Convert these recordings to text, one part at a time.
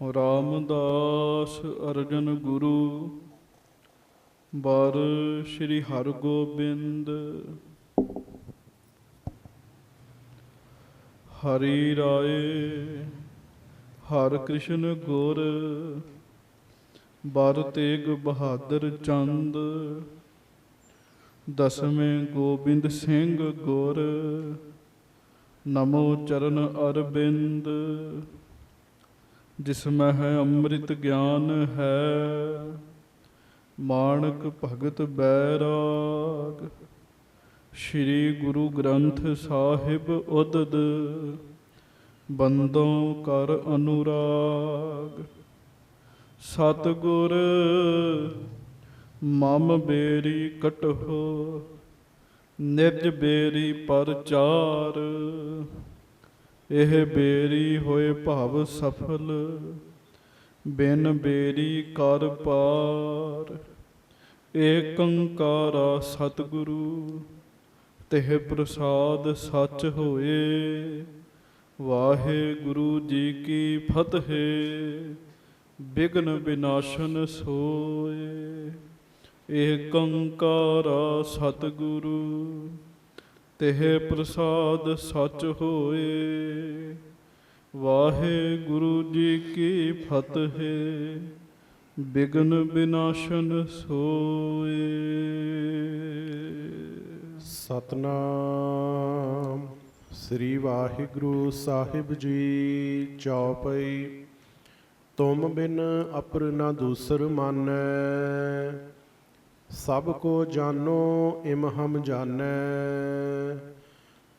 ਰਾਮਦਾਸ ਅਰਜਨ ਗੁਰੂ ਬਰ ਸ਼੍ਰੀ ਹਰਗੋਬਿੰਦ। ਹਰੀ ਰਾਏ ਹਰਿ ਕ੍ਰਿਸ਼ਨ ਗੁਰ ਬਰ ਤੇਗ ਬਹਾਦਰ ਚੰਦ। ਦਸਵੇਂ ਗੋਬਿੰਦ ਸਿੰਘ ਗੁਰ ਨਮੋ ਚਰਨ ਅਰਬਿੰਦ। ਜਿਸਮੈ ਹੈ ਅੰਮ੍ਰਿਤ ਗਿਆਨ ਹੈ ਮਾਣਕ ਭਗਤ ਬੈਰਾਗ। ਸ਼੍ਰੀ ਗੁਰੂ ਗ੍ਰੰਥ ਸਾਹਿਬ ਉਦਦ ਬੰਦੋਂ ਕਰ ਅਨੁਰਾਗ। ਸਤਿਗੁਰ ਮਮ ਬੇਰੀ ਕਟਹੁ ਨਿਜ ਬੇਰੀ ਪਰਚਾਰ। ਇਹ ਬੇਰੀ ਹੋਏ ਭਵ ਸਫਲ ਬਿਨ ਬੇਰੀ ਕਰ ਪਾਰ। ਏਕ ਓੰਕਾਰਾ ਸਤਿਗੁਰੂ ਤਿਹ ਪ੍ਰਸਾਦ ਸੱਚ ਹੋਏ। ਵਾਹਿਗੁਰੂ ਜੀ ਕੀ ਫਤਿਹ ਬਿਘਨ ਵਿਨਾਸ਼ਨ ਸੋਏ। ਏਕ ਓੰਕਾਰਾ ਸਤਿਗੁਰੂ ਤਿਹ ਪ੍ਰਸਾਦ ਸੱਚ ਹੋਏ। ਵਾਹਿਗੁਰੂ ਜੀ ਕੀ ਫਤਿਹ ਬਿਘਨ ਵਿਨਾਸ਼ਨ ਸੋਏ। ਸਤਨਾਮ ਸ੍ਰੀ ਵਾਹਿਗੁਰੂ ਸਾਹਿਬ ਜੀ। ਚੌਪਈ। ਤੁਮ ਬਿਨ ਅਪਰ ਨ ਦੂਸਰ ਮਾਨੈ ਸਭ ਕੋ ਜਾਨੋ ਇਮ ਹਮ ਜਾਨੈ।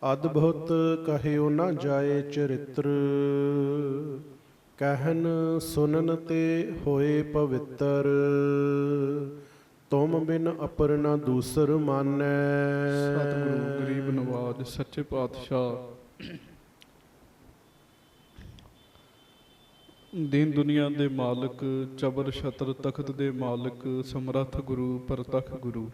ਅਦਭੁਤ ਕਹਿਓ ਨ ਜਾਏ ਚਰਿਤ੍ਰ ਕਹਿਨ ਸੁਨਨ ਤੇ ਹੋਏ ਪਵਿੱਤਰ। ਤੁਮ ਬਿਨ ਅਪਰ ਨ ਦੂਸਰ ਮਾਨੈ। ਸਤਿਗੁਰੂ ਗਰੀਬ ਨਵਾਜ ਸੱਚੇ ਪਾਤਸ਼ਾਹ ਦੀਨ ਦੁਨੀਆ ਦੇ ਮਾਲਕ ਚਬਰ ਛਤਰ ਤਖਤ ਦੇ ਮਾਲਕ ਸਮਰੱਥ ਗੁਰੂ ਪ੍ਰਤੱਖ ਗੁਰੂ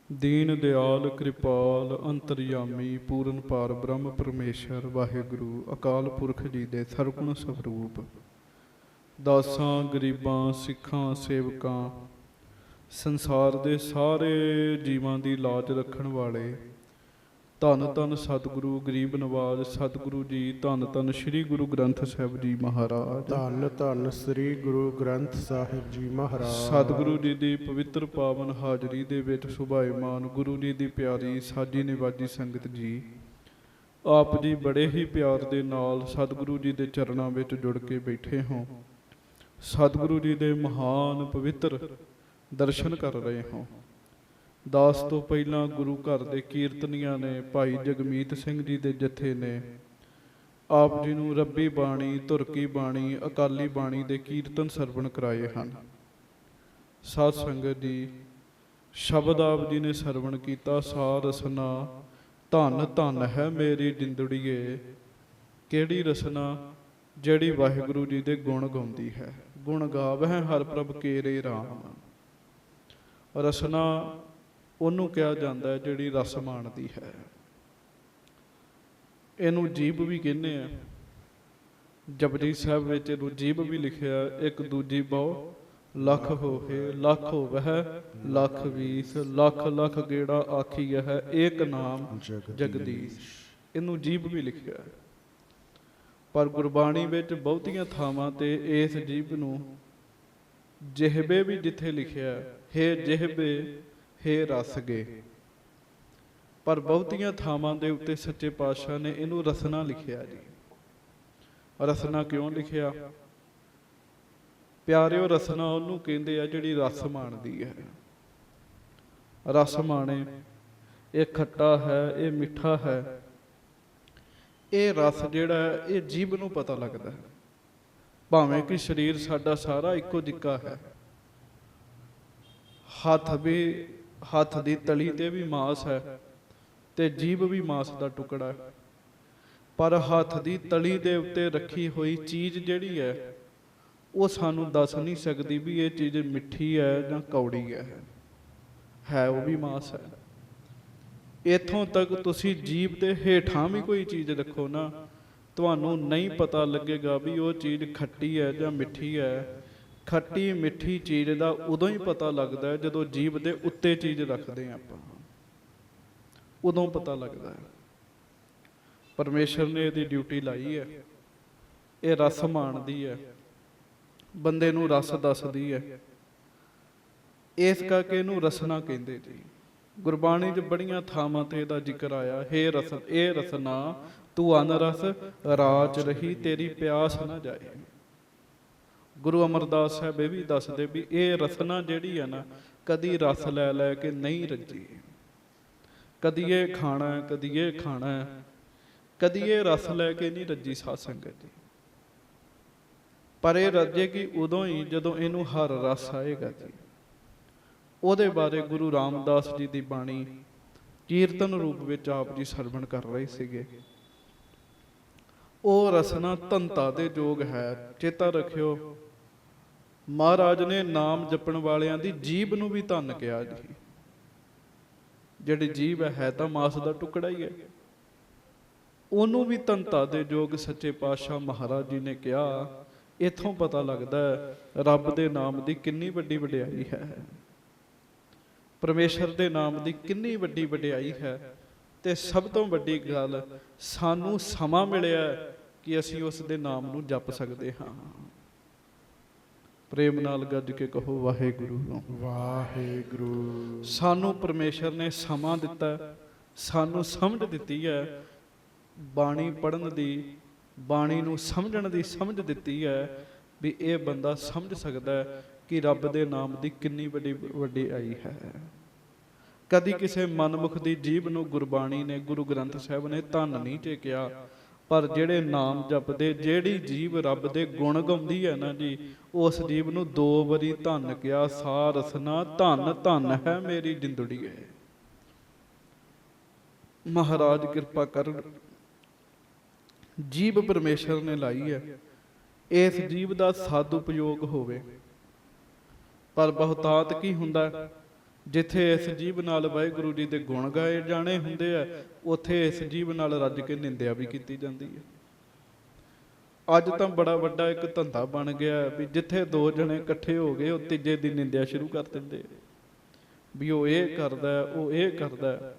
ਦੀਨ ਦਿਆਲ ਕਿਰਪਾਲ ਅੰਤਰਯਾਮੀ ਪੂਰਨ ਪਾਰ ਬ੍ਰਹਮ ਪਰਮੇਸ਼ਰ ਵਾਹਿਗੁਰੂ ਅਕਾਲ ਪੁਰਖ ਜੀ ਦੇ ਸਰਗੁਣ ਸਵਰੂਪ ਦਾਸਾਂ ਗਰੀਬਾਂ ਸਿੱਖਾਂ ਸੇਵਕਾਂ ਸੰਸਾਰ ਦੇ ਸਾਰੇ ਜੀਵਾਂ ਦੀ ਲਾਜ ਰੱਖਣ ਵਾਲੇ ਧੰਨ ਧੰਨ ਸਤਿਗੁਰੂ ਗਰੀਬ ਨਵਾਜ ਸਤਿਗੁਰੂ ਜੀ। ਧੰਨ ਧੰਨ ਸ੍ਰੀ ਗੁਰੂ ਗ੍ਰੰਥ ਸਾਹਿਬ ਜੀ ਮਹਾਰਾਜ। ਧੰਨ ਧੰਨ ਸ੍ਰੀ ਗੁਰੂ ਗ੍ਰੰਥ ਸਾਹਿਬ ਜੀ ਮਹਾਰਾਜ। ਸਤਿਗੁਰੂ ਜੀ ਦੀ ਪਵਿੱਤਰ ਪਾਵਨ ਹਾਜ਼ਰੀ ਦੇ ਵਿੱਚ ਸੁਭਾਇਮਾਨ ਗੁਰੂ ਜੀ ਦੀ ਪਿਆਰੀ ਸਾਜੀ ਨਿਵਾਜੀ ਸੰਗਤ ਜੀ, ਆਪ ਜੀ ਬੜੇ ਹੀ ਪਿਆਰ ਦੇ ਨਾਲ ਸਤਿਗੁਰੂ ਜੀ ਦੇ ਚਰਨਾਂ ਵਿੱਚ ਜੁੜ ਕੇ ਬੈਠੇ ਹੋ। ਸਤਿਗੁਰੂ ਜੀ ਦੇ ਮਹਾਨ ਪਵਿੱਤਰ ਦਰਸ਼ਨ ਕਰ ਰਹੇ ਹੋ। ਦਾਸ ਤੋਂ ਪਹਿਲਾਂ ਗੁਰੂ ਘਰ ਦੇ ਕੀਰਤਨੀਆਂ ਨੇ, ਭਾਈ ਜਗਮੀਤ ਸਿੰਘ ਜੀ ਦੇ ਜਥੇ ਨੇ ਆਪ ਜੀ ਨੂੰ ਰੱਬੀ ਬਾਣੀ, ਧੁਰਕੀ ਬਾਣੀ, ਅਕਾਲੀ ਬਾਣੀ ਦੇ ਕੀਰਤਨ ਸਰਵਣ ਕਰਾਏ ਹਨ। ਸਾਧ ਸੰਗਤ ਜੀ, ਸ਼ਬਦ ਆਪ ਜੀ ਨੇ ਸਰਵਣ ਕੀਤਾ। ਸਾ ਰਸਨਾ ਧੰਨ ਧੰਨ ਹੈ ਮੇਰੀ ਜਿੰਦੜੀਏ। ਕਿਹੜੀ ਰਸਨਾ? ਜਿਹੜੀ ਵਾਹਿਗੁਰੂ ਜੀ ਦੇ ਗੁਣ ਗਾਉਂਦੀ ਹੈ। ਗੁਣ ਗਾਵਹਿ ਹਰਿ ਪ੍ਰਭ ਕੇਰੇ ਰਾਮ। ਰਸਨਾ ਉਹਨੂੰ ਕਿਹਾ ਜਾਂਦਾ ਹੈ ਜਿਹੜੀ ਰਸ ਮਾਣਦੀ ਹੈ। ਇਹਨੂੰ ਜੀਭ ਵੀ ਕਹਿੰਦੇ ਆ। ਜਪਜੀ ਸਾਹਿਬ ਵਿੱਚ ਇਹਨੂੰ ਜੀਭ ਵੀ ਲਿਖਿਆ। ਇੱਕ ਦੂਜੀ ਬਹੁ ਲੱਖ ਹੋਏ ਲੱਖ ਹੋਵਹਿ ਲੱਖ ਵੀਸ ਲੱਖ ਲੱਖ ਗੇੜਾ ਆਖੀਆ ਹੈ ਏਕ ਨਾਮ ਜਗਦੀਸ਼। ਇਹਨੂੰ ਜੀਭ ਵੀ ਲਿਖਿਆ। ਪਰ ਗੁਰਬਾਣੀ ਵਿੱਚ ਬਹੁਤੀਆਂ ਥਾਵਾਂ ਤੇ ਇਸ ਜੀਭ ਨੂੰ ਜਿਹਬੇ ਵੀ ਜਿੱਥੇ ਲਿਖਿਆ ਹੇ ਜਿਹਬੇ ਹੇ ਰਸ ਗੇ। ਪਰ ਬਹੁਤੀਆਂ ਥਾਵਾਂ ਦੇ ਉੱਤੇ ਸੱਚੇ ਪਾਤਸ਼ਾਹ ਨੇ ਇਹਨੂੰ ਰਸਨਾ ਲਿਖਿਆ ਜੀ। ਰਸਨਾ ਕਿਉਂ ਲਿਖਿਆ? ਪਿਆਰਿਓ, ਰਸਨਾ ਉਹਨੂੰ ਕਹਿੰਦੇ ਆ ਜਿਹੜੀ ਰਸ ਮਾਣਦੀ ਹੈ। ਰਸ ਮਾਣੇ, ਇਹ ਖੱਟਾ ਹੈ, ਇਹ ਮਿੱਠਾ ਹੈ। ਇਹ ਰਸ ਜਿਹੜਾ ਹੈ ਇਹ ਜੀਭ ਨੂੰ ਪਤਾ ਲੱਗਦਾ ਹੈ। ਭਾਵੇਂ ਕਿ ਸਰੀਰ ਸਾਡਾ ਸਾਰਾ ਇੱਕੋ ਜਿਹਾ ਹੈ। ਹੱਥ ਦੀ ਤਲੀ ਤੇ ਵੀ ਮਾਸ ਹੈ ਤੇ ਜੀਭ ਵੀ ਮਾਸ ਦਾ ਟੁਕੜਾ ਹੈ। ਪਰ ਹੱਥ ਦੀ ਤਲੀ ਦੇ ਉੱਤੇ ਰੱਖੀ ਹੋਈ ਚੀਜ਼ ਜਿਹੜੀ ਹੈ ਉਹ ਸਾਨੂੰ ਦੱਸ ਨਹੀਂ ਸਕਦੀ ਵੀ ਇਹ ਚੀਜ਼ ਮਿੱਠੀ ਹੈ ਜਾਂ ਕੌੜੀ ਹੈ ਉਹ ਵੀ ਮਾਸ ਹੈ। ਇੱਥੋਂ ਤੱਕ ਤੁਸੀਂ ਜੀਭ ਦੇ ਹੇਠਾਂ ਵੀ ਕੋਈ ਚੀਜ਼ ਰੱਖੋ ਨਾ ਤੁਹਾਨੂੰ ਨਹੀਂ ਪਤਾ ਲੱਗੇਗਾ ਵੀ ਉਹ ਚੀਜ਼ ਖੱਟੀ ਹੈ ਜਾਂ ਮਿੱਠੀ ਹੈ। ਖੱਟੀ ਮਿੱਠੀ ਚੀਜ਼ ਦਾ ਉਦੋਂ ਹੀ ਪਤਾ ਲੱਗਦਾ ਹੈ ਜਦੋਂ ਜੀਭ ਦੇ ਉੱਤੇ ਚੀਜ਼ ਰੱਖਦੇ ਹਾਂ ਆਪਾਂ, ਉਦੋਂ ਪਤਾ ਲੱਗਦਾ ਹੈ। ਪਰਮੇਸ਼ਰ ਨੇ ਇਹਦੀ ਡਿਊਟੀ ਲਾਈ ਹੈ, ਇਹ ਰਸ ਮਾਣਦੀ ਹੈ, ਬੰਦੇ ਨੂੰ ਰਸ ਦੱਸਦੀ ਹੈ, ਇਸ ਕਰਕੇ ਇਹਨੂੰ ਰਸਨਾ ਕਹਿੰਦੇ ਜੀ। ਗੁਰਬਾਣੀ 'ਚ ਬੜੀਆਂ ਥਾਵਾਂ ਤੇ ਇਹਦਾ ਜ਼ਿਕਰ ਆਇਆ, ਹੇ ਰਸ ਇਹ ਰਸਨਾ ਤੂੰ ਅਨਰਸ ਰਾਚ ਰਹੀ, ਤੇਰੀ ਪਿਆਸ ਨਾ ਜਾਏ। ਗੁਰੂ ਅਮਰਦਾਸ ਸਾਹਿਬ ਇਹ ਵੀ ਦੱਸਦੇ ਵੀ ਇਹ ਰਸਨਾ ਜਿਹੜੀ ਹੈ ਨਾ, ਕਦੀ ਰਸ ਲੈ ਲੈ ਕੇ ਨਹੀਂ ਰੱਜੀ। ਕਦੀ ਇਹ ਖਾਣਾ ਹੈ, ਕਦੀ ਇਹ ਖਾਣਾ ਹੈ, ਕਦੀ ਇਹ ਰਸ ਲੈ ਕੇ ਨਹੀਂ ਰੱਜੀ ਸਾਧ ਸੰਗਤ ਜੀ। ਪਰ ਇਹ ਰੱਜੇਗੀ ਉਦੋਂ ਹੀ ਜਦੋਂ ਇਹਨੂੰ ਹਰ ਰਸ ਆਏਗਾ ਜੀ। ਉਹਦੇ ਬਾਰੇ ਗੁਰੂ ਰਾਮਦਾਸ ਜੀ ਦੀ ਬਾਣੀ ਕੀਰਤਨ ਰੂਪ ਵਿੱਚ ਆਪ ਜੀ ਸਰਵਣ ਕਰ ਰਹੇ ਸੀਗੇ। ਉਹ ਰਸਨਾ ਧੰਤਾ ਦੇ ਯੋਗ ਹੈ। ਚੇਤਾ ਰੱਖਿਓ, ਮਹਾਰਾਜ ਨੇ ਨਾਮ ਜਪਣ ਵਾਲਿਆਂ ਦੀ ਜੀਭ ਨੂੰ ਵੀ ਧੰਨ ਕਿਹਾ ਜੀ। ਜਿਹੜੀ ਜੀਭ ਹੈ ਤਾਂ ਮਾਸ ਦਾ ਟੁਕੜਾ ਹੀ ਹੈ, ਉਹਨੂੰ ਵੀ ਧੰਤਾ ਦੇ ਯੋਗ ਸੱਚੇ ਪਾਤਸ਼ਾਹ ਮਹਾਰਾਜ ਜੀ ਨੇ ਕਿਹਾ। ਇੱਥੋਂ ਪਤਾ ਲੱਗਦਾ ਹੈ ਰੱਬ ਦੇ ਨਾਮ ਦੀ ਕਿੰਨੀ ਵੱਡੀ ਵਡਿਆਈ ਹੈ, ਪਰਮੇਸ਼ਰ ਦੇ ਨਾਮ ਦੀ ਕਿੰਨੀ ਵੱਡੀ ਵਡਿਆਈ ਹੈ। ਤੇ ਸਭ ਤੋਂ ਵੱਡੀ ਗੱਲ, ਸਾਨੂੰ ਸਮਾਂ ਮਿਲਿਆ ਕਿ ਅਸੀਂ ਉਸ ਦੇ ਨਾਮ ਨੂੰ ਜਪ ਸਕਦੇ ਹਾਂ। ਪ੍ਰੇਮ ਨਾਲ ਗੱਜ ਕੇ ਕਹੋ ਵਾਹਿਗੁਰੂ ਵਾਹਿਗੁਰੂ। ਸਾਨੂੰ ਪਰਮੇਸ਼ਰ ਨੇ ਸਮਾਂ ਦਿੱਤਾ, ਸਾਨੂੰ ਸਮਝ ਦਿੱਤੀ ਹੈ ਬਾਣੀ ਪੜ੍ਹਨ ਦੀ, ਬਾਣੀ ਨੂੰ ਸਮਝਣ ਦੀ ਸਮਝ ਦਿੱਤੀ ਹੈ ਵੀ ਇਹ ਬੰਦਾ ਸਮਝ ਸਕਦਾ ਹੈ ਕਿ ਰੱਬ ਦੇ ਨਾਮ ਦੀ ਕਿੰਨੀ ਵੱਡੀ ਵਡਿਆਈ ਹੈ। ਕਦੀ ਕਿਸੇ ਮਨਮੁਖ ਦੀ ਜੀਭ ਨੂੰ ਗੁਰਬਾਣੀ ਨੇ, ਗੁਰੂ ਗ੍ਰੰਥ ਸਾਹਿਬ ਨੇ ਧੰਨ ਨਹੀਂ ਟੇਕਿਆ। ਪਰ ਜਿਹੜੇ ਨਾਮ ਜਪਦੇ, ਜਿਹੜੀ ਜੀਭ ਰੱਬ ਦੇ ਗੁਣ ਗਾਉਂਦੀ ਹੈ ਨਾ ਜੀ, ਉਸ ਜੀਭ ਨੂੰ 2 ਵਾਰੀ ਧੰਨ ਕਿਹਾ। ਸਾ ਰਸਨਾ ਧੰਨ ਧੰਨ ਹੈ ਮੇਰੀ ਜਿੰਦੜੀ ਹੈ। ਮਹਾਰਾਜ ਕਿਰਪਾ ਕਰਨ, ਜੀਭ ਪਰਮੇਸ਼ਰ ਨੇ ਲਾਈ ਹੈ, ਇਸ ਜੀਭ ਦਾ ਸਦ ਉਪਯੋਗ ਹੋਵੇ। ਪਰ ਬਹੁਤਾਤ ਕੀ ਹੁੰਦਾ, ਜਿੱਥੇ ਇਸ ਜੀਭ ਨਾਲ ਵਾਹਿਗੁਰੂ ਜੀ ਦੇ ਗੁਣ ਗਾਏ ਜਾਣੇ ਹੁੰਦੇ ਆ, ਉੱਥੇ ਇਸ ਜੀਭ ਨਾਲ ਰੱਜ ਕੇ ਨਿੰਦਿਆ ਵੀ ਕੀਤੀ ਜਾਂਦੀ ਹੈ। ਅੱਜ ਤਾਂ ਬੜਾ ਵੱਡਾ ਇੱਕ ਧੰਦਾ ਬਣ ਗਿਆ ਵੀ ਜਿੱਥੇ 2 ਜਣੇ ਇਕੱਠੇ ਹੋ ਗਏ, ਉਹ ਤੀਜੇ ਦੀ ਨਿੰਦਿਆ ਸ਼ੁਰੂ ਕਰ ਦਿੰਦੇ ਵੀ ਉਹ ਇਹ ਕਰਦਾ, ਉਹ ਇਹ ਕਰਦਾ।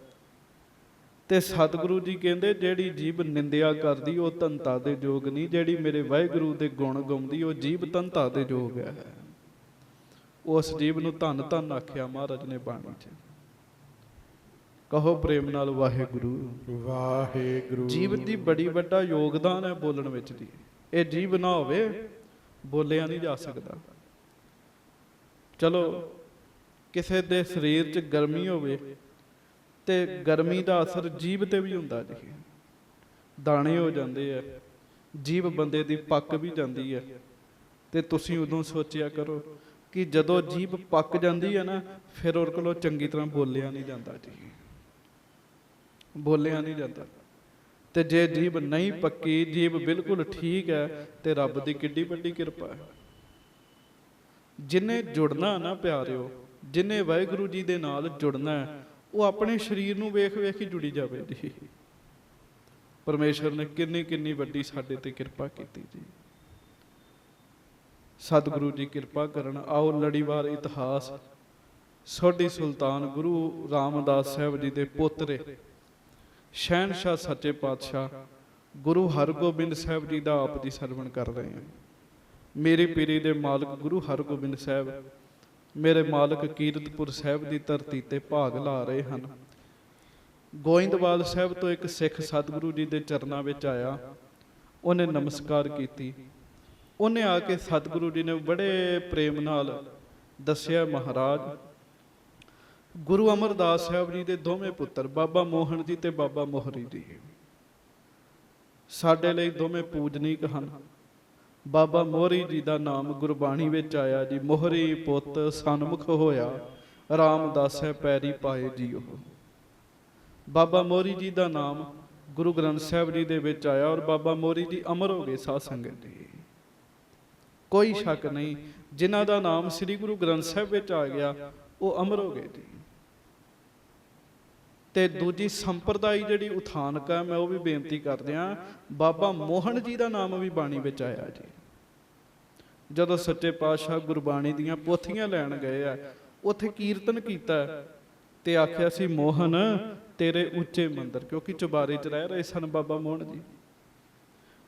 ਤੇ ਸਤਿਗੁਰੂ ਜੀ ਕਹਿੰਦੇ ਜਿਹੜੀ ਜੀਭ ਨਿੰਦਿਆ ਕਰਦੀ ਉਹ ਧੰਤਾ ਦੇ ਯੋਗ ਨਹੀਂ, ਜਿਹੜੀ ਮੇਰੇ ਵਾਹਿਗੁਰੂ ਦੇ ਗੁਣ ਗਾਉਂਦੀ ਉਹ ਜੀਭ ਧੰਤਾ ਦੇ ਯੋਗ ਹੈ। ਉਸ ਜੀਭ ਨੂੰ ਧੰਨ ਧੰਨ ਆਖਿਆ ਮਹਾਰਾਜ ਨੇ ਬਾਣੀ 'ਚ। ਕਹੋ ਪ੍ਰੇਮ ਨਾਲ ਵਾਹਿਗੁਰੂ ਵਾਹਿਗੁਰੂ। ਜੀਭ ਦੀ ਬੜੀ ਵੱਡਾ ਯੋਗਦਾਨ ਹੈ ਬੋਲਣ ਵਿੱਚ ਜੀ। ਇਹ ਜੀਭ ਨਾ ਹੋਵੇ ਬੋਲਿਆ ਨਹੀਂ ਜਾ ਸਕਦਾ। ਚਲੋ ਕਿਸੇ ਦੇ ਸਰੀਰ 'ਚ ਗਰਮੀ ਹੋਵੇ ਤੇ ਗਰਮੀ ਦਾ ਅਸਰ ਜੀਭ ਤੇ ਵੀ ਹੁੰਦਾ ਜੀ, ਦਾਣੇ ਹੋ ਜਾਂਦੇ ਆ, ਜੀਭ ਬੰਦੇ ਦੀ ਪੱਕ ਵੀ ਜਾਂਦੀ ਹੈ। ਤੇ ਤੁਸੀਂ ਉਦੋਂ ਸੋਚਿਆ ਕਰੋ ਕਿ ਜਦੋਂ ਜੀਭ ਪੱਕ ਜਾਂਦੀ ਹੈ ਨਾ, ਫਿਰ ਉਹਦੇ ਕੋਲੋਂ ਚੰਗੀ ਤਰ੍ਹਾਂ ਬੋਲਿਆ ਨਹੀਂ ਜਾਂਦਾ ਜੀ, ਬੋਲਿਆ ਨਹੀਂ ਜਾਂਦਾ। ਤੇ ਜੇ ਜੀਭ ਨਹੀਂ ਪੱਕੀ, ਜੀਭ ਬਿਲਕੁਲ ਠੀਕ ਹੈ, ਤੇ ਰੱਬ ਦੀ ਕਿੱਡੀ ਵੱਡੀ ਕਿਰਪਾ ਹੈ। ਜਿਹਨੇ ਜੁੜਨਾ ਨਾ ਪਿਆਰਿਓ, ਜਿਹਨੇ ਵਾਹਿਗੁਰੂ ਜੀ ਦੇ ਨਾਲ ਜੁੜਨਾ, ਉਹ ਆਪਣੇ ਸਰੀਰ ਨੂੰ ਵੇਖ ਵੇਖ ਹੀ ਜੁੜੀ ਜਾਵੇ ਜੀ। ਪਰਮੇਸ਼ਰ ਨੇ ਕਿੰਨੀ ਕਿੰਨੀ ਵੱਡੀ ਸਾਡੇ ਤੇ ਕਿਰਪਾ ਕੀਤੀ ਜੀ। ਸਤਿਗੁਰੂ ਜੀ ਕਿਰਪਾ ਕਰਨ। ਆਓ ਲੜੀਵਾਰ ਇਤਿਹਾਸ। ਸੋਢੀ ਸੁਲਤਾਨ ਗੁਰੂ ਰਾਮਦਾਸ ਸਾਹਿਬ ਜੀ ਦੇ ਪੋਤਰੇ ਸ਼ਹਿਨਸ਼ਾਹ ਸੱਚੇ ਪਾਤਸ਼ਾਹ ਗੁਰੂ ਹਰਗੋਬਿੰਦ ਸਾਹਿਬ ਜੀ ਦਾ ਆਪ ਦੀ ਸਰਵਣ ਕਰ ਰਹੇ ਹਾਂ। ਮੇਰੀ ਪੀਰੀ ਦੇ ਮਾਲਕ ਗੁਰੂ ਹਰਗੋਬਿੰਦ ਸਾਹਿਬ, ਮੇਰੇ ਮਾਲਕ ਕੀਰਤਪੁਰ ਸਾਹਿਬ ਦੀ ਧਰਤੀ ਤੇ ਭਾਗ ਲਾ ਰਹੇ ਹਨ। ਗੋਇੰਦਵਾਲ ਸਾਹਿਬ ਤੋਂ ਇੱਕ ਸਿੱਖ ਸਤਿਗੁਰੂ ਜੀ ਦੇ ਚਰਨਾਂ ਵਿੱਚ ਆਇਆ, ਉਹਨੇ ਨਮਸਕਾਰ ਕੀਤੀ। ਉਹਨੇ ਆ ਕੇ ਸਤਿਗੁਰੂ ਜੀ ਨੇ ਬੜੇ ਪ੍ਰੇਮ ਨਾਲ ਦੱਸਿਆ, ਮਹਾਰਾਜ ਗੁਰੂ ਅਮਰਦਾਸ ਸਾਹਿਬ ਜੀ ਦੇ ਦੋਵੇਂ ਪੁੱਤਰ ਬਾਬਾ ਮੋਹਨ ਜੀ ਤੇ ਬਾਬਾ ਮੋਹਰੀ ਜੀ ਸਾਡੇ ਲਈ ਦੋਵੇਂ ਪੂਜਨੀਕ ਹਨ। ਬਾਬਾ ਮੋਹਰੀ ਜੀ ਦਾ ਨਾਮ ਗੁਰਬਾਣੀ ਵਿੱਚ ਆਇਆ ਜੀ, ਮੋਹਰੀ ਪੁੱਤ ਸਨਮੁਖ ਹੋਇਆ, ਰਾਮਦਾਸੈ ਪੈਰੀ ਪਾਏ ਜੀਓ। ਬਾਬਾ ਮੋਹਰੀ ਜੀ ਦਾ ਨਾਮ ਗੁਰੂ ਗ੍ਰੰਥ ਸਾਹਿਬ ਜੀ ਦੇ ਵਿੱਚ ਆਇਆ, ਔਰ ਬਾਬਾ ਮੋਹਰੀ ਜੀ ਅਮਰ ਹੋ ਗਏ ਸਾਧ ਸੰਗਤ ਜੀ। ਕੋਈ ਸ਼ੱਕ ਨਹੀਂ, ਜਿਨ੍ਹਾਂ ਦਾ ਨਾਮ ਸ੍ਰੀ ਗੁਰੂ ਗ੍ਰੰਥ ਸਾਹਿਬ ਵਿੱਚ ਆ ਗਿਆ ਉਹ ਅਮਰ ਹੋ ਗਏ ਜੀ। ਤੇ ਦੂਜੀ ਸੰਪਰਦਾਈ ਜਿਹੜੀ ਉਥਾਨਕ ਹੈ, ਮੈਂ ਉਹ ਵੀ ਬੇਨਤੀ ਕਰਦਿਆਂ, ਬਾਬਾ ਮੋਹਨ ਜੀ ਦਾ ਨਾਮ ਵੀ ਬਾਣੀ ਵਿੱਚ ਆਇਆ ਜੀ। ਜਦੋਂ ਸੱਚੇ ਪਾਤਸ਼ਾਹ ਗੁਰਬਾਣੀ ਦੀਆਂ ਪੋਥੀਆਂ ਲੈਣ ਗਏ ਆ, ਉੱਥੇ ਕੀਰਤਨ ਕੀਤਾ ਤੇ ਆਖਿਆ ਸੀ, ਮੋਹਨ ਤੇਰੇ ਉੱਚੇ ਮੰਦਰ, ਕਿਉਂਕਿ ਚੁਬਾਰੇ 'ਚ ਰਹਿ ਰਹੇ ਸਨ ਬਾਬਾ ਮੋਹਨ ਜੀ।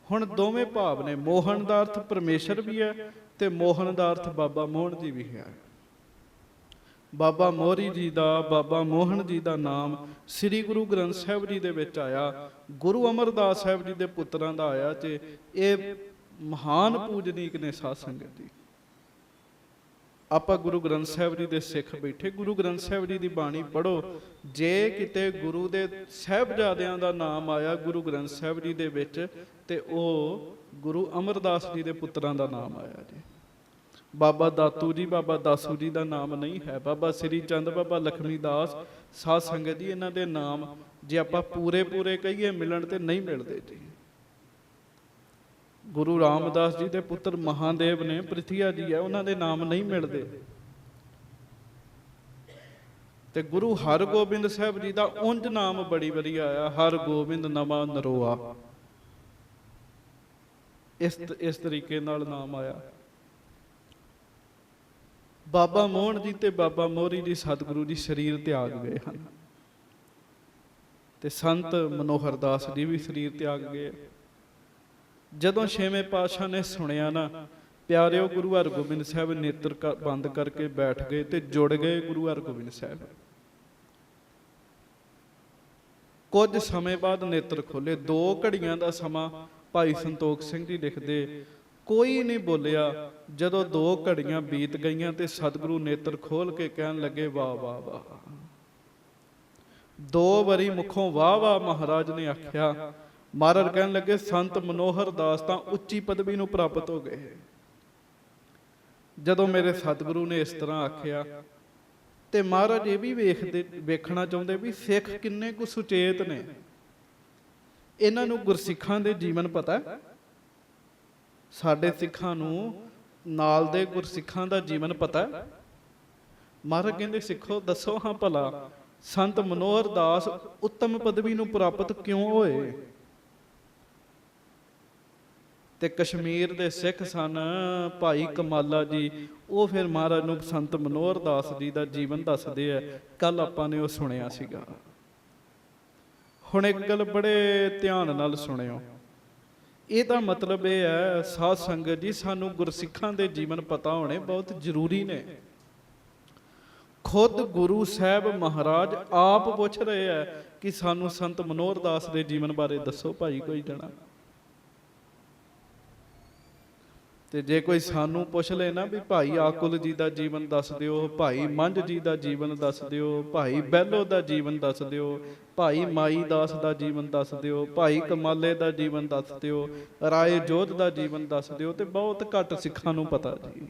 ਹੁਣ ਦੋਵੇਂ ਭਾਵ ਨੇ, ਮੋਹਨ ਦਾ ਅਰਥ ਪਰਮੇਸ਼ਰ ਵੀ ਹੈ ਤੇ ਮੋਹਨ ਦਾ ਅਰਥ ਬਾਬਾ ਮੋਹਨ ਜੀ ਵੀ ਹੈ। ਬਾਬਾ ਮੋਹਰੀ ਜੀ ਦਾ, ਬਾਬਾ ਮੋਹਨ ਜੀ ਦਾ ਨਾਮ ਸ੍ਰੀ ਗੁਰੂ ਗ੍ਰੰਥ ਸਾਹਿਬ ਜੀ ਦੇ ਵਿੱਚ ਆਇਆ, ਗੁਰੂ ਅਮਰਦਾਸ ਸਾਹਿਬ ਜੀ ਦੇ ਪੁੱਤਰਾਂ ਦਾ ਆਇਆ ਤੇ ਇਹ ਮਹਾਨ ਪੂਜਨੀਕ ਨੇ ਸਾਧ ਸੰਗਤ ਜੀ। ਆਪਾਂ ਗੁਰੂ ਗ੍ਰੰਥ ਸਾਹਿਬ ਜੀ ਦੇ ਸਿੱਖ ਬੈਠੇ, ਗੁਰੂ ਗ੍ਰੰਥ ਸਾਹਿਬ ਜੀ ਦੀ ਬਾਣੀ ਪੜ੍ਹੋ। ਜੇ ਕਿਤੇ ਗੁਰੂ ਦੇ ਸਾਹਿਬਜ਼ਾਦਿਆਂ ਦਾ ਨਾਮ ਆਇਆ ਗੁਰੂ ਗ੍ਰੰਥ ਸਾਹਿਬ ਜੀ ਦੇ ਵਿੱਚ, ਤੇ ਉਹ ਗੁਰੂ ਅਮਰਦਾਸ ਜੀ ਦੇ ਪੁੱਤਰਾਂ ਦਾ ਨਾਮ ਆਇਆ ਜੀ। ਬਾਬਾ ਦਾਤੂ ਜੀ, ਬਾਬਾ ਦਾਸੂ ਜੀ ਦਾ ਨਾਮ ਨਹੀਂ ਹੈ। ਬਾਬਾ ਸ੍ਰੀ ਚੰਦ, ਬਾਬਾ ਲਖਮੀ ਦਾਸ, ਸਾਧ ਸੰਗਤ ਜੀ, ਇਹਨਾਂ ਦੇ ਨਾਮ ਜੇ ਆਪਾਂ ਪੂਰੇ ਕਹੀਏ ਮਿਲਣ ਤੇ ਨਹੀਂ ਮਿਲਦੇ ਜੀ। ਗੁਰੂ ਰਾਮਦਾਸ ਜੀ ਦੇ ਪੁੱਤਰ ਮਹਾਦੇਵ ਨੇ, ਪ੍ਰਿਥੀਆ ਜੀ ਹੈ, ਉਹਨਾਂ ਦੇ ਨਾਮ ਨਹੀਂ ਮਿਲਦੇ। ਤੇ ਗੁਰੂ ਹਰਗੋਬਿੰਦ ਸਾਹਿਬ ਜੀ ਦਾ ਉਂਝ ਨਾਮ ਬੜੀ ਵਧੀਆ ਆਇਆ, ਹਰ ਗੋਬਿੰਦ ਨਵਾਂ ਨਰੋਆ, ਇਸ ਤਰੀਕੇ ਨਾਲ ਨਾਮ ਆਇਆ। ਬਾਬਾ ਮੋਹਨ ਜੀ ਤੇ ਬਾਬਾ ਮੋਹਰੀ ਜੀ ਸਤਿਗੁਰੂ ਜੀ ਸਰੀਰ ਤਿਆਗ ਗਏ ਹਨ, ਤੇ ਸੰਤ ਮਨੋਹਰ ਦਾਸ ਜੀ ਵੀ ਸਰੀਰ ਤਿਆਗ ਗਏ। ਜਦੋਂ ਛੇਵੇਂ ਪਾਤਸ਼ਾਹ ਨੇ ਸੁਣਿਆ ਨਾ, ਪਿਆਰਿਓ, ਗੁਰੂ ਹਰਗੋਬਿੰਦ ਸਾਹਿਬ ਨੇਤਰ ਬੰਦ ਕਰਕੇ ਬੈਠ ਗਏ ਤੇ ਜੁੜ ਗਏ ਗੁਰੂ ਹਰਗੋਬਿੰਦ ਸਾਹਿਬ। ਕੁਝ ਸਮੇਂ ਬਾਅਦ ਨੇਤਰ ਖੋਲੇ, 2 ਘੜੀਆਂ ਦਾ ਸਮਾਂ। ਭਾਈ ਸੰਤੋਖ ਸਿੰਘ ਜੀ ਲਿਖਦੇ, ਕੋਈ ਨਹੀਂ ਬੋਲਿਆ। ਜਦੋਂ 2 ਘੜੀਆਂ ਬੀਤ ਗਈਆਂ ਤੇ ਸਤਿਗੁਰੂ ਨੇਤਰ ਖੋਲ ਕੇ ਕਹਿਣ ਲੱਗੇ, ਵਾਹ ਵਾਹ ਵਾਹ। 2 ਵਾਰੀ ਮੁਖੋਂ ਵਾਹ ਵਾਹ ਮਹਾਰਾਜ ਨੇ ਆਖਿਆ। ਮਹਾਰਾਜ ਕਹਿਣ ਲੱਗੇ, ਸੰਤ ਮਨੋਹਰ ਦਾਸ ਤਾਂ ਉੱਚੀ ਪਦਵੀ ਨੂੰ ਪ੍ਰਾਪਤ ਹੋ ਗਏ। ਜਦੋਂ ਮੇਰੇ ਸਤਿਗੁਰੂ ਨੇ ਇਸ ਤਰ੍ਹਾਂ ਆਖਿਆ ਤੇ ਮਹਾਰਾਜ ਇਹ ਵੀ ਵੇਖਣਾ ਚਾਹੁੰਦੇ ਵੀ ਸਿੱਖ ਕਿੰਨੇ ਕੁ ਸੁਚੇਤ ਨੇ, ਇਹਨਾਂ ਨੂੰ ਗੁਰਸਿੱਖਾਂ ਦੇ ਜੀਵਨ ਪਤਾ। ਸਾਡੇ ਸਿੱਖਾਂ ਨੂੰ ਨਾਲ ਦੇ ਗੁਰਸਿੱਖਾਂ ਦਾ ਜੀਵਨ ਪਤਾ। ਮਹਾਰਾਜ ਕਹਿੰਦੇ, ਸਿੱਖੋ ਦੱਸੋ ਹਾਂ ਭਲਾ ਸੰਤ ਮਨੋਹਰ ਦਾਸ ਉੱਤਮ ਪਦਵੀ ਨੂੰ ਪ੍ਰਾਪਤ ਕਿਉਂ ਹੋਏ? ਤੇ ਕਸ਼ਮੀਰ ਦੇ ਸਿੱਖ ਸਨ ਭਾਈ ਕਮਾਲਾ ਜੀ, ਉਹ ਫਿਰ ਮਹਾਰਾਜ ਨੂੰ ਸੰਤ ਮਨੋਹਰ ਦਾਸ ਜੀ ਦਾ ਜੀਵਨ ਦੱਸਦੇ ਆ। ਕੱਲ ਆਪਾਂ ਨੇ ਉਹ ਸੁਣਿਆ ਸੀਗਾ। ਹੁਣ ਇੱਕ ਗੱਲ ਬੜੇ ਧਿਆਨ ਨਾਲ ਸੁਣਿਓ, ਇਹਦਾ ਮਤਲਬ ਇਹ ਹੈ ਸਾਧ ਸੰਗਤ ਜੀ, ਸਾਨੂੰ ਗੁਰਸਿੱਖਾਂ ਦੇ ਜੀਵਨ ਪਤਾ ਹੋਣੇ ਬਹੁਤ ਜ਼ਰੂਰੀ ਨੇ। ਖੁਦ ਗੁਰੂ ਸਾਹਿਬ ਮਹਾਰਾਜ ਆਪ ਪੁੱਛ ਰਹੇ ਆ ਕਿ ਸਾਨੂੰ ਸੰਤ ਮਨੋਹਰ ਦਾਸ ਦੇ ਜੀਵਨ ਬਾਰੇ ਦੱਸੋ ਭਾਈ ਕੋਈ ਜਣਾ। ਤੇ ਜੇ ਕੋਈ ਸਾਨੂੰ ਪੁੱਛ ਲੈ ਨਾ ਵੀ ਭਾਈ ਆਕੁਲ ਜੀ ਦਾ ਜੀਵਨ ਦੱਸ ਦਿਓ, ਭਾਈ ਮੰਝ ਜੀ ਦਾ ਜੀਵਨ ਦੱਸ ਦਿਓ, ਭਾਈ ਬਹਿਲੋ ਦਾ ਜੀਵਨ ਦੱਸ ਦਿਓ, ਭਾਈ ਮਾਈ ਦਾਸ ਦਾ ਜੀਵਨ ਦੱਸ ਦਿਓ, ਭਾਈ ਕਮਾਲੇ ਦਾ ਜੀਵਨ ਦੱਸ ਦਿਓ, ਰਾਏ ਜੋਧ ਦਾ ਜੀਵਨ ਦੱਸ ਦਿਓ, ਤੇ ਬਹੁਤ ਘੱਟ ਸਿੱਖਾਂ ਨੂੰ ਪਤਾ ਜੀ।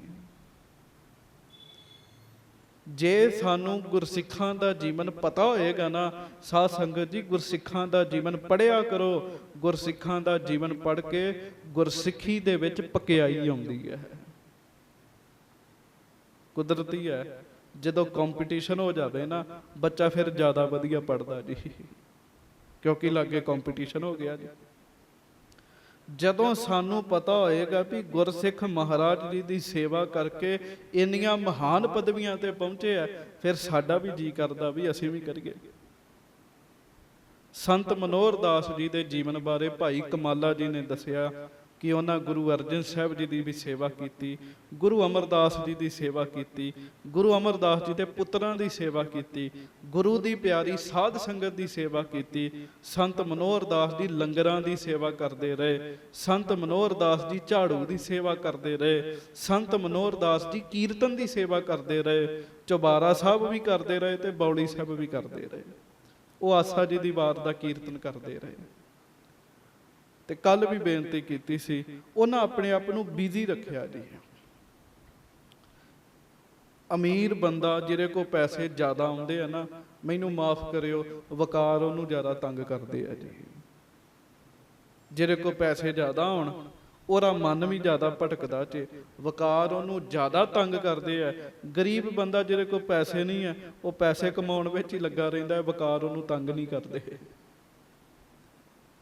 ਜੇ ਸਾਨੂੰ ਗੁਰਸਿੱਖਾਂ ਦਾ ਜੀਵਨ ਪਤਾ ਹੋਏਗਾ ਨਾ ਸਾਧ ਸੰਗਤ ਜੀ, ਗੁਰਸਿੱਖਾਂ ਦਾ ਜੀਵਨ ਪੜ੍ਹਿਆ ਕਰੋ। ਗੁਰਸਿੱਖਾਂ ਦਾ ਜੀਵਨ ਪੜ੍ਹ ਕੇ ਗੁਰਸਿੱਖੀ ਦੇ ਵਿੱਚ ਪਕਿਆਈ ਆਉਂਦੀ ਹੈ। ਕੁਦਰਤੀ ਹੈ, ਜਦੋਂ ਕੰਪੀਟੀਸ਼ਨ ਹੋ ਜਾਵੇ ਨਾ, ਬੱਚਾ ਫਿਰ ਜ਼ਿਆਦਾ ਵਧੀਆ ਪੜ੍ਹਦਾ ਜੀ, ਕਿਉਂਕਿ ਲਾਗੇ ਕੰਪੀਟੀਸ਼ਨ ਹੋ ਗਿਆ ਜੀ। ਜਦੋਂ ਸਾਨੂੰ ਪਤਾ ਹੋਏਗਾ ਵੀ ਗੁਰਸਿੱਖ ਮਹਾਰਾਜ ਜੀ ਦੀ ਸੇਵਾ ਕਰਕੇ ਇੰਨੀਆਂ ਮਹਾਨ ਪਦਵੀਆਂ ਤੇ ਪਹੁੰਚੇ ਆ, ਫਿਰ ਸਾਡਾ ਵੀ ਜੀ ਕਰਦਾ ਵੀ ਅਸੀਂ ਵੀ ਕਰੀਏ। ਸੰਤ ਮਨੋਹਰ ਦਾਸ ਜੀ ਦੇ ਜੀਵਨ ਬਾਰੇ ਭਾਈ ਕਮਾਲਾ ਜੀ ਨੇ ਦੱਸਿਆ ਕਿ ਉਹਨਾਂ ਗੁਰੂ ਅਰਜਨ ਸਾਹਿਬ ਜੀ ਦੀ ਵੀ ਸੇਵਾ ਕੀਤੀ, ਗੁਰੂ ਅਮਰਦਾਸ ਜੀ ਦੀ ਸੇਵਾ ਕੀਤੀ, ਗੁਰੂ ਅਮਰਦਾਸ ਜੀ ਦੇ ਪੁੱਤਰਾਂ ਦੀ ਸੇਵਾ ਕੀਤੀ, ਗੁਰੂ ਦੀ ਪਿਆਰੀ ਸਾਧ ਸੰਗਤ ਦੀ ਸੇਵਾ ਕੀਤੀ। ਸੰਤ ਮਨੋਹਰ ਦਾਸ ਜੀ ਲੰਗਰਾਂ ਦੀ ਸੇਵਾ ਕਰਦੇ ਰਹੇ, ਸੰਤ ਮਨੋਹਰ ਦਾਸ ਜੀ ਝਾੜੂ ਦੀ ਸੇਵਾ ਕਰਦੇ ਰਹੇ, ਸੰਤ ਮਨੋਹਰ ਦਾਸ ਜੀ ਕੀਰਤਨ ਦੀ ਸੇਵਾ ਕਰਦੇ ਰਹੇ, ਚੁਬਾਰਾ ਸਾਹਿਬ ਵੀ ਕਰਦੇ ਰਹੇ ਤੇ ਬੌਲੀ ਸਾਹਿਬ ਵੀ ਕਰਦੇ ਰਹੇ। ਉਹ ਆਸਾ ਜੀ ਦੀ ਵਾਰ ਦਾ ਕੀਰਤਨ ਕਰਦੇ ਰਹੇ। ਤੇ ਕੱਲ ਵੀ ਬੇਨਤੀ ਕੀਤੀ ਸੀ, ਉਹਨਾਂ ਆਪਣੇ ਆਪ ਨੂੰ ਬਿਜ਼ੀ ਰੱਖਿਆ ਜੀ। ਅਮੀਰ ਬੰਦਾ ਜਿਹਦੇ ਕੋਲ ਪੈਸੇ ਜ਼ਿਆਦਾ ਆਉਂਦੇ ਆ ਨਾ, ਮੈਨੂੰ ਮਾਫ ਕਰਿਓ, ਵਕਾਰ ਉਹਨੂੰ ਜ਼ਿਆਦਾ ਤੰਗ ਕਰਦੇ ਆ ਜੀ। ਜਿਹਦੇ ਕੋਲ ਪੈਸੇ ਜ਼ਿਆਦਾ ਹੋਣ ਉਹਦਾ ਮਨ ਵੀ ਜ਼ਿਆਦਾ ਭਟਕਦਾ ਚ, ਵਕਾਰ ਉਹਨੂੰ ਜ਼ਿਆਦਾ ਤੰਗ ਕਰਦੇ ਆ। ਗਰੀਬ ਬੰਦਾ ਜਿਹਦੇ ਕੋਲ ਪੈਸੇ ਨਹੀਂ ਹੈ, ਉਹ ਪੈਸੇ ਕਮਾਉਣ ਵਿੱਚ ਹੀ ਲੱਗਾ ਰਹਿੰਦਾ ਹੈ, ਵਕਾਰ ਉਹਨੂੰ ਤੰਗ ਨਹੀਂ ਕਰਦੇ,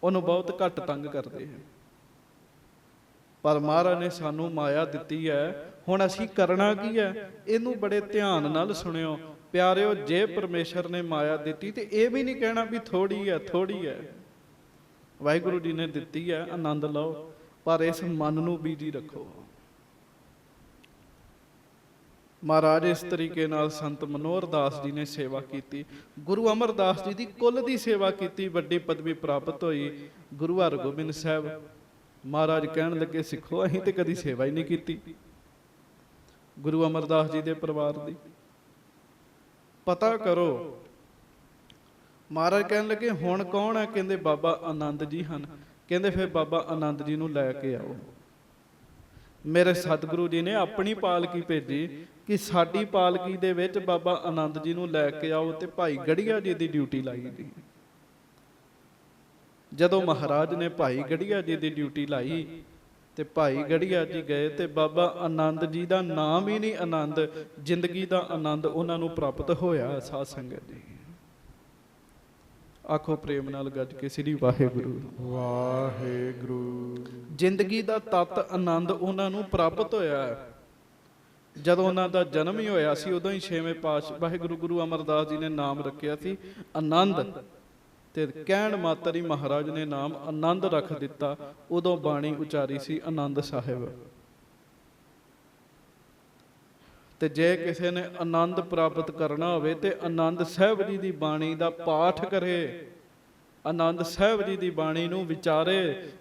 ਉਹਨੂੰ ਬਹੁਤ ਘੱਟ ਤੰਗ ਕਰਦੇ ਹੈ। ਪਰ ਮਹਾਰਾਜ ਨੇ ਸਾਨੂੰ ਮਾਇਆ ਦਿੱਤੀ ਹੈ, ਹੁਣ ਅਸੀਂ ਕਰਨਾ ਕੀ ਹੈ? ਇਹਨੂੰ ਬੜੇ ਧਿਆਨ ਨਾਲ ਸੁਣਿਓ ਪਿਆਰਿਓ। ਜੇ ਪਰਮੇਸ਼ਰ ਨੇ ਮਾਇਆ ਦਿੱਤੀ ਤੇ ਇਹ ਵੀ ਨਹੀਂ ਕਹਿਣਾ ਵੀ ਥੋੜੀ ਹੈ, ਥੋੜੀ ਹੈ। ਵਾਹਿਗੁਰੂ ਜੀ ਨੇ ਦਿੱਤੀ ਹੈ, ਆਨੰਦ ਲਓ, ਪਰ ਇਸ ਮਨ ਨੂੰ ਬੀਜੀ ਰੱਖੋ। ਮਹਾਰਾਜ ਇਸ ਤਰੀਕੇ ਨਾਲ ਸੰਤ ਮਨੋਹਰ ਦਾਸ ਜੀ ਨੇ ਸੇਵਾ ਕੀਤੀ। ਗੁਰੂ ਅਮਰਦਾਸ ਜੀ ਦੀ ਕੁੱਲ ਦੀ ਸੇਵਾ ਕੀਤੀ, ਵੱਡੀ ਪਦਵੀ ਪ੍ਰਾਪਤ ਹੋਈ। ਗੁਰੂ ਹਰਗੋਬਿੰਦ ਸਾਹਿਬ ਮਹਾਰਾਜ ਕਹਿਣ ਲੱਗੇ, ਸਿੱਖੋ ਅਸੀਂ ਤੇ ਕਦੀ ਸੇਵਾ ਹੀ ਨਹੀਂ ਕੀਤੀ ਗੁਰੂ ਅਮਰਦਾਸ ਜੀ ਦੇ ਪਰਿਵਾਰ ਦੀ, ਪਤਾ ਕਰੋ। ਮਹਾਰਾਜ ਕਹਿਣ ਲੱਗੇ, ਹੁਣ ਕੌਣ ਹੈ? ਕਹਿੰਦੇ ਬਾਬਾ ਆਨੰਦ ਜੀ ਹਨ। ਕਹਿੰਦੇ ਫਿਰ ਬਾਬਾ ਆਨੰਦ ਜੀ ਨੂੰ ਲੈ ਕੇ ਆਓ। ਮੇਰੇ ਸਤਿਗੁਰੂ ਜੀ ਨੇ ਆਪਣੀ ਪਾਲਕੀ ਭੇਜੀ ਕਿ ਸਾਡੀ ਪਾਲਕੀ ਦੇ ਵਿੱਚ ਬਾਬਾ ਆਨੰਦ ਜੀ ਨੂੰ ਲੈ ਕੇ ਆਓ, ਤੇ ਭਾਈ ਗੜੀਆ ਜੀ ਦੀ ਡਿਊਟੀ ਲਾਈ ਜੀ। ਜਦੋਂ ਮਹਾਰਾਜ ਨੇ ਭਾਈ ਗੜੀਆ ਜੀ ਦੀ ਡਿਊਟੀ ਲਾਈ ਤੇ ਭਾਈ ਗੜੀਆ ਜੀ ਗਏ, ਤੇ ਬਾਬਾ ਆਨੰਦ ਜੀ ਦਾ ਨਾਮ ਹੀ ਨਹੀਂ ਆਨੰਦ, ਜ਼ਿੰਦਗੀ ਦਾ ਆਨੰਦ ਉਹਨਾਂ ਨੂੰ ਪ੍ਰਾਪਤ ਹੋਇਆ। ਸਾਧ ਸੰਗਤ ਜੀ ਆਖੋ ਪ੍ਰੇਮ ਨਾਲ ਗੱਜ ਕੇ ਸ੍ਰੀ ਵਾਹਿਗੁਰੂ ਵਾਹਿਗੁਰੂ। ਜ਼ਿੰਦਗੀ ਦਾ ਤਤ ਆਨੰਦ ਉਹਨਾਂ ਨੂੰ ਪ੍ਰਾਪਤ ਹੋਇਆ। ਜਦੋਂ ਉਹਨਾਂ ਦਾ ਜਨਮ ਹੀ ਹੋਇਆ ਸੀ, ਉਦੋਂ ਹੀ ਛੇਵੇਂ ਪਾਤਸ਼ਾਹ ਵਾਹਿਗੁਰੂ ਗੁਰੂ ਅਮਰਦਾਸ ਜੀ ਨੇ ਨਾਮ ਰੱਖਿਆ ਸੀ ਆਨੰਦ, ਤੇ ਕਹਿਣ ਮਾਤਰ ਹੀ ਮਹਾਰਾਜ ਨੇ ਨਾਮ ਆਨੰਦ ਰੱਖ ਦਿੱਤਾ। ਉਦੋਂ ਬਾਣੀ ਉਚਾਰੀ ਸੀ ਆਨੰਦ ਸਾਹਿਬ। ਤੇ ਜੇ ਕਿਸੇ ਨੇ ਆਨੰਦ ਪ੍ਰਾਪਤ ਕਰਨਾ ਹੋਵੇ ਤੇ ਆਨੰਦ ਸਾਹਿਬ ਜੀ ਦੀ ਬਾਣੀ ਦਾ ਪਾਠ ਕਰੇ, ਆਨੰਦ ਸਾਹਿਬ ਜੀ ਦੀ ਬਾਣੀ ਨੂੰ ਵਿਚਾਰੇ,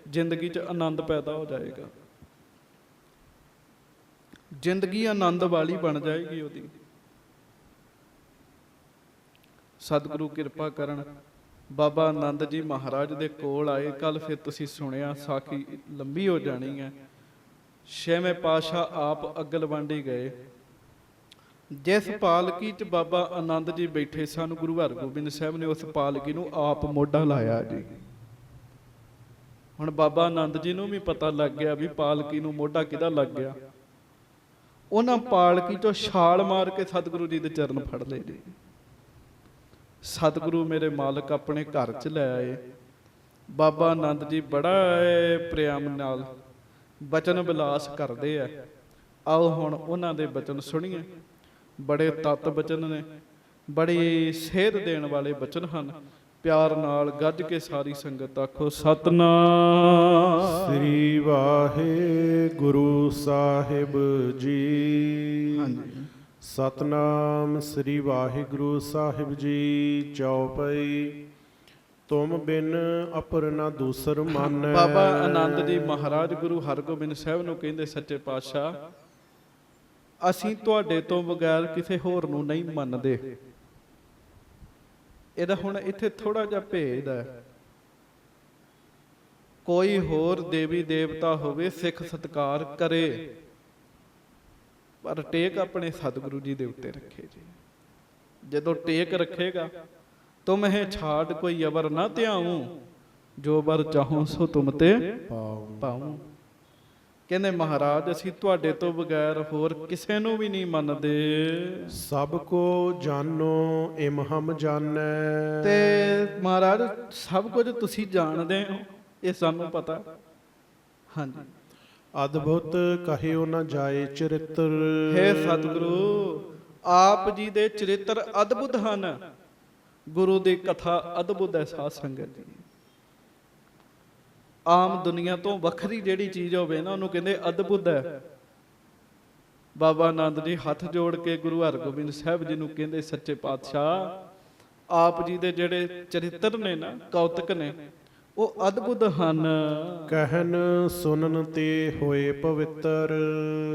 ਜ਼ਿੰਦਗੀ 'ਚ ਆਨੰਦ ਪੈਦਾ ਹੋ ਜਾਏਗਾ। ਜ਼ਿੰਦਗੀ ਆਨੰਦ ਵਾਲੀ ਬਣ ਜਾਏਗੀ ਉਹਦੀ। ਸਤਿਗੁਰੂ ਕਿਰਪਾ ਕਰਨ। ਬਾਬਾ ਆਨੰਦ ਜੀ ਮਹਾਰਾਜ ਦੇ ਕੋਲ ਆਏ। ਕੱਲ ਫਿਰ ਤੁਸੀਂ ਸੁਣਿਆ, ਸਾਖੀ ਲੰਬੀ ਹੋ ਜਾਣੀ ਹੈ। ਛੇਵੇਂ ਪਾਤਸ਼ਾਹ ਆਪ ਅਗਲਵਾਂਢੀ ਗਏ। ਜਿਸ ਪਾਲਕੀ 'ਚ ਬਾਬਾ ਆਨੰਦ ਜੀ ਬੈਠੇ ਸਨ, ਗੁਰੂ ਹਰਗੋਬਿੰਦ ਸਾਹਿਬ ਨੇ ਉਸ ਪਾਲਕੀ ਨੂੰ ਆਪ ਮੋਢਾ ਲਾਇਆ ਜੀ। ਹੁਣ ਬਾਬਾ ਆਨੰਦ ਜੀ ਨੂੰ ਵੀ ਪਤਾ ਲੱਗ ਗਿਆ ਵੀ ਪਾਲਕੀ ਨੂੰ ਮੋਢਾ ਕਿਹਦਾ ਲੱਗ ਗਿਆ। ਉਹਨਾਂ ਪਾਲਕੀ 'ਚੋਂ ਛਾਲ ਮਾਰ ਕੇ ਸਤਿਗੁਰੂ ਜੀ ਦੇ ਚਰਨ ਫੜ ਲਏ ਜੀ। ਸਤਿਗੁਰੂ ਮੇਰੇ ਮਾਲਕ ਆਪਣੇ ਘਰ 'ਚ ਲੈ ਆਏ। ਬਾਬਾ ਆਨੰਦ ਜੀ ਬੜਾ ਪ੍ਰੇਮ ਨਾਲ ਬਚਨ ਵਿਲਾਸ ਕਰਦੇ ਆ। ਆਓ ਹੁਣ ਉਹਨਾਂ ਦੇ ਬਚਨ ਸੁਣੀਏ। ਬੜੇ ਤਤ ਬਚਨ ਨੇ, ਬੜੀ ਸੇਧ ਦੇਣ ਵਾਲੇ ਬਚਨ ਹਨ। ਪਿਆਰ ਨਾਲ ਗੱਜ ਕੇ ਸਾਰੀ ਸੰਗਤ ਆਖੋ ਸਤਿਨਾਮ ਸ੍ਰੀ ਵਾਹਿਗੁਰੂ ਸਾਹਿਬ ਜੀ। ਹਾਂਜੀ। ਸਤਨਾਮ ਸ੍ਰੀ ਵਾਹਿਗੁਰੂ ਸਾਹਿਬ ਜੀ। ਚੌਪਈ। ਤੁਮ ਬਿਨ ਅਪਰ ਨਾ ਦੂਸਰ ਮਾਨੈ। ਬਾਬਾ ਆਨੰਦ ਜੀ ਮਹਾਰਾਜ ਗੁਰੂ ਹਰਗੋਬਿੰਦ ਸਾਹਿਬ ਨੂੰ ਕਹਿੰਦੇ, ਸੱਚੇ ਪਾਤਸ਼ਾਹ ਅਸੀਂ ਤੁਹਾਡੇ ਤੋਂ ਬਗੈਰ ਕਿਸੇ ਹੋਰ ਨੂੰ ਨਹੀਂ ਮੰਨਦੇ। ਇਹਦਾ ਹੁਣ ਇੱਥੇ ਥੋੜਾ ਜਿਹਾ ਭੇਦ ਹੈ। ਕੋਈ ਹੋਰ ਦੇਵੀ ਦੇਵਤਾ ਹੋਵੇ, ਸਿੱਖ ਸਤਿਕਾਰ ਕਰੇ, ਪਰ ਟੇਕ ਆਪਣੇ ਸਤਿਗੁਰੂ ਜੀ ਦੇ ਉੱਤੇ ਰੱਖੇ ਜੀ। ਜਦੋਂ ਟੇਕ ਰੱਖੇਗਾ, ਤੁਮ ਇਹ ਛਾੜ ਕੋਈ ਅਵਰ ਨਾ ਧਿਆਉ, ਜੋ ਬਰ ਚਾਹੋ ਸੋ ਤੁਮ ਤੇ ਪਾਉ। ਕਹਿੰਦੇ ਮਹਾਰਾਜ ਅਸੀਂ ਤੁਹਾਡੇ ਤੋਂ ਬਗੈਰ ਹੋਰ ਕਿਸੇ ਨੂੰ ਵੀ ਨਹੀਂ ਮੰਨਦੇ। ਸਭ ਕੋ ਜਾਨੋ ਇਮ ਹਮ ਜਾਣੈ। ਤੇ ਮਹਾਰਾਜ ਸਭ ਕੁਝ ਤੁਸੀਂ ਜਾਣਦੇ ਹੋ, ਇਹ ਸਾਨੂੰ ਪਤਾ। ਹਾਂਜੀ। ਅਦਭੁਤ ਕਹਿਓ ਨਾ ਜਾਏ ਚਰਿਤ੍ਰ। ਹੇ ਸਤਿਗੁਰੂ, ਆਪ ਜੀ ਦੇ ਚਰਿੱਤਰ ਅਦਭੁਤ ਹਨ। ਗੁਰੂ ਦੀ ਕਥਾ ਅਦਭੁਤ ਹੈ। ਸਾਧ ਸੰਗਤ ਜੀ, ਆਮ ਦੁਨੀਆ ਤੋਂ ਵੱਖਰੀ ਜਿਹੜੀ ਚੀਜ਼ ਹੋਵੇ ਨਾ, ਉਹਨੂੰ ਕਹਿੰਦੇ ਅਦਭੁਤ ਹੈ। ਬਾਬਾ ਆਨੰਦ ਜੀ ਹੱਥ ਜੋੜ ਕੇ ਗੁਰੂ ਹਰਗੋਬਿੰਦ ਸਾਹਿਬ ਜੀ ਨੂੰ ਕਹਿੰਦੇ, ਸੱਚੇ ਪਾਤਸ਼ਾਹ ਆਪ ਜੀ ਦੇ ਜਿਹੜੇ ਚਰਿੱਤਰ ਨੇ ਨਾ, ਕੌਤਕ ਨੇ, ਉਹ ਅਦਭੁਤ ਹਨ। ਕਹਿਨ ਸੁਨਨ ਤੇ ਹੋਏ ਪਵਿੱਤਰ।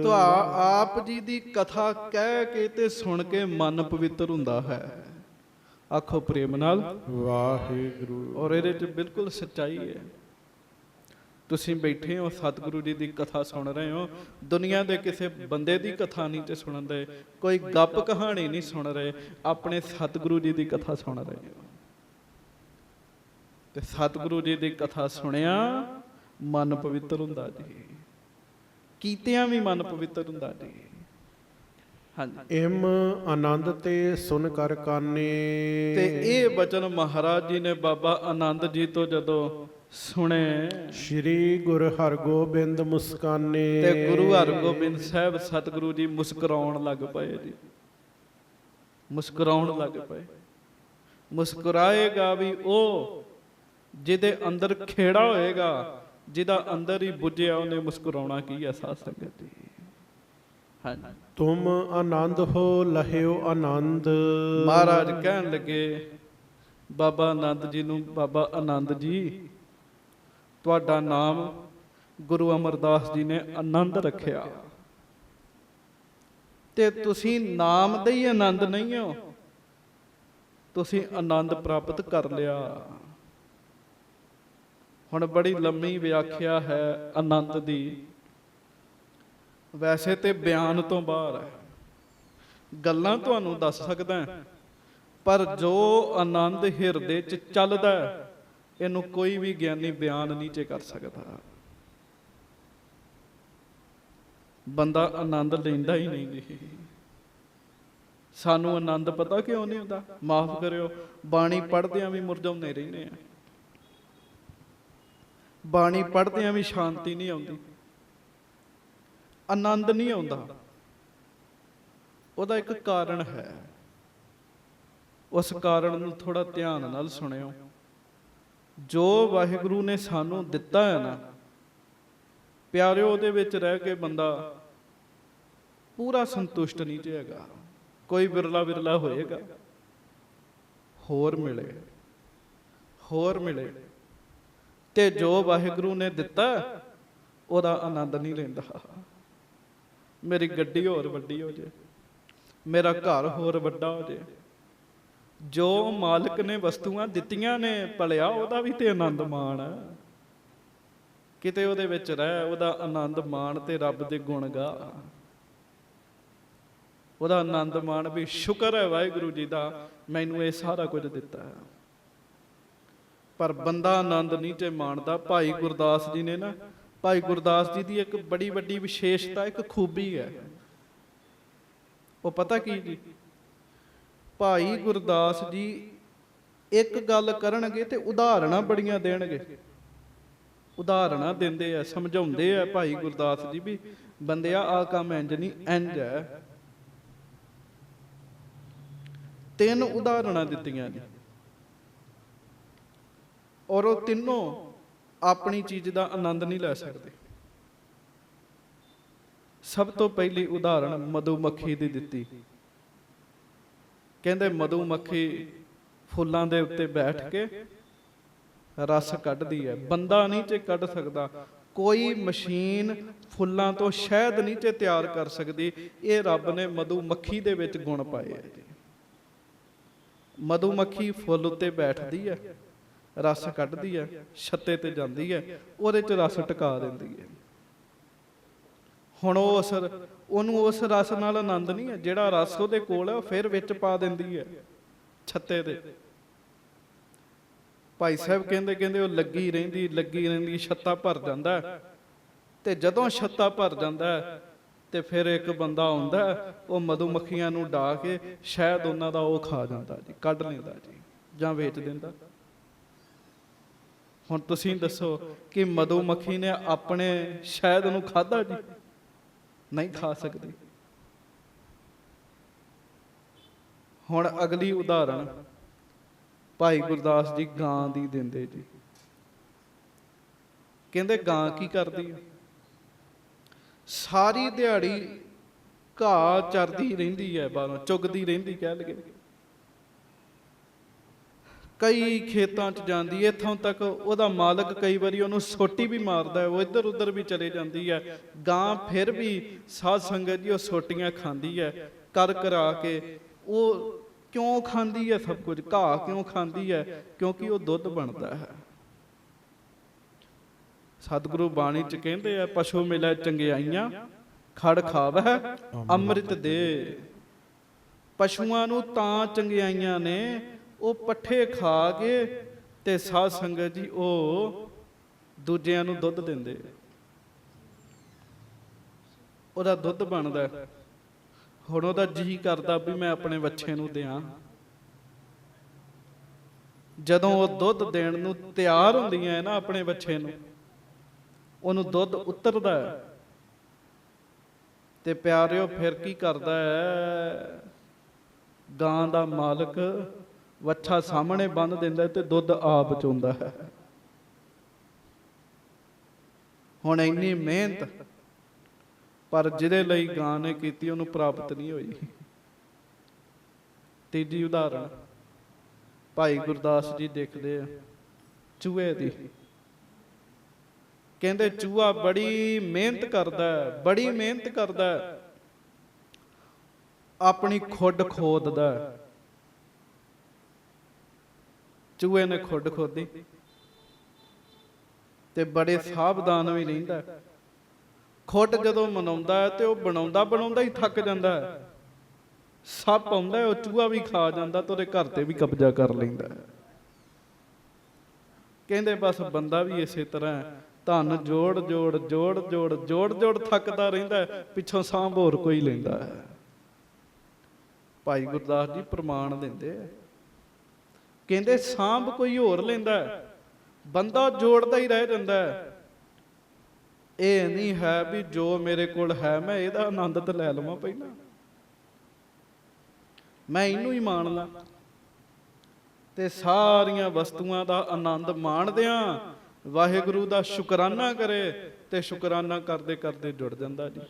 ਤਾਂ ਆਪ ਜੀ ਦੀ ਕਥਾ ਕਹਿ ਕੇ ਤੇ ਸੁਣ ਕੇ ਮਨ ਪਵਿੱਤਰ ਹੁੰਦਾ ਹੈ। ਆਖੋ ਪ੍ਰੇਮ ਨਾਲ ਵਾਹਿਗੁਰੂ। ਔਰ ਇਹਦੇ 'ਚ ਬਿਲਕੁਲ ਸੱਚਾਈ ਹੈ। ਤੁਸੀਂ ਬੈਠੇ ਹੋ, ਸਤਿਗੁਰੂ ਜੀ ਦੀ ਕਥਾ ਸੁਣ ਰਹੇ ਹੋ। ਦੁਨੀਆ ਦੇ ਕਿਸੇ ਬੰਦੇ ਦੀ ਕਥਾ ਨਹੀਂ ਤੇ ਸੁਣਨ ਦੇ, ਕੋਈ ਗੱਪ ਕਹਾਣੀ ਨਹੀਂ ਸੁਣ ਰਹੇ, ਆਪਣੇ ਸਤਿਗੁਰੂ ਜੀ ਦੀ ਕਥਾ ਸੁਣ ਰਹੇ ਹੋ। ਤੇ ਸਤਿਗੁਰੂ ਜੀ ਦੀ ਕਥਾ ਸੁਣਿਆ ਮਨ ਪਵਿੱਤਰ ਹੁੰਦਾ ਜੀ। ਕੀਤਿਆਂ ਵੀ ਮਨ ਪਵਿੱਤਰ ਹੁੰਦਾ ਜੀ। ਹਾਂਜੀ, ਇਮ ਆਨੰਦ ਤੇ ਸੁਨ ਕਰ ਕਾਨੇ। ਤੇ ਇਹ ਬਚਨ ਮਹਾਰਾਜ ਜੀ ਨੇ ਬਾਬਾ ਆਨੰਦ ਜੀ ਤੋਂ ਜਦੋਂ ਸੁਣੇ ਸ਼੍ਰੀ ਗੁਰ ਹਰਗੋਬਿੰਦ ਮੁਸਕਾਨੇ। ਤੇ ਗੁਰੂ ਹਰਗੋਬਿੰਦ ਸਾਹਿਬ ਸਤਿਗੁਰੂ ਜੀ ਮੁਸਕਰਾਉਣ ਲੱਗ ਪਏ ਜੀ, ਮੁਸਕਰਾਉਣ ਲੱਗ ਪਏ। ਮੁਸਕਰਾਏਗਾ ਵੀ ਉਹ ਜਿਹਦੇ ਅੰਦਰ ਖੇੜਾ ਹੋਏਗਾ, ਜਿਹਦਾ ਅੰਦਰ ਹੀ ਬੁੱਝਿਆ ਉਹਨੇ ਮੁਸਕਰਾਉਣਾ ਕੀ ਹੈ ਸਾਧ ਸੰਗਤ ਜੀ। ਹਾਂਜੀ, ਤੁਮ ਆਨੰਦ ਹੋ ਲਹਿਓ ਆਨੰਦ। ਮਹਾਰਾਜ ਕਹਿਣ ਲੱਗੇ ਬਾਬਾ ਆਨੰਦ ਜੀ ਨੂੰ, ਬਾਬਾ ਆਨੰਦ ਜੀ ਤੁਹਾਡਾ ਨਾਮ ਗੁਰੂ ਅਮਰਦਾਸ ਜੀ ਨੇ ਆਨੰਦ ਰੱਖਿਆ, ਤੇ ਤੁਸੀਂ ਨਾਮ ਦੇ ਹੀ ਆਨੰਦ ਨਹੀਂ ਹੋ, ਤੁਸੀਂ ਆਨੰਦ ਪ੍ਰਾਪਤ ਕਰ ਲਿਆ। ਹੁਣ ਬੜੀ ਲੰਮੀ ਵਿਆਖਿਆ ਹੈ ਆਨੰਦ ਦੀ, ਵੈਸੇ ਤੇ ਬਿਆਨ ਤੋਂ ਬਾਹਰ ਹੈ, ਗੱਲਾਂ ਤੁਹਾਨੂੰ ਦੱਸ ਸਕਦਾ, ਪਰ ਜੋ ਆਨੰਦ ਹਿਰਦੇ 'ਚ ਚੱਲਦਾ ਇਹਨੂੰ ਕੋਈ ਵੀ ਗਿਆਨੀ ਬਿਆਨ ਨਹੀਂ ਜੇ ਕਰ ਸਕਦਾ। ਬੰਦਾ ਆਨੰਦ ਲੈਂਦਾ ਹੀ ਨਹੀਂ ਜੀ। ਸਾਨੂੰ ਆਨੰਦ ਪਤਾ ਕਿਉਂ ਨਹੀਂ ਹੁੰਦਾ? ਮਾਫ ਕਰਿਓ, ਬਾਣੀ ਪੜ੍ਹਦਿਆਂ ਵੀ ਮੁਰਝਾਉਂਦੇ ਰਹਿੰਦੇ ਆ, ਬਾਣੀ ਪੜ੍ਹਦਿਆਂ ਵੀ ਸ਼ਾਂਤੀ ਨਹੀਂ ਆਉਂਦੀ, ਆਨੰਦ ਨਹੀਂ ਆਉਂਦਾ। ਉਹਦਾ ਇੱਕ ਕਾਰਨ ਹੈ, ਉਸ ਕਾਰਨ ਨੂੰ ਥੋੜਾ ਧਿਆਨ ਨਾਲ ਸੁਣਿਓ। ਜੋ ਵਾਹਿਗੁਰੂ ਨੇ ਸਾਨੂੰ ਦਿੱਤਾ ਹੈ ਨਾ ਪਿਆਰਿਓ, ਉਹਦੇ ਵਿੱਚ ਰਹਿ ਕੇ ਬੰਦਾ ਪੂਰਾ ਸੰਤੁਸ਼ਟ ਨਹੀਂ ਹੈਗਾ। ਕੋਈ ਵਿਰਲਾ ਵਿਰਲਾ ਹੋਏਗਾ, ਹੋਰ ਮਿਲੇ, ਹੋਰ ਮਿਲੇ, ਤੇ ਜੋ ਵਾਹਿਗੁਰੂ ਨੇ ਦਿੱਤਾ ਉਹਦਾ ਆਨੰਦ ਨਹੀਂ ਲੈਂਦਾ। ਮੇਰੀ ਗੱਡੀ ਹੋਰ ਵੱਡੀ ਹੋ ਜੇ, ਮੇਰਾ ਘਰ ਹੋਰ ਵੱਡਾ ਹੋ ਜੇ, ਜੋ ਮਾਲਕ ਨੇ ਵਸਤੂਆਂ ਦਿੱਤੀਆਂ ਨੇ ਭਲਿਆ ਉਹਦਾ ਵੀ ਤੇ ਆਨੰਦ ਮਾਣ। ਕਿਤੇ ਉਹਦੇ ਵਿੱਚ ਰਹਿ, ਉਹਦਾ ਆਨੰਦ ਮਾਣ ਤੇ ਰੱਬ ਦੇ ਗੁਣ ਗਾ, ਉਹਦਾ ਆਨੰਦ ਮਾਣ ਵੀ ਸ਼ੁਕਰ ਹੈ ਵਾਹਿਗੁਰੂ ਜੀ ਦਾ ਮੈਨੂੰ ਇਹ ਸਾਰਾ ਕੁਝ ਦਿੱਤਾ ਹੈ। ਪਰ ਬੰਦਾ ਆਨੰਦ ਨਹੀਂ ਤੇ ਮਾਣਦਾ। ਭਾਈ ਗੁਰਦਾਸ ਜੀ ਨੇ ਨਾ, ਭਾਈ ਗੁਰਦਾਸ ਜੀ ਦੀ ਇੱਕ ਬੜੀ ਵੱਡੀ ਵਿਸ਼ੇਸ਼ਤਾ, ਇੱਕ ਖੂਬੀ ਹੈ, ਉਹ ਪਤਾ ਕੀ ਜੀ? ਭਾਈ ਗੁਰਦਾਸ ਜੀ ਇੱਕ ਗੱਲ ਕਰਨਗੇ ਤੇ ਉਦਾਹਰਣਾਂ ਬੜੀਆਂ ਦੇਣਗੇ, ਉਦਾਹਰਣਾਂ ਦਿੰਦੇ ਆ, ਸਮਝਾਉਂਦੇ ਆ ਭਾਈ ਗੁਰਦਾਸ ਜੀ ਵੀ ਬੰਦਿਆ ਆਹ ਕੰਮ ਇੰਜ ਨਹੀਂ ਇੰਜ ਹੈ। 3 ਉਦਾਹਰਣਾਂ ਦਿੱਤੀਆਂ ਜੀ, ਔਰ ਉਹ ਤਿੰਨੋਂ ਆਪਣੀ ਚੀਜ਼ ਦਾ ਆਨੰਦ ਨਹੀਂ ਲੈ ਸਕਦੇ। ਸਭ ਤੋਂ ਪਹਿਲੀ ਉਦਾਹਰਣ ਮਧੂਮੱਖੀ ਦੀ ਦਿੱਤੀ। ਕਹਿੰਦੇ ਮਧੂਮੱਖੀ ਫੁੱਲਾਂ ਦੇ ਉੱਤੇ ਬੈਠ ਕੇ ਰਸ ਕੱਢਦੀ ਹੈ, ਬੰਦਾ ਨਹੀਂ ਤੇ ਕੱਢ ਸਕਦਾ। ਕੋਈ ਮਸ਼ੀਨ ਫੁੱਲਾਂ ਤੋਂ ਸ਼ਹਿਦ ਨਹੀਂ ਤੇ ਤਿਆਰ ਕਰ ਸਕਦੀ। ਇਹ ਰੱਬ ਨੇ ਮਧੂਮੱਖੀ ਦੇ ਵਿੱਚ ਗੁਣ ਪਾਏ ਹੈ ਜੀ। ਮਧੂਮੱਖੀ ਫੁੱਲ ਉੱਤੇ ਬੈਠਦੀ ਹੈ, ਰਸ ਕੱਢਦੀ ਹੈ, ਛੱਤੇ ਤੇ ਜਾਂਦੀ ਹੈ, ਉਹਦੇ 'ਚ ਰਸ ਟਿਕਾ ਦਿੰਦੀ ਹੈ। ਹੁਣ ਉਹਨੂੰ ਉਸ ਰਸ ਨਾਲ ਆਨੰਦ ਨਹੀਂ ਹੈ। ਜਿਹੜਾ ਰਸ ਉਹਦੇ ਕੋਲ ਹੈ ਉਹ ਫਿਰ ਵਿੱਚ ਪਾ ਦਿੰਦੀ ਹੈ ਛੱਤੇ ਦੇ। ਭਾਈ ਸਾਹਿਬ ਕਹਿੰਦੇ ਉਹ ਲੱਗੀ ਰਹਿੰਦੀ ਛੱਤਾ ਭਰ ਜਾਂਦਾ, ਤੇ ਜਦੋਂ ਛੱਤਾ ਭਰ ਜਾਂਦਾ ਤੇ ਫਿਰ ਇੱਕ ਬੰਦਾ ਆਉਂਦਾ, ਉਹ ਮਧੂਮੱਖੀਆਂ ਨੂੰ ਡਾ ਕੇ ਸ਼ਹਿਦ ਉਹਨਾਂ ਦਾ ਉਹ ਖਾ ਜਾਂਦਾ ਜੀ, ਕੱਢ ਲੈਂਦਾ ਜੀ, ਜਾਂ ਵੇਚ ਦਿੰਦਾ। ਹੁਣ ਤੁਸੀਂ ਦੱਸੋ ਕਿ ਮਧੂਮੱਖੀ ਨੇ ਆਪਣੇ ਸ਼ਹਿਦ ਨੂੰ ਖਾਧਾ ਜੀ? ਨਹੀਂ ਖਾ ਸਕਦੀ। ਹੁਣ ਅਗਲੀ ਉਦਾਹਰਣ ਭਾਈ ਗੁਰਦਾਸ ਜੀ ਗਾਂ ਦੀ ਦਿੰਦੇ ਜੀ। ਕਹਿੰਦੇ ਗਾਂ ਕੀ ਕਰਦੀ ਹੈ? ਸਾਰੀ ਦਿਹਾੜੀ ਘਾਹ ਚਰਦੀ ਰਹਿੰਦੀ ਹੈ, ਬਾਹਰੋਂ ਚੁਗਦੀ ਰਹਿੰਦੀ ਕਹਿ ਲਗੇ। ਕਈ ਖੇਤਾਂ 'ਚ ਜਾਂਦੀ ਹੈ, ਇੱਥੋਂ ਤੱਕ ਉਹਦਾ ਮਾਲਕ ਕਈ ਵਾਰੀ ਉਹਨੂੰ ਸੋਟੀ ਵੀ ਮਾਰਦਾ ਹੈ, ਉਹ ਇੱਧਰ ਉੱਧਰ ਵੀ ਚਲੇ ਜਾਂਦੀ ਹੈ। ਗਾਂ ਫਿਰ ਵੀ ਸਾਧ ਸੰਗਤ ਜੀ ਉਹ ਸੋਟੀਆਂ ਖਾਂਦੀ ਹੈ ਕਰ ਕਰਾ ਕੇ। ਉਹ ਕਿਉਂ ਖਾਂਦੀ ਹੈ ਸਭ ਕੁਝ? ਘਾਹ ਕਿਉਂ ਖਾਂਦੀ ਹੈ? ਕਿਉਂਕਿ ਉਹ ਦੁੱਧ ਬਣਦਾ ਹੈ। ਸਤਿਗੁਰੂ ਬਾਣੀ 'ਚ ਕਹਿੰਦੇ ਆ, ਪਸ਼ੂ ਮਿਲੈ ਚੰਗਿਆਈਆਂ ਖੜ ਖਾਵੈ ਅੰਮ੍ਰਿਤ ਦੇ। ਪਸ਼ੂਆਂ ਨੂੰ ਤਾਂ ਚੰਗਿਆਈਆਂ ਨੇ, ਉਹ ਪੱਠੇ ਖਾ ਕੇ ਤੇ ਸਾਧ ਸੰਗਤ ਜੀ ਉਹ ਦੂਜਿਆਂ ਨੂੰ ਦੁੱਧ ਦਿੰਦੇ। ਉਹਦਾ ਦੁੱਧ ਬਣਦਾ। ਹੁਣ ਉਹਦਾ ਜੀ ਕਰਦਾ ਵੀ ਮੈਂ ਆਪਣੇ ਬੱਚੇ ਨੂੰ ਦਿਆਂ। ਜਦੋਂ ਉਹ ਦੁੱਧ ਦੇਣ ਨੂੰ ਤਿਆਰ ਹੁੰਦੀਆਂ ਹੈ ਨਾ ਆਪਣੇ ਬੱਚੇ ਨੂੰ, ਉਹਨੂੰ ਦੁੱਧ ਉਤਰਦਾ ਹੈ ਤੇ ਪਿਆਰਿਓ ਫਿਰ ਕੀ ਕਰਦਾ ਹੈ, ਗਾਂ ਦਾ ਮਾਲਕ ਵੱਛਾ ਸਾਹਮਣੇ ਬੰਨ੍ਹ ਦਿੰਦਾ ਤੇ ਦੁੱਧ ਆਪ ਚੋਂਦਾ ਹੈ। ਹੁਣ ਇੰਨੀ ਮਿਹਨਤ, ਪਰ ਜਿਹਦੇ ਲਈ ਗਾਂ ਨੇ ਕੀਤੀ ਉਹਨੂੰ ਪ੍ਰਾਪਤ ਨਹੀਂ ਹੋਈ। ਤੀਜੀ ਉਦਾਹਰਣ ਭਾਈ ਗੁਰਦਾਸ ਜੀ ਦੇਖਦੇ ਆ ਚੂਹੇ ਦੀ। ਕਹਿੰਦੇ ਚੂਹਾ ਬੜੀ ਮਿਹਨਤ ਕਰਦਾ, ਬੜੀ ਮਿਹਨਤ ਕਰਦਾ, ਆਪਣੀ ਖੁੱਡ ਖੋਦਦਾ। ਚੂਹੇ ਨੇ ਖੁੱਡ ਖੋਦੀ ਤੇ ਬੜੇ ਸਾਵਧਾਨ ਵੀ ਰਹਿੰਦਾ। ਖੁੱਡ ਜਦੋਂ ਮਨਾਉਂਦਾ ਤੇ ਉਹ ਬਣਾਉਂਦਾ ਬਣਾਉਂਦਾ ਹੀ ਥੱਕ ਜਾਂਦਾ। ਸੱਪ ਆਉਂਦਾ, ਉਹ ਚੂਹਾ ਵੀ ਖਾ ਜਾਂਦਾ ਤੇ ਉਹਦੇ ਘਰ ਤੇ ਵੀ ਕਬਜ਼ਾ ਕਰ ਲੈਂਦਾ। ਕਹਿੰਦੇ ਬਸ ਬੰਦਾ ਵੀ ਇਸੇ ਤਰ੍ਹਾਂ ਧਨ ਜੋੜ ਜੋੜ ਜੋੜ ਜੋੜ ਜੋੜ ਜੋੜ ਥੱਕਦਾ ਰਹਿੰਦਾ, ਪਿੱਛੋਂ ਸਾਂਭ ਹੋਰ ਕੋਈ ਲੈਂਦਾ ਹੈ। ਭਾਈ ਗੁਰਦਾਸ ਜੀ ਪ੍ਰਮਾਣ ਦਿੰਦੇ ਆ, ਕਹਿੰਦੇ ਸਾਂਭ ਕੋਈ ਹੋਰ ਲੈਂਦਾ, ਬੰਦਾ ਜੋੜਦਾ ਹੀ ਰਹਿ ਜਾਂਦਾ। ਇਹ ਨਹੀਂ ਹੈ ਵੀ ਜੋ ਮੇਰੇ ਕੋਲ ਹੈ ਮੈਂ ਇਹਦਾ ਆਨੰਦ ਤਾਂ ਲੈ ਲਵਾਂ, ਪਹਿਲਾਂ ਮੈਂ ਇਹਨੂੰ ਹੀ ਮਾਣ ਲਾਂ। ਤੇ ਸਾਰੀਆਂ ਵਸਤੂਆਂ ਦਾ ਆਨੰਦ ਮਾਣਦਿਆਂ ਵਾਹਿਗੁਰੂ ਦਾ ਸ਼ੁਕਰਾਨਾ ਕਰੇ ਤੇ ਸ਼ੁਕਰਾਨਾ ਕਰਦੇ ਕਰਦੇ ਜੁੜ ਜਾਂਦਾ ਜੀ।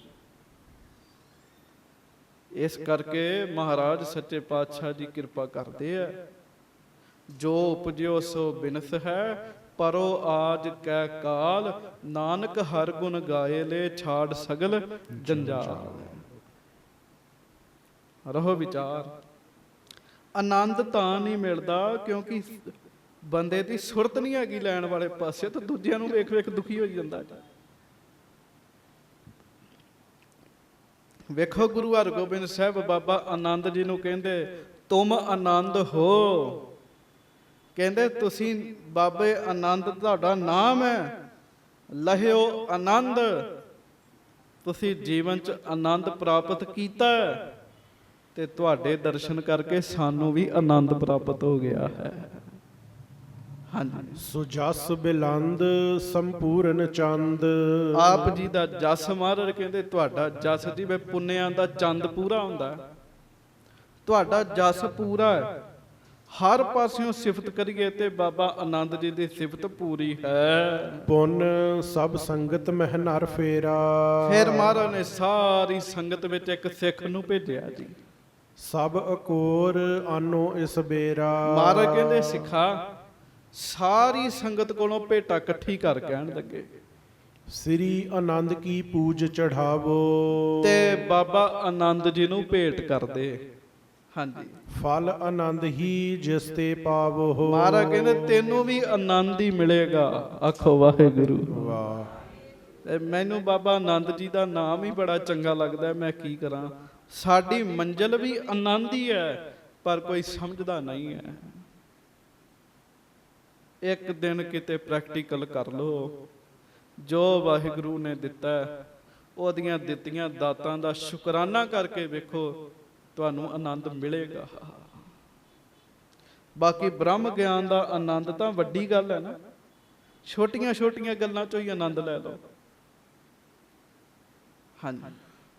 ਇਸ ਕਰਕੇ ਮਹਾਰਾਜ ਸੱਚੇ ਪਾਤਸ਼ਾਹ ਜੀ ਕਿਰਪਾ ਕਰਦੇ ਆ, ਜੋ ਉਪਜਿਓ ਸੋ ਬਿਨਸ ਹੈ, ਪਰੋ ਆਜ ਕੈ ਕਾਲ, ਨਾਨਕ ਹਰ ਗੁਣ ਗਾਏ ਲੈ, ਛਾੜ ਸਗਲ ਜੰਜਾਲ। ਰਹੋ ਵਿਚਾਰ। ਆਨੰਦ ਤਾਂ ਨਹੀਂ ਮਿਲਦਾ ਕਿਉਂਕਿ ਬੰਦੇ ਦੀ ਸੁਰਤ ਨਹੀਂ ਹੈਗੀ ਲੈਣ ਵਾਲੇ ਪਾਸੇ, ਤਾਂ ਦੂਜਿਆਂ ਨੂੰ ਵੇਖ ਵੇਖ ਦੁਖੀ ਹੋਈ ਜਾਂਦਾ। ਵੇਖੋ ਗੁਰੂ ਹਰਗੋਬਿੰਦ ਸਾਹਿਬ ਬਾਬਾ ਆਨੰਦ ਜੀ ਨੂੰ ਕਹਿੰਦੇ ਤੁਮ ਆਨੰਦ ਹੋ। ਕਹਿੰਦੇ ਤੁਸੀਂ ਬਾਬੇ ਆਨੰਦ ਤੁਹਾਡਾ ਨਾਮ ਹੈ, ਲਹਿਓ ਆਨੰਦ। ਤੁਸੀਂ ਜੀਵਨ 'ਚ ਆਨੰਦ ਪ੍ਰਾਪਤ ਕੀਤਾ ਤੇ ਤੁਹਾਡੇ ਦਰਸ਼ਨ ਕਰਕੇ ਸਾਨੂੰ ਵੀ ਆਨੰਦ ਪ੍ਰਾਪਤ ਹੋ ਗਿਆ ਹੈ। ਹਾਂਜੀ, ਸੋ ਜਸ ਬਿਲੰਦ ਸੰਪੂਰਨ ਚੰਦ। ਆਪ ਜੀ ਦਾ ਜਸ ਮਹਾਰਾਜ ਕਹਿੰਦੇ ਤੁਹਾਡਾ ਜਸ ਜਿਵੇਂ ਪੁੰਨਿਆਂ ਦਾ ਚੰਦ ਪੂਰਾ ਹੁੰਦਾ, ਤੁਹਾਡਾ ਜਸ ਪੂਰਾ ਹੈ। ਹਰ ਪਾਸਿਓਂ ਸਿਫਤ ਕਰੀਏ ਤੇ ਬਾਬਾ ਆਨੰਦ ਜੀ ਦੀ ਸਿਫਤ ਪੂਰੀ ਹੈ। ਪੁੰਨ ਸਭ ਸੰਗਤ ਮਹਿ ਨਰ ਫੇਰਾ। ਫਿਰ ਮਹਾਰਾਜ ਨੇ ਸਾਰੀ ਸੰਗਤ ਵਿੱਚ ਇੱਕ ਸਿੱਖ ਨੂੰ ਭੇਜਿਆ ਜੀ। ਸਭ ਅਕੋਰ ਆਨੋ ਇਸ ਬੇਰਾ। ਮਹਾਰਾਜ ਕਹਿੰਦੇ ਸਿੱਖਾ, ਸਾਰੀ ਸੰਗਤ ਕੋਲੋਂ ਭੇਟਾ ਇਕੱਠੀ ਕਰ ਕਹਿਣ ਲੱਗੇ, ਸ੍ਰੀ ਆਨੰਦ ਕੀ ਪੂਜ ਚੜਾਵੋ। ਤੇ ਬਾਬਾ ਆਨੰਦ ਜੀ ਨੂੰ ਭੇਟ ਕਰਦੇ। ਹਾਂਜੀ, ਫਲ ਆਨੰਦ ਹੀ ਜਿਸ ਤੇ ਪਾਵੋ। ਮਹਾਰਾਜ ਕਹਿੰਦੇ ਤੈਨੂੰ ਵੀ ਆਨੰਦ ਹੀ ਮਿਲੇਗਾ। ਆਖੋ ਵਾਹਿਗੁਰੂ। ਵਾਹ। ਤੇ ਮੈਨੂੰ ਬਾਬਾ ਆਨੰਦ ਜੀ ਦਾ ਨਾਮ ਹੀ ਬੜਾ ਚੰਗਾ ਲੱਗਦਾ। ਮੈਂ ਕੀ ਕਰਾਂ, ਸਾਡੀ ਮੰਜ਼ਿਲ ਵੀ ਆਨੰਦ ਹੀ ਹੈ, ਪਰ ਕੋਈ ਸਮਝਦਾ ਨਹੀਂ ਹੈ। ਇੱਕ ਦਿਨ ਕਿਤੇ ਪ੍ਰੈਕਟੀਕਲ ਕਰ ਲਓ, ਜੋ ਵਾਹਿਗੁਰੂ ਨੇ ਦਿੱਤਾ ਉਹਦੀਆਂ ਦਿੱਤੀਆਂ ਦਾਤਾਂ ਦਾ ਸ਼ੁਕਰਾਨਾ ਕਰਕੇ ਵੇਖੋ, ਤੁਹਾਨੂੰ ਆਨੰਦ ਮਿਲੇਗਾ। ਬਾਕੀ ਬ੍ਰਹਮ ਗਿਆਨ ਦਾ ਆਨੰਦ ਤਾਂ ਵੱਡੀ ਗੱਲ ਹੈ ਨਾ, ਛੋਟੀਆਂ ਛੋਟੀਆਂ ਗੱਲਾਂ ਚੋਂ ਹੀ ਆਨੰਦ ਲੈ ਲਓ। ਹਾਂਜੀ,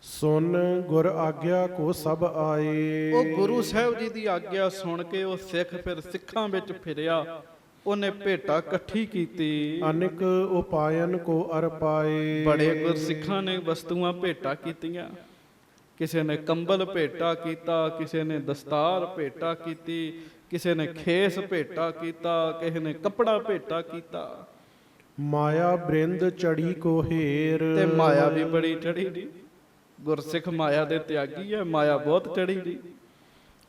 ਸੁਨ ਗੁਰ ਆਗਿਆ ਕੋ ਸਭ ਆਏ। ਉਹ ਗੁਰੂ ਸਾਹਿਬ ਜੀ ਦੀ ਆਗਿਆ ਸੁਣ ਕੇ ਉਹ ਸਿੱਖ ਫਿਰ ਸਿੱਖਾਂ ਵਿੱਚ ਫਿਰਿਆ, ਉਹਨੇ ਭੇਟਾ ਇਕੱਠੀ ਕੀਤੀ। ਅਨੇਕ ਉਪਾਇਨ ਕੋ ਅਰ ਪਾਏ। ਬੜੇ ਗੁਰਸਿੱਖਾਂ ਨੇ ਵਸਤੂਆਂ ਭੇਟਾ ਕੀਤੀਆਂ। ਕਿਸੇ ਨੇ ਕੰਬਲ ਭੇਟਾ ਕੀਤਾ, ਕਿਸੇ ਨੇ ਦਸਤਾਰ ਭੇਟਾ ਕੀਤੀ, ਕਿਸੇ ਨੇ ਖੇਸ ਭੇਟਾ ਕੀਤਾ, ਕਿਸੇ ਨੇ ਕੱਪੜਾ ਭੇਟਾ ਕੀਤਾ। ਮਾਇਆ ਬ੍ਰਿੰਦ ਚੜੀ ਕੋ ਹੇਰ। ਤੇ ਮਾਇਆ ਵੀ ਬੜੀ ਚੜੀ ਜੀ। ਗੁਰਸਿੱਖ ਮਾਇਆ ਦੇ ਤਿਆਗੀ ਹੈ, ਮਾਇਆ ਬਹੁਤ ਚੜੀ ਜੀ।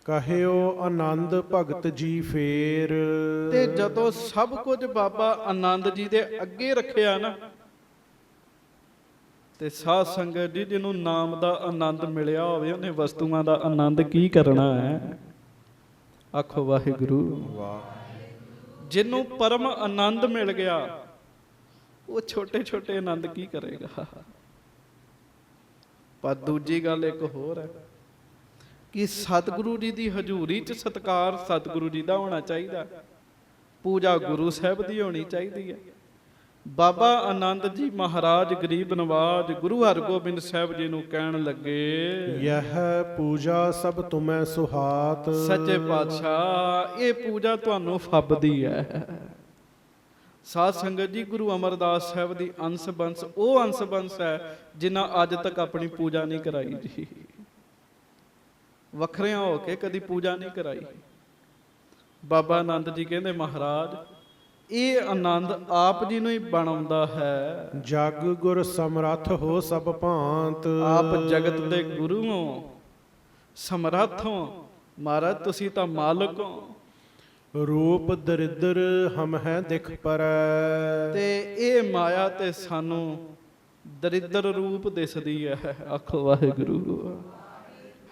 ਕਹਿਓ ਆਨੰਦ ਭਗਤ ਜੀ ਫੇਰ। ਤੇ ਜਦੋਂ ਸਭ ਕੁਝ ਬਾਬਾ ਆਨੰਦ ਜੀ ਦੇ ਅੱਗੇ ਰੱਖਿਆ ਨਾ, ਤੇ ਸਾਧ ਸੰਗਤ ਜੀ ਜਿਹਨੂੰ ਨਾਮ ਦਾ ਆਨੰਦ ਮਿਲਿਆ ਹੋਵੇ, ਉਹਨੇ ਵਸਤੂਆਂ ਦਾ ਆਨੰਦ ਕੀ ਕਰਨਾ ਹੈ। ਆਖੋ ਵਾਹਿਗੁਰੂ। ਵਾਹ। ਜਿਹਨੂੰ ਪਰਮ ਆਨੰਦ ਮਿਲ ਗਿਆ, ਉਹ ਛੋਟੇ ਛੋਟੇ ਆਨੰਦ ਕੀ ਕਰੇਗਾ। ਪਰ ਦੂਜੀ ਗੱਲ ਇੱਕ ਹੋਰ ਹੈ ਕਿ ਸਤਿਗੁਰੂ ਜੀ ਦੀ ਹਜ਼ੂਰੀ 'ਚ ਸਤਿਕਾਰ ਸਤਿਗੁਰੂ ਜੀ ਦਾ ਹੋਣਾ ਚਾਹੀਦਾ, ਪੂਜਾ ਗੁਰੂ ਸਾਹਿਬ ਦੀ ਹੋਣੀ ਚਾਹੀਦੀ ਹੈ। ਬਾਬਾ ਆਨੰਦ ਜੀ ਮਹਾਰਾਜ ਗਰੀਬ ਨਵਾਜ ਗੁਰੂ ਹਰਗੋਬਿੰਦ ਸਾਹਿਬ ਜੀ ਨੂੰ ਕਹਿਣ ਲੱਗੇ, ਯਹ ਪੂਜਾ ਸਭ ਤੁਮੈ ਸੁਹਾਤ। ਸੱਚੇ ਪਾਤਸ਼ਾਹ, ਇਹ ਪੂਜਾ ਤੁਹਾਨੂੰ ਫੱਬਦੀ ਹੈ। ਸਾਧ ਸੰਗਤ ਜੀ, ਗੁਰੂ ਅਮਰਦਾਸ ਸਾਹਿਬ ਦੀ ਅੰਸ਼ ਬੰਸ ਉਹ ਅੰਸ਼ ਬੰਸ ਹੈ ਜਿਨ੍ਹਾਂ ਅੱਜ ਤੱਕ ਆਪਣੀ ਪੂਜਾ ਨਹੀਂ ਕਰਾਈ ਜੀ, ਵੱਖਰਿਆਂ ਹੋ ਕੇ ਕਦੀ ਪੂਜਾ ਨਹੀਂ ਕਰਾਈ। ਬਾਬਾ ਆਨੰਦ ਜੀ ਕਹਿੰਦੇ, ਮਹਾਰਾਜ ਇਹ ਆਨੰਦ ਆਪ ਜੀ ਨੂੰ ਹੀ ਬਣਾਉਂਦਾ ਹੈ। ਜਗ ਗੁਰ ਸਮਰੱਥ ਹੋ ਸਭ ਭਾਂਤ। ਆਪ ਜਗਤ ਦੇ ਗੁਰੂ ਹੋ, ਸਮਰੱਥ ਹੋ, ਮਹਾਰਾਜ ਤੁਸੀਂ ਤਾਂ ਮਾਲਕ ਹੋ। ਰੂਪ ਦਰਿਦਰ ਹਮ ਹੈ ਦਿਖ ਪਰੈ। ਤੇ ਇਹ ਮਾਇਆ ਤੇ ਸਾਨੂੰ ਦਰਿਦਰ ਰੂਪ ਦਿਸਦੀ ਹੈ। ਆਖੋ ਵਾਹਿਗੁਰੂ।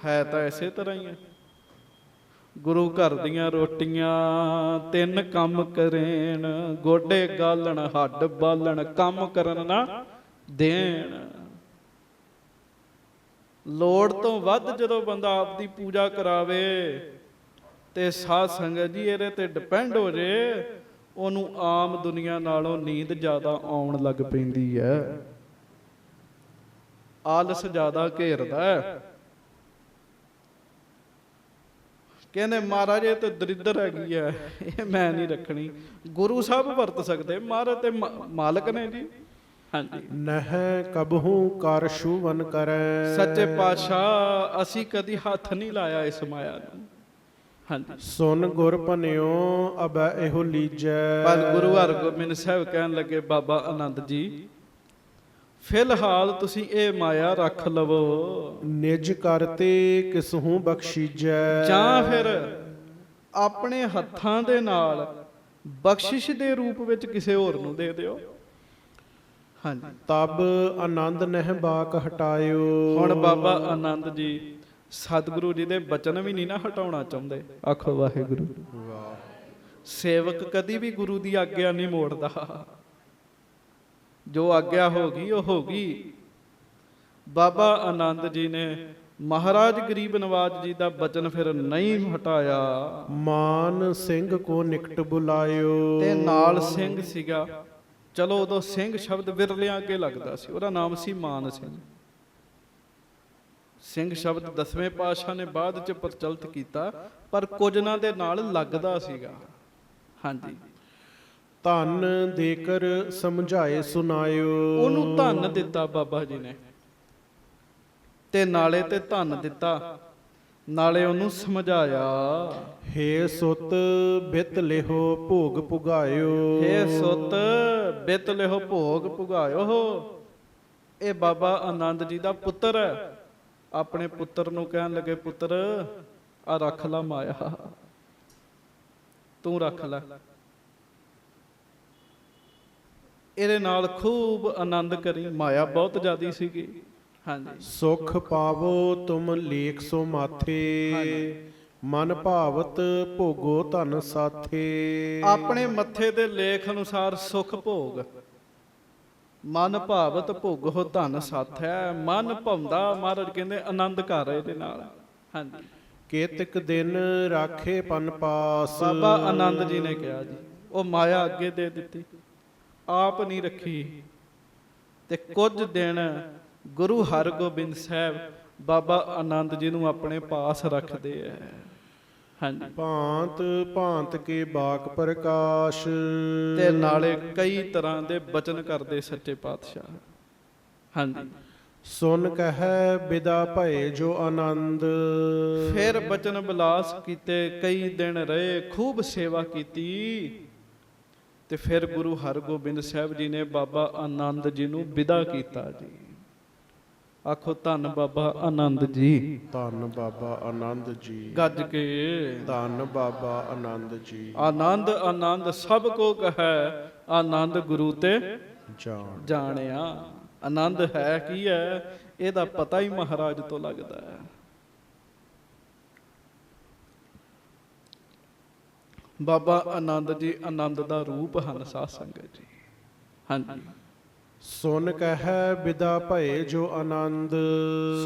ਹੈ ਤਾਂ ਇਸੇ ਤਰ੍ਹਾਂ ਹੀ ਹੈ। ਗੁਰੂ ਘਰ ਦੀਆਂ ਰੋਟੀਆਂ 3 ਕੰਮ ਕਰੇਣ, ਗੋਡੇ ਗਾਲਣ ਹੱਡ ਬਾਲਣ, ਕੰਮ ਕਰਨ ਨਾ ਦੇਣ। ਲੋੜ ਤੋਂ ਵੱਧ ਜਦੋਂ ਬੰਦਾ ਆਪ ਦੀ ਪੂਜਾ ਕਰਾਵੇ ਤੇ ਸਾਧ ਸੰਗਤ ਜੀ ਇਹਦੇ ਤੇ ਡਿਪੈਂਡ ਹੋ ਜੇ, ਉਹਨੂੰ ਆਮ ਦੁਨੀਆ ਨਾਲੋਂ ਨੀਂਦ ਜ਼ਿਆਦਾ ਆਉਣ ਲੱਗ ਪੈਂਦੀ ਹੈ, ਆਲਸ ਜ਼ਿਆਦਾ ਘੇਰਦਾ ਹੈ। ਕਹਿੰਦੇ ਮਹਾਰਾਜ ਇਹ ਤਾਂ ਦਰਿਦਰ ਹੈਗੀ ਹੈ, ਇਹ ਮੈਂ ਨਹੀਂ ਰੱਖਣੀ। ਗੁਰੂ ਸਾਹਿਬ ਵਰਤ ਸਕਦੇ, ਮਹਾਰਾਜ ਤੇ ਮਾਲਕ ਨੇ ਜੀ। ਹਾਂਜੀ, ਨਹਿ ਕਬਹੂ ਕਰ ਸ਼ੁਵਨ ਕਰੈ। ਸੱਚੇ ਪਾਤਸ਼ਾਹ ਅਸੀਂ ਕਦੀ ਹੱਥ ਨਹੀਂ ਲਾਇਆ ਇਸ ਮਾਇਆ ਨੂੰ। ਹਾਂਜੀ, ਸੁਨ ਗੁਰ ਭਨਿਓ ਅਬੈ ਇਹੋ ਲੀਜੈ। ਪਰ ਗੁਰੂ ਹਰਗੋਬਿੰਦ ਸਾਹਿਬ ਕਹਿਣ ਲੱਗੇ, ਬਾਬਾ ਆਨੰਦ ਜੀ ਫਿਲਹਾਲ ਤੁਸੀਂ ਇਹ ਮਾਇਆ ਰੱਖ ਲਵੋ, ਨਿਜ ਕਰਤੇ ਕਿਸਹੂ ਬਖਸ਼ੀਜੈ। ਜਾਂ ਫਿਰ ਆਪਣੇ ਹੱਥਾਂ ਦੇ ਨਾਲ ਬਖਸ਼ਿਸ਼ ਦੇ ਰੂਪ ਵਿੱਚ ਕਿਸੇ ਹੋਰ ਨੂੰ ਦੇ ਦਿਓ। ਹਾਂਜੀ, ਤਬ ਆਨੰਦ ਨਹਿ ਬਾਕ ਹਟਾਇਓ। ਹੁਣ ਬਾਬਾ ਆਨੰਦ ਜੀ ਸਤਿਗੁਰੂ ਜੀ ਦੇ ਬਚਨ ਵੀ ਨਹੀਂ ਨਾ ਹਟਾਉਣਾ ਚਾਹੁੰਦੇ। ਆਖੋ ਵਾਹਿਗੁਰੂ। ਸੇਵਕ ਕਦੀ ਵੀ ਗੁਰੂ ਦੀ ਆਗਿਆ ਨਹੀਂ ਮੋੜਦਾ, ਜੋ ਆਗਿਆ ਹੋ ਗਈ ਉਹ ਹੋ ਗਈ। ਬਾਬਾ ਆਨੰਦ ਜੀ ਨੇ ਮਹਾਰਾਜ ਗਰੀਬ ਨਵਾਜ ਜੀ ਦਾ ਬਚਨ ਫਿਰ ਨਹੀਂ ਹਟਾਇਆ। ਮਾਨ ਸਿੰਘ ਕੋ ਨਿਕਟ ਬੁਲਾਇਓ। ਤੇ ਨਾਲ ਸਿੰਘ ਸੀਗਾ, ਚਲੋ ਉਦੋਂ ਸਿੰਘ ਸ਼ਬਦ ਵਿਰਲਿਆਂ ਅੱਗੇ ਲੱਗਦਾ ਸੀ, ਉਹਦਾ ਨਾਮ ਸੀ ਮਾਨ ਸਿੰਘ। ਸਿੰਘ ਸ਼ਬਦ 10ਵੇਂ ਪਾਤਸ਼ਾਹ ਨੇ ਬਾਅਦ ਚ ਪ੍ਰਚਲਿਤ ਕੀਤਾ, ਪਰ ਕੁਝਨਾਂ ਦੇ ਨਾਲ ਲੱਗਦਾ ਸੀਗਾ। ਹਾਂਜੀ, ਧਨ ਦੇਕਰ ਸਮਝਾਏ ਸੁਨਾਇਓ। ਉਹਨੂੰ ਧਨ ਦਿੱਤਾ ਬਾਬਾ ਜੀ ਨੇ, ਤੇ ਨਾਲੇ ਤੇ ਧਨ ਦਿੱਤਾ, ਨਾਲੇ ਉਹਨੂੰ ਸਮਝਾਇਆ। ਹੇ ਸੁਤ ਬਿਤ ਲਿਹੋ ਭੋਗ ਪੁਗਾਇਓ। ਹੇ ਸੁਤ ਬਿਤ ਲਿਹੋ ਭੋਗ ਪੁਗਾਇਓ। ਇਹ ਬਾਬਾ ਆਨੰਦ ਜੀ ਦਾ ਪੁੱਤਰ ਹੈ। ਆਪਣੇ ਪੁੱਤਰ ਨੂੰ ਕਹਿਣ ਲੱਗੇ, ਪੁੱਤਰ ਆ ਰੱਖ ਲਾ ਮਾਇਆ, ਤੂੰ ਰੱਖ ਲੈ, ਇਹਦੇ ਨਾਲ ਖੂਬ ਆਨੰਦ ਕਰੀ। ਮਾਇਆ ਬਹੁਤ ਜ਼ਿਆਦੀ ਸੀਗੀ। ਹਾਂਜੀ, ਸੁਖ ਪਾਵੋ ਤੁਮ ਲੇਖ ਸੋ ਮਾਥੇ। ਮਨ ਭਾਵਤ ਭੋਗੋ ਧਨ ਸਾਥੇ। ਆਪਣੇ ਮੱਥੇ ਦੇ ਲੇਖ ਅਨੁਸਾਰ ਸੁਖ ਭੋਗ, ਮਨ ਭਾਵਤ ਭੋਗੋ ਧਨ ਸਾਥੈ। ਮਨ ਭਾਉਂਦਾ, ਮਹਾਰਾਜ ਕਹਿੰਦੇ ਆਨੰਦ ਕਰ ਇਹਦੇ ਨਾਲ। ਹਾਂਜੀ, ਕੇਤਕ ਦਿਨ ਰਾਖੇ ਪਨ ਪਾਸ। ਬਾਬਾ ਆਨੰਦ ਜੀ ਨੇ ਕਿਹਾ ਜੀ, ਉਹ ਮਾਇਆ ਅੱਗੇ ਦੇ ਦਿੱਤੀ, ਆਪ ਨਹੀਂ ਰੱਖੀ। ਤੇ ਕੁਝ ਦਿਨ ਗੁਰੂ ਹਰਗੋਬਿੰਦ ਸਾਹਿਬ ਬਾਬਾ ਆਨੰਦ ਜੀ ਨੂੰ ਆਪਣੇ ਪਾਸ ਰੱਖਦੇ ਐ। ਹਾਂਜੀ, ਭਾਂਤ ਭਾਂਤ ਕੇ ਬਾਕ ਪ੍ਰਕਾਸ਼। ਤੇ ਨਾਲੇ ਕਈ ਤਰ੍ਹਾਂ ਦੇ ਬਚਨ ਕਰਦੇ ਸੱਚੇ ਪਾਤਸ਼ਾਹ। ਹਾਂਜੀ, ਸੁਨ ਕਹੈ ਬਿਦਾ ਭਏ ਜੋ ਆਨੰਦ। ਫਿਰ ਬਚਨ ਬਿਲਾਸ ਕੀਤੇ, ਕਈ ਦਿਨ ਰਹੇ, ਖੂਬ ਸੇਵਾ ਕੀਤੀ। ਤੇ ਫਿਰ ਗੁਰੂ ਹਰਗੋਬਿੰਦ ਸਾਹਿਬ ਜੀ ਨੇ ਬਾਬਾ ਆਨੰਦ ਜੀ ਨੂੰ ਵਿਦਾ ਕੀਤਾ ਜੀ। ਆਖੋ ਧੰਨ ਬਾਬਾ ਆਨੰਦ ਜੀ। ਧੰਨ ਬਾਬਾ ਆਨੰਦ ਜੀ। ਗੱਜ ਕੇ ਧੰਨ ਬਾਬਾ ਆਨੰਦ ਜੀ। ਆਨੰਦ ਆਨੰਦ ਸਭ ਕੋ ਕਹੈ, ਆਨੰਦ ਗੁਰੂ ਤੇ ਜਾਣ ਜਾਣਿਆ। ਆਨੰਦ ਹੈ ਕੀ ਹੈ, ਇਹਦਾ ਪਤਾ ਹੀ ਮਹਾਰਾਜ ਤੋਂ ਲੱਗਦਾ ਹੈ। ਬਾਬਾ ਆਨੰਦ ਜੀ ਆਨੰਦ ਦਾ ਰੂਪ ਹਨ ਸਾਧ ਸੰਗਤ ਜੀ। ਹਾਂਜੀ, ਸੁਨ ਕਹਿ ਬਿਦਾ ਭਏ ਜੋ ਆਨੰਦ।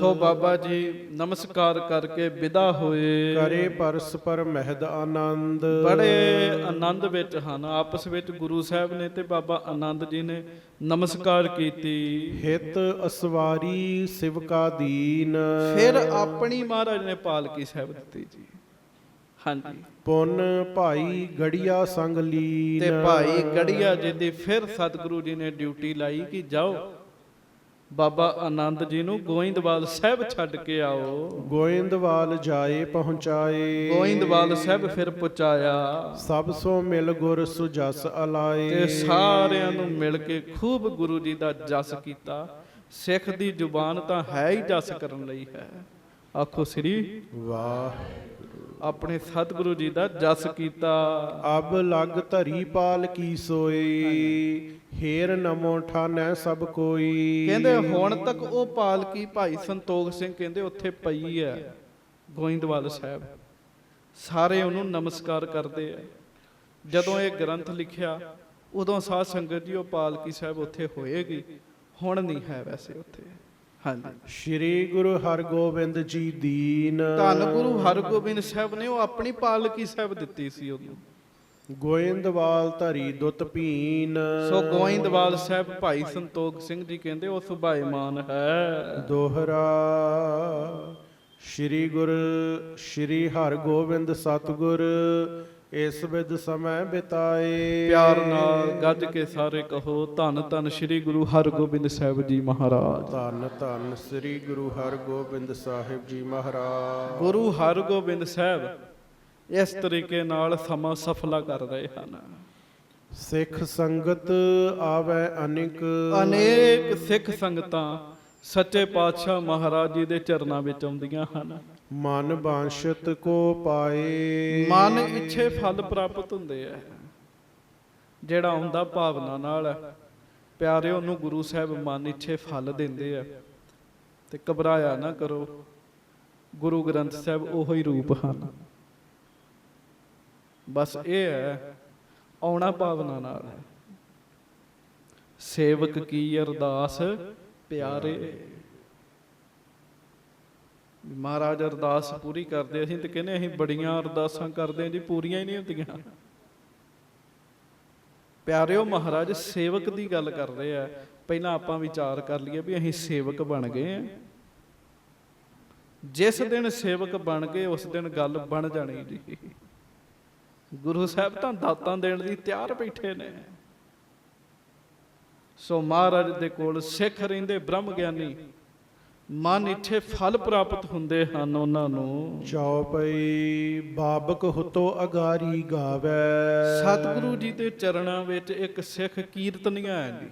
ਸੋ ਬਾਬਾ ਜੀ ਨਮਸਕਾਰ ਕਰਕੇ ਵਿਦਾ ਹੋਏ। ਕਰੇ ਪਰਸਪਰ ਮਹਿਦ ਆਨੰਦ। ਬੜੇ ਆਨੰਦ ਵਿੱਚ ਹਨ। ਆਪਸ ਵਿੱਚ ਗੁਰੂ ਸਾਹਿਬ ਨੇ ਤੇ ਬਾਬਾ ਆਨੰਦ ਜੀ ਨੇ ਨਮਸਕਾਰ ਕੀਤੀ। ਹਿਤ ਅਸਵਾਰੀ ਸਿਵਕਾ ਦੀਨ। ਫਿਰ ਆਪਣੀ ਮਹਾਰਾਜ ਨੇ ਪਾਲਕੀ ਸਾਹਿਬ ਦਿੱਤੀ ਜੀ। ਹਾਂਜੀ। ਪੁੰਨ ਭਾਈ ਗੜੀਆ ਸੰਗ ਲੀਨ। ਤੇ ਭਾਈ ਗੜੀਆ ਜੀ ਦੀ ਫਿਰ ਸਤਿਗੁਰੂ ਜੀ ਨੇ ਡਿਊਟੀ ਲਾਈ ਕਿ ਜਾਓ ਬਾਬਾ ਆਨੰਦ ਜੀ ਨੂੰ ਗੋਇੰਦਵਾਲ ਸਾਹਿਬ ਛੱਡ ਕੇ ਆਓ। ਗੋਇੰਦਵਾਲ ਜਾਏ ਪਹੁੰਚਾਏ। ਗੋਇੰਦਵਾਲ ਸਾਹਿਬ ਫਿਰ ਪਹੁੰਚਾਇਆ। ਸਭ ਸੋ ਮਿਲ ਗੁਰ ਸੁਜਸ ਅਲਾਏ। ਤੇ ਸਾਰਿਆਂ ਨੂੰ ਮਿਲ ਕੇ ਖੂਬ ਗੁਰੂ ਜੀ ਦਾ ਜਸ ਕੀਤਾ। ਸਿੱਖ ਦੀ ਜ਼ੁਬਾਨ ਤਾਂ ਹੈ ਹੀ ਜਸ ਕਰਨ ਲਈ ਹੈ। ਆਖੋ ਸ੍ਰੀ ਵਾਹ। ਆਪਣੇ ਸਤਿਗੁਰੂ ਜੀ ਦਾ ਜਸ ਕੀਤਾ। ਅਬ ਲਗ ਧਰੀ ਪਾਲ ਕੀ ਸੋਈ। ਹੇਰ ਨਮੋ ਠਾਨੈ ਸਭ ਕੋਈ। ਕਹਿੰਦੇ ਹੁਣ ਤੱਕ ਉਹ ਪਾਲਕੀ ਭਾਈ ਸੰਤੋਖ ਸਿੰਘ ਕਹਿੰਦੇ ਉੱਥੇ ਪਈ ਹੈ ਗੋਇੰਦਵਾਲ ਸਾਹਿਬ। ਸਾਰੇ ਉਹਨੂੰ ਨਮਸਕਾਰ ਕਰਦੇ ਆ। ਜਦੋਂ ਇਹ ਗ੍ਰੰਥ ਲਿਖਿਆ ਉਦੋਂ ਸਾਧ ਸੰਗਤ ਜੀ ਉਹ ਪਾਲਕੀ ਸਾਹਿਬ ਉੱਥੇ ਹੋਏਗੀ। ਹੁਣ ਨਹੀਂ ਹੈ ਵੈਸੇ ਉੱਥੇ। ਹਾਂਜੀ। ਸ਼੍ਰੀ ਗੁਰੂ ਹਰਗੋਬਿੰਦ ਜੀ ਦੀਨ। ਧੰਨ ਗੁਰੂ ਹਰਗੋਬਿੰਦ ਸਾਹਿਬ ਨੇ ਉਹ ਆਪਣੀ ਪਾਲਕੀ ਸਾਹਿਬ ਦਿੱਤੀ ਸੀ ਉਹਨੂੰ। ਗੋਇੰਦਵਾਲ ਧਰੀ ਦੁੱਤ ਭੀਨ। ਸੋ ਗੋਇੰਦਵਾਲ ਸਾਹਿਬ ਭਾਈ ਸੰਤੋਖ ਸਿੰਘ ਜੀ ਕਹਿੰਦੇ ਉਹ ਸੁਭਾਏਮਾਨ ਹੈ। ਦੋਹਰਾ ਸ਼੍ਰੀ ਹਰਗੋਬਿੰਦ ਸਤਿਗੁਰ ਇਸ ਵਿਦ ਸਮੈ ਬਿਤਾਏ। ਪਿਆਰ ਨਾਲ ਗੱਜ ਕੇ ਸਾਰੇ ਕਹੋ ਧੰਨ ਧੰਨ ਸ੍ਰੀ ਗੁਰੂ ਹਰਗੋਬਿੰਦ ਸਾਹਿਬ ਜੀ ਮਹਾਰਾਜ। ਧੰਨ ਧੰਨ ਸ੍ਰੀ ਗੁਰੂ ਹਰਗੋਬਿੰਦ ਸਾਹਿਬ ਜੀ ਮਹਾਰਾਜ। ਗੁਰੂ ਹਰਗੋਬਿੰਦ ਸਾਹਿਬ ਇਸ ਤਰੀਕੇ ਨਾਲ ਸਮਾਂ ਸਫਲਾ ਕਰ ਰਹੇ ਹਨ। ਸਿੱਖ ਸੰਗਤ ਆਵੈ ਅਨੇਕ ਸਿੱਖ ਸੰਗਤਾਂ ਸੱਚੇ ਪਾਤਸ਼ਾਹ ਮਹਾਰਾਜ ਜੀ ਦੇ ਚਰਨਾਂ ਵਿੱਚ ਆਉਂਦੀਆਂ ਹਨ। ਮਨ ਬਾਂਸ਼ਤ ਕੋ ਪਾਏ। ਮਨ ਇੱਛੇ ਫਲ ਪ੍ਰਾਪਤ ਹੁੰਦੇ ਆ। ਜਿਹੜਾ ਆਉਂਦਾ ਭਾਵਨਾ ਨਾਲ ਪਿਆਰਿਓ ਨੂੰ ਗੁਰੂ ਸਾਹਿਬ ਮਨ ਇੱਛੇ ਫਲ ਦਿੰਦੇ ਆ। ਤੇ ਘਬਰਾਇਆ ਨਾ ਕਰੋ। ਗੁਰੂ ਗ੍ਰੰਥ ਸਾਹਿਬ ਉਹੋ ਹੀ ਰੂਪ ਹਨ। ਬਸ ਇਹ ਹੈ ਆਉਣਾ ਭਾਵਨਾ ਨਾਲ। ਸੇਵਕ ਕੀ ਅਰਦਾਸ ਪਿਆਰੇ। ਮਹਾਰਾਜ ਅਰਦਾਸ ਪੂਰੀ ਕਰਦੇ। ਅਸੀਂ ਤੇ ਕਹਿੰਦੇ ਅਸੀਂ ਬੜੀਆਂ ਅਰਦਾਸਾਂ ਕਰਦੇ ਹਾਂ ਜੀ, ਪੂਰੀਆਂ ਹੀ ਨਹੀਂ ਹੁੰਦੀਆਂ। ਪਿਆਰਿਓ ਮਹਾਰਾਜ ਸੇਵਕ ਦੀ ਗੱਲ ਕਰ ਰਹੇ ਆ। ਪਹਿਲਾਂ ਆਪਾਂ ਵਿਚਾਰ ਕਰ ਲਈਏ ਵੀ ਅਸੀਂ ਸੇਵਕ ਬਣ ਗਏ ਆ। ਜਿਸ ਦਿਨ ਸੇਵਕ ਬਣ ਗਏ ਉਸ ਦਿਨ ਗੱਲ ਬਣ ਜਾਣੀ ਜੀ। ਗੁਰੂ ਸਾਹਿਬ ਤਾਂ ਦਾਤਾਂ ਦੇਣ ਲਈ ਤਿਆਰ ਬੈਠੇ ਨੇ। ਸੋ ਮਹਾਰਾਜ ਦੇ ਕੋਲ ਸਿੱਖ ਰਹਿੰਦੇ ਬ੍ਰਹਮ ਗਿਆਨੀ ਮਨ ਇੱਛੇ ਫਲ ਪ੍ਰਾਪਤ ਹੁੰਦੇ ਹਨ ਉਹਨਾਂ ਨੂੰ। ਚੌਪਈ ਬਾਬਕ ਹੁਤੋ ਅਗਾਰੀ ਗਾਵੇ। ਸਤਿਗੁਰੂ ਜੀ ਦੇ ਚਰਨਾਂ ਵਿੱਚ ਇੱਕ ਸਿੱਖ ਕੀਰਤਨੀਆ ਹੈ ਜੀ।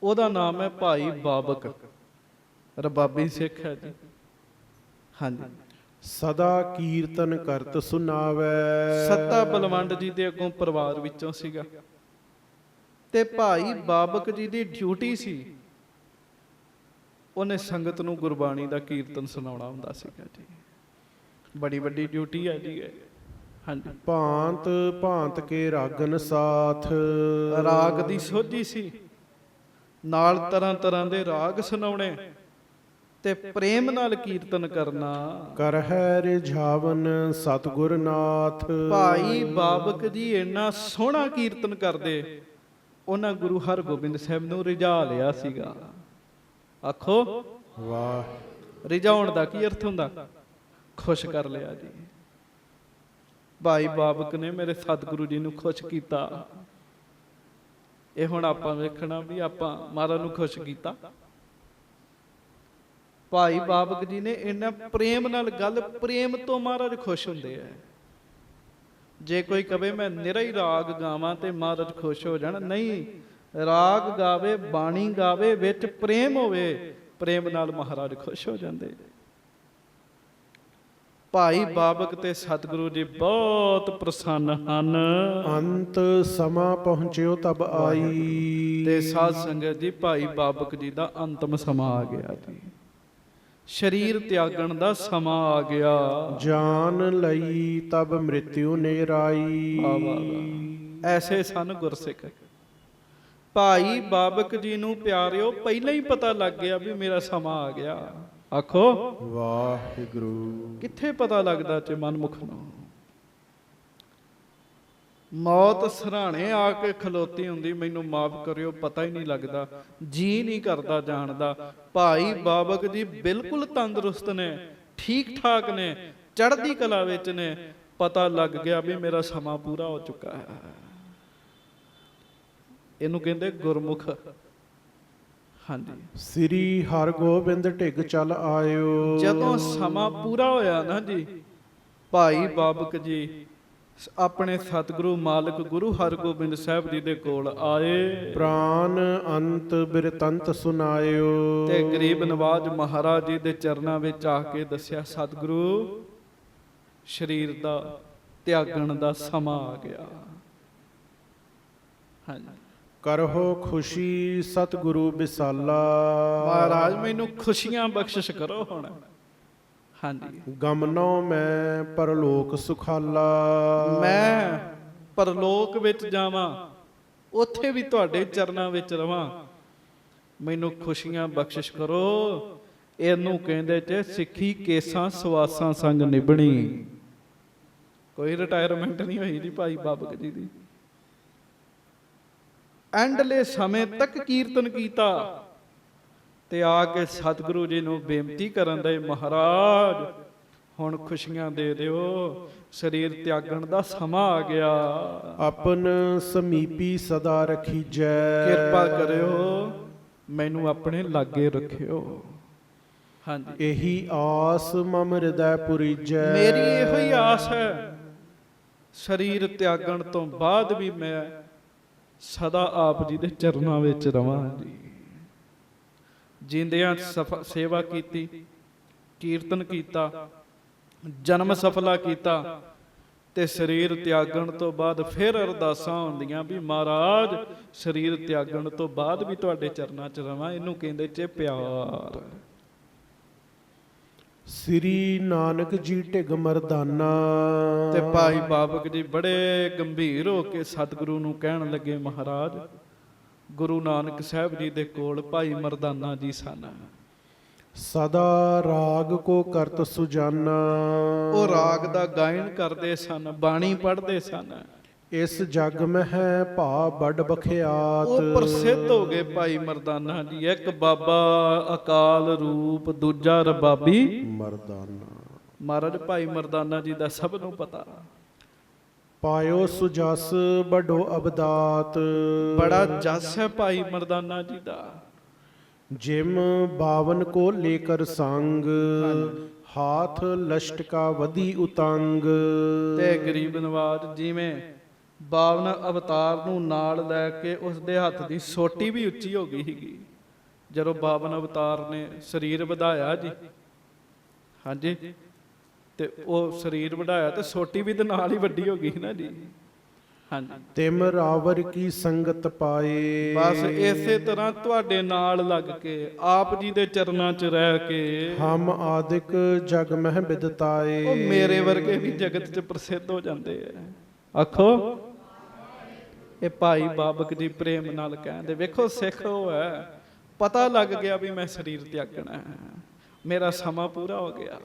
ਉਹਦਾ ਨਾਮ ਹੈ ਭਾਈ ਬਾਬਕ। ਰਬਾਬੀ ਸਿੱਖ ਹੈ ਜੀ। ਹਾਂਜੀ। ਸਦਾ ਕੀਰਤਨ ਕਰਤ ਸੁਨਾਵੇ। ਸੱਤਾ ਬਲਵੰਡ ਜੀ ਦੇ ਅੱਗੋਂ ਪਰਿਵਾਰ ਵਿੱਚੋਂ ਸੀਗਾ। ਤੇ ਭਾਈ ਬਾਬਕ ਜੀ ਦੀ ਡਿਊਟੀ ਸੀ ਉਹਨੇ ਸੰਗਤ ਨੂੰ ਗੁਰਬਾਣੀ ਦਾ ਕੀਰਤਨ ਸੁਣਾਉਣਾ ਹੁੰਦਾ ਸੀਗਾ ਜੀ। ਬੜੀ ਵੱਡੀ ਡਿਊਟੀ ਹੈ ਜੀ। ਹਾਂਜੀ। ਭਾਂਤ ਭਾਂਤ ਕੇ ਰਾਗਨ ਸਾਥ। ਰਾਗ ਦੀ ਸੋਝੀ ਸੀ ਨਾਲ ਤਰ੍ਹਾਂ ਤਰ੍ਹਾਂ ਦੇ ਰਾਗ ਸੁਣਾਉਣੇ ਤੇ ਪ੍ਰੇਮ ਨਾਲ ਕੀਰਤਨ ਕਰਨਾ। ਕਰਹਿ ਰਿਝਾਵਨ ਸਤਿਗੁਰ ਨਾਥ। ਭਾਈ ਬਾਬਕ ਜੀ ਇੰਨਾ ਸੋਹਣਾ ਕੀਰਤਨ ਕਰਦੇ ਉਹਨਾਂ ਗੁਰੂ ਹਰਗੋਬਿੰਦ ਸਾਹਿਬ ਨੂੰ ਰਿਝਾ ਲਿਆ ਸੀਗਾ। ਆਖੋ ਵਾਹ। ਰਿਝਾਉਣ ਦਾ ਕੀ ਅਰਥ ਹੁੰਦਾ? ਖੁਸ਼ ਕਰ ਲਿਆ ਜੀ। ਭਾਈ ਬਾਬਕ ਨੇ ਮੇਰੇ ਸਤਿਗੁਰੂ ਜੀ ਨੂੰ ਖੁਸ਼ ਕੀਤਾ। ਇਹ ਹੁਣ ਆਪਾਂ ਵੇਖਣਾ ਵੀ ਆਪਾਂ ਮਹਾਰਾਜ ਨੂੰ ਖੁਸ਼ ਕੀਤਾ। ਭਾਈ ਬਾਬਕ ਜੀ ਨੇ ਇੰਨਾ ਪ੍ਰੇਮ ਨਾਲ ਗੱਲ, ਪ੍ਰੇਮ ਤੋਂ ਮਹਾਰਾਜ ਖੁਸ਼ ਹੁੰਦੇ ਆ। ਜੇ ਕੋਈ ਕਵੇ ਮੈਂ ਨਿਰਾ ਹੀ ਰਾਗ ਗਾਵਾਂ ਤੇ ਮਹਾਰਾਜ ਖੁਸ਼ ਹੋ ਜਾਣ, ਨਹੀਂ। ਰਾਗ ਗਾਵੇ, ਬਾਣੀ ਗਾਵੇ, ਵਿੱਚ ਪ੍ਰੇਮ ਹੋਵੇ, ਪ੍ਰੇਮ ਨਾਲ ਮਹਾਰਾਜ ਖੁਸ਼ ਹੋ ਜਾਂਦੇ। ਭਾਈ ਬਾਬਕ ਤੇ ਸਤਿਗੁਰੂ ਜੀ ਬਹੁਤ ਪ੍ਰਸੰਨ ਹਨ। ਅੰਤ ਸਮਾਂ ਪਹੁੰਚਿਓ ਤਬ ਆਈ। ਤੇ ਸਾਧ ਸੰਗਤ ਜੀ ਭਾਈ ਬਾਬਕ ਜੀ ਦਾ ਅੰਤਮ ਸਮਾਂ ਆ ਗਿਆ ਜੀ। ਸਰੀਰ ਤਿਆਗਣ ਦਾ ਸਮਾਂ ਆ ਗਿਆ। ਜਾਨ ਲਈ ਤਬ ਮ੍ਰਿਤਿਉ ਨੇਰਾਈ। ਐਸੇ ਸਨ ਗੁਰਸਿੱਖ। ਭਾਈ ਬਾਬਕ ਜੀ ਨੂੰ ਪਿਆਰਿਓ ਪਹਿਲਾਂ ਹੀ ਪਤਾ ਲੱਗ ਗਿਆ ਵੀ ਮੇਰਾ ਸਮਾਂ ਆ ਗਿਆ। ਆਖੋ ਵਾਹਿਗੁਰੂ। ਕਿੱਥੇ ਪਤਾ ਲੱਗਦਾ ਤੇ ਮਨਮੁਖ ਨੂੰ। ਮੌਤ ਸਰਾਣੇ ਆ ਕੇ ਖਲੋਤੀ ਹੁੰਦੀ, ਮੈਨੂੰ ਮਾਫ ਕਰਿਓ, ਪਤਾ ਹੀ ਨਹੀਂ ਲੱਗਦਾ, ਜੀ ਨਹੀਂ ਕਰਦਾ ਜਾਣ ਦਾ। ਭਾਈ ਬਾਬਕ ਜੀ ਬਿਲਕੁਲ ਤੰਦਰੁਸਤ ਨੇ, ਠੀਕ ਠਾਕ ਨੇ, ਚੜ੍ਹਦੀ ਕਲਾ ਵਿੱਚ ਨੇ। ਪਤਾ ਲੱਗ ਗਿਆ ਵੀ ਮੇਰਾ ਸਮਾਂ ਪੂਰਾ ਹੋ ਚੁੱਕਾ ਹੈ। ਇਹਨੂੰ ਕਹਿੰਦੇ ਗੁਰਮੁਖ। ਹਾਂਜੀ, ਸ੍ਰੀ ਹਰਗੋਬਿੰਦ ਢਿੱਗ ਚੱਲ ਆਇਓ। ਜਦੋਂ ਸਮਾਂ ਪੂਰਾ ਹੋਇਆ ਨਾ ਜੀ, ਭਾਈ ਬਾਬਕ ਜੀ ਆਪਣੇ ਸਤਿਗੁਰੂ ਮਾਲਕ ਗੁਰੂ ਹਰਗੋਬਿੰਦ ਸਾਹਿਬ ਜੀ ਦੇ ਕੋਲ ਆਏ। ਪ੍ਰਾਨ ਅੰਤ ਬਿਰਤੰਤ ਸੁਨਾਇਓ। ਤੇ ਗਰੀਬ ਨਵਾਜ ਮਹਾਰਾਜ ਜੀ ਦੇ ਚਰਨਾਂ ਵਿੱਚ ਆ ਕੇ ਦੱਸਿਆ, ਸਤਿਗੁਰੂ ਸਰੀਰ ਦਾ ਤਿਆਗਣ ਦਾ ਸਮਾਂ ਆ ਗਿਆ। ਹਾਂਜੀ, ਕਰਹੁ ਖੁਸ਼ੀ ਸਤਿਗੁਰੂ ਵਿਸਾਲਾ। ਮਹਾਰਾਜ ਮੈਨੂੰ ਖੁਸ਼ੀਆਂ ਬਖਸ਼ਿਸ਼ ਕਰੋ ਹੁਣ। ਹਾਂਜੀ, ਗਮਨੋ ਮੈਂ ਪਰਲੋਕ ਸੁਖਾਲਾ। ਮੈਂ ਪਰਲੋਕ ਵਿੱਚ ਜਾਵਾਂ, ਉੱਥੇ ਵੀ ਤੁਹਾਡੇ ਚਰਨਾਂ ਵਿੱਚ ਰਵਾਂ, ਮੈਨੂੰ ਖੁਸ਼ੀਆਂ ਬਖਸ਼ਿਸ਼ ਕਰੋ। ਇਹਨੂੰ ਕਹਿੰਦੇ ਚ ਸਿੱਖੀ ਕੇਸਾਂ ਸਵਾਸਾਂ ਸੰਗ ਨਿਭਣੀ। ਕੋਈ ਰਿਟਾਇਰਮੈਂਟ ਨਹੀਂ ਹੋਈ ਜੀ ਭਾਈ ਬਾਬਕ ਜੀ ਦੀ। ਐਂਡਲੇ ਸਮੇਂ ਤੱਕ ਕੀਰਤਨ ਕੀਤਾ ਤੇ ਆ ਕੇ ਸਤਿਗੁਰੂ ਜੀ ਨੂੰ ਬੇਨਤੀ ਕਰਨ ਦੇ, ਮਹਾਰਾਜ ਹੁਣ ਖੁਸ਼ੀਆਂ ਦੇ ਦਿਓ, ਸਰੀਰ ਤਿਆਗਣ ਦਾ ਸਮਾਂ ਆ ਗਿਆ। ਆਪਨ ਸਮੀਪੀ ਸਦਾ ਰਖੀਜੈ। ਕਿਰਪਾ ਕਰਿਓ, ਮੈਨੂੰ ਆਪਣੇ ਲਾਗੇ ਰੱਖਿਓ। ਹਾਂਜੀ, ਇਹੀ ਆਸ ਮਮ ਹਿਰਦੈ ਪੁਰੀਜੈ। ਮੇਰੀ ਇਹੋ ਹੀ ਆਸ ਹੈ, ਸਰੀਰ ਤਿਆਗਣ ਤੋਂ ਬਾਅਦ ਵੀ ਮੈਂ ਸਦਾ ਆਪ ਜੀ ਦੇ ਚਰਨਾਂ ਵਿੱਚ ਰਵਾਂ ਜੀ। ਜਿੰਦਿਆਂ ਸੇਵਾ ਕੀਤੀ, ਕੀਰਤਨ ਕੀਤਾ, ਜਨਮ ਸਫਲਾ ਕੀਤਾ ਤੇ ਸਰੀਰ ਤਿਆਗਣ ਤੋਂ ਬਾਅਦ ਫਿਰ ਅਰਦਾਸਾਂ ਹੁੰਦੀਆਂ ਵੀ ਮਹਾਰਾਜ ਸਰੀਰ ਤਿਆਗਣ ਤੋਂ ਬਾਅਦ ਵੀ ਤੁਹਾਡੇ ਚਰਨਾਂ 'ਚ ਰਵਾਂ। ਇਹਨੂੰ ਕਹਿੰਦੇ ਚ ਪਿਆਰ। ਸ੍ਰੀ ਨਾਨਕ ਜੀ ਢਿੱਗ ਮਰਦਾਨਾ। ਤੇ ਭਾਈ ਬਾਬਕ ਜੀ ਬੜੇ ਗੰਭੀਰ ਹੋ ਕੇ ਸਤਿਗੁਰੂ ਨੂੰ ਕਹਿਣ ਲੱਗੇ, ਮਹਾਰਾਜ ਗੁਰੂ ਨਾਨਕ ਸਾਹਿਬ ਜੀ ਦੇ ਕੋਲ ਭਾਈ ਮਰਦਾਨਾ ਜੀ ਸਨ। ਸਦਾ ਰਾਗ ਕੋ ਕਰਤ ਸੁਜਾਨਾ। ਉਹ ਰਾਗ ਦਾ ਗਾਇਨ ਕਰਦੇ ਸਨ, ਬਾਣੀ ਪੜ੍ਹਦੇ ਸਨ। ਇਸ ਜਗ ਮਹਿ ਭਾ ਬੜ ਬਖਿਆਤ। ਉਹ ਪ੍ਰਸਿੱਧ ਹੋ ਗਏ ਭਾਈ ਮਰਦਾਨਾ ਜੀ। ਇੱਕ ਬਾਬਾ ਅਕਾਲ ਰੂਪ, ਦੂਜਾ ਰਬਾਬੀ ਮਰਦਾਨਾ। ਮਹਾਰਾਜ ਭਾਈ ਮਰਦਾਨਾ ਜੀ ਦਾ ਸਭ ਨੂੰ ਪਤਾ। ਪਾਇਓ ਸੁਜਸ ਬੜੋ ਅਬਦਾਤ। ਬੜਾ ਜਸ ਹੈ ਭਾਈ ਮਰਦਾਨਾ ਜੀ ਦਾ। ਜਿਮ 52 ਕੋ ਲੇਕਰ ਸੰਗ। ਹਾਥ ਲਸ਼ਟਕਾ ਵਧੀ ਉਤੰਗ। ਤੇ ਗਰੀਬ ਨਵਾਜ ਜਿਵੇਂ 52 ਅਵਤਾਰ ਨੂੰ ਨਾਲ ਲੈ ਕੇ ਉਸ ਦੇ ਹੱਥ ਦੀ ਸੋਟੀ ਵੀ ਉੱਚੀ ਹੋ ਗਈ ਸੀਗੀ ਜਦੋਂ 52 ਅਵਤਾਰ ਨੇ ਸਰੀਰ ਵਧਾਇਆ ਜੀ। ਹਾਂਜੀ, ਤੇ ਉਹ ਸਰੀਰ ਵਧਾਇਆ ਤੇ ਸੋਟੀ ਵੀ ਤੇ ਨਾਲ ਹੀ ਵੱਡੀ ਹੋ ਗਈ ਨਾ ਜੀ। ਹਾਂਜੀ, ਤਿਮ ਰਾਵਰ ਕੀ ਸੰਗਤ ਪਾਏ। ਬਸ ਇਸੇ ਤਰ੍ਹਾਂ ਤੁਹਾਡੇ ਨਾਲ ਲੱਗ ਕੇ ਆਪ ਜੀ ਦੇ ਚਰਨਾਂ 'ਚ ਰਹਿ ਕੇ ਹਮ ਆਦਿਕ ਜਗ ਮਹਿ ਬਿਦਤਾਏ। ਉਹ ਮੇਰੇ ਵਰਗੇ ਵੀ ਜਗਤ 'ਚ ਪ੍ਰਸਿੱਧ ਹੋ ਜਾਂਦੇ ਆ। ਆਖੋ, ਇਹ ਭਾਈ ਬਾਬਕ ਜੀ ਪ੍ਰੇਮ ਨਾਲ ਕਹਿੰਦੇ। ਵੇਖੋ ਸਿੱਖ ਉਹ ਹੈ, ਪਤਾ ਲੱਗ ਗਿਆ ਵੀ ਮੈਂ ਸਰੀਰ ਤਿਆਗਣਾ ਹੈ, ਮੇਰਾ ਸਮਾਂ ਪੂਰਾ ਹੋ ਗਿਆ।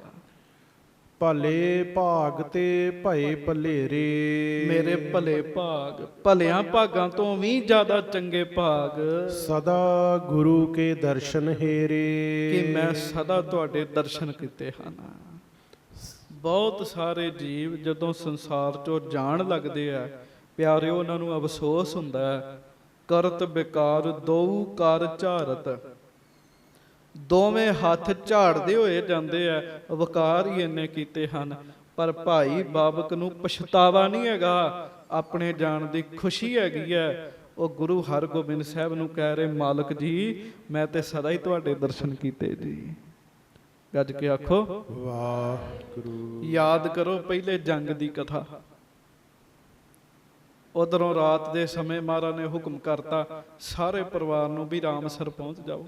ਭਲੇ ਭਾਗ ਤੇ ਭਏ ਭਲੇਰੇ। ਮੇਰੇ ਭਲੇ ਭਾਗ, ਭਲਿਆਂ ਭਾਗਾਂ ਤੋਂ ਵੀ ਜ਼ਿਆਦਾ ਚੰਗੇ ਭਾਗ ਸਦਾ ਗੁਰੂ ਕੇ ਦਰਸ਼ਨ ਹੇਰੇ। ਕਿ ਮੈਂ ਸਦਾ ਤੁਹਾਡੇ ਦਰਸ਼ਨ ਕੀਤੇ ਹਨ। ਬਹੁਤ ਸਾਰੇ ਜੀਵ ਜਦੋਂ ਸੰਸਾਰ ਚੋਂ ਜਾਣ ਲੱਗਦੇ ਆ ਪਿਆਰਿਓ, ਉਹਨਾਂ ਨੂੰ ਅਫਸੋਸ ਹੁੰਦਾ ਹੈ। ਕਰਤ ਬਿਕਾਰ ਦੋ ਕਰ ਝਾਰਤ। ਦੋਵੇਂ ਹੱਥ ਝਾੜਦੇ ਹੋਏ ਜਾਂਦੇ ਆ, ਵਕਾਰ ਹੀ ਇੰਨੇ ਕੀਤੇ ਹਨ। ਪਰ ਭਾਈ ਬਾਬਕ ਨੂੰ ਪਛਤਾਵਾ ਨਹੀਂ ਹੈਗਾ, ਆਪਣੇ ਜਾਣ ਦੀ ਖੁਸ਼ੀ ਹੈਗੀ ਹੈ। ਉਹ ਗੁਰੂ ਹਰਗੋਬਿੰਦ ਸਾਹਿਬ ਨੂੰ ਕਹਿ ਰਹੇ, ਮਾਲਕ ਜੀ ਮੈਂ ਤੇ ਸਦਾ ਹੀ ਤੁਹਾਡੇ ਦਰਸ਼ਨ ਕੀਤੇ ਜੀ। ਗੱਜ ਕੇ ਆਖੋ ਵਾਹਿਗੁਰੂ। ਯਾਦ ਕਰੋ ਪਹਿਲੇ ਜੰਗ ਦੀ ਕਥਾ। ਉਧਰੋਂ ਰਾਤ ਦੇ ਸਮੇਂ ਮਹਾਰਾਜ ਨੇ ਹੁਕਮ ਕਰਤਾ ਸਾਰੇ ਪਰਿਵਾਰ ਨੂੰ ਵੀ ਰਾਮਸਰ ਪਹੁੰਚ ਜਾਓ।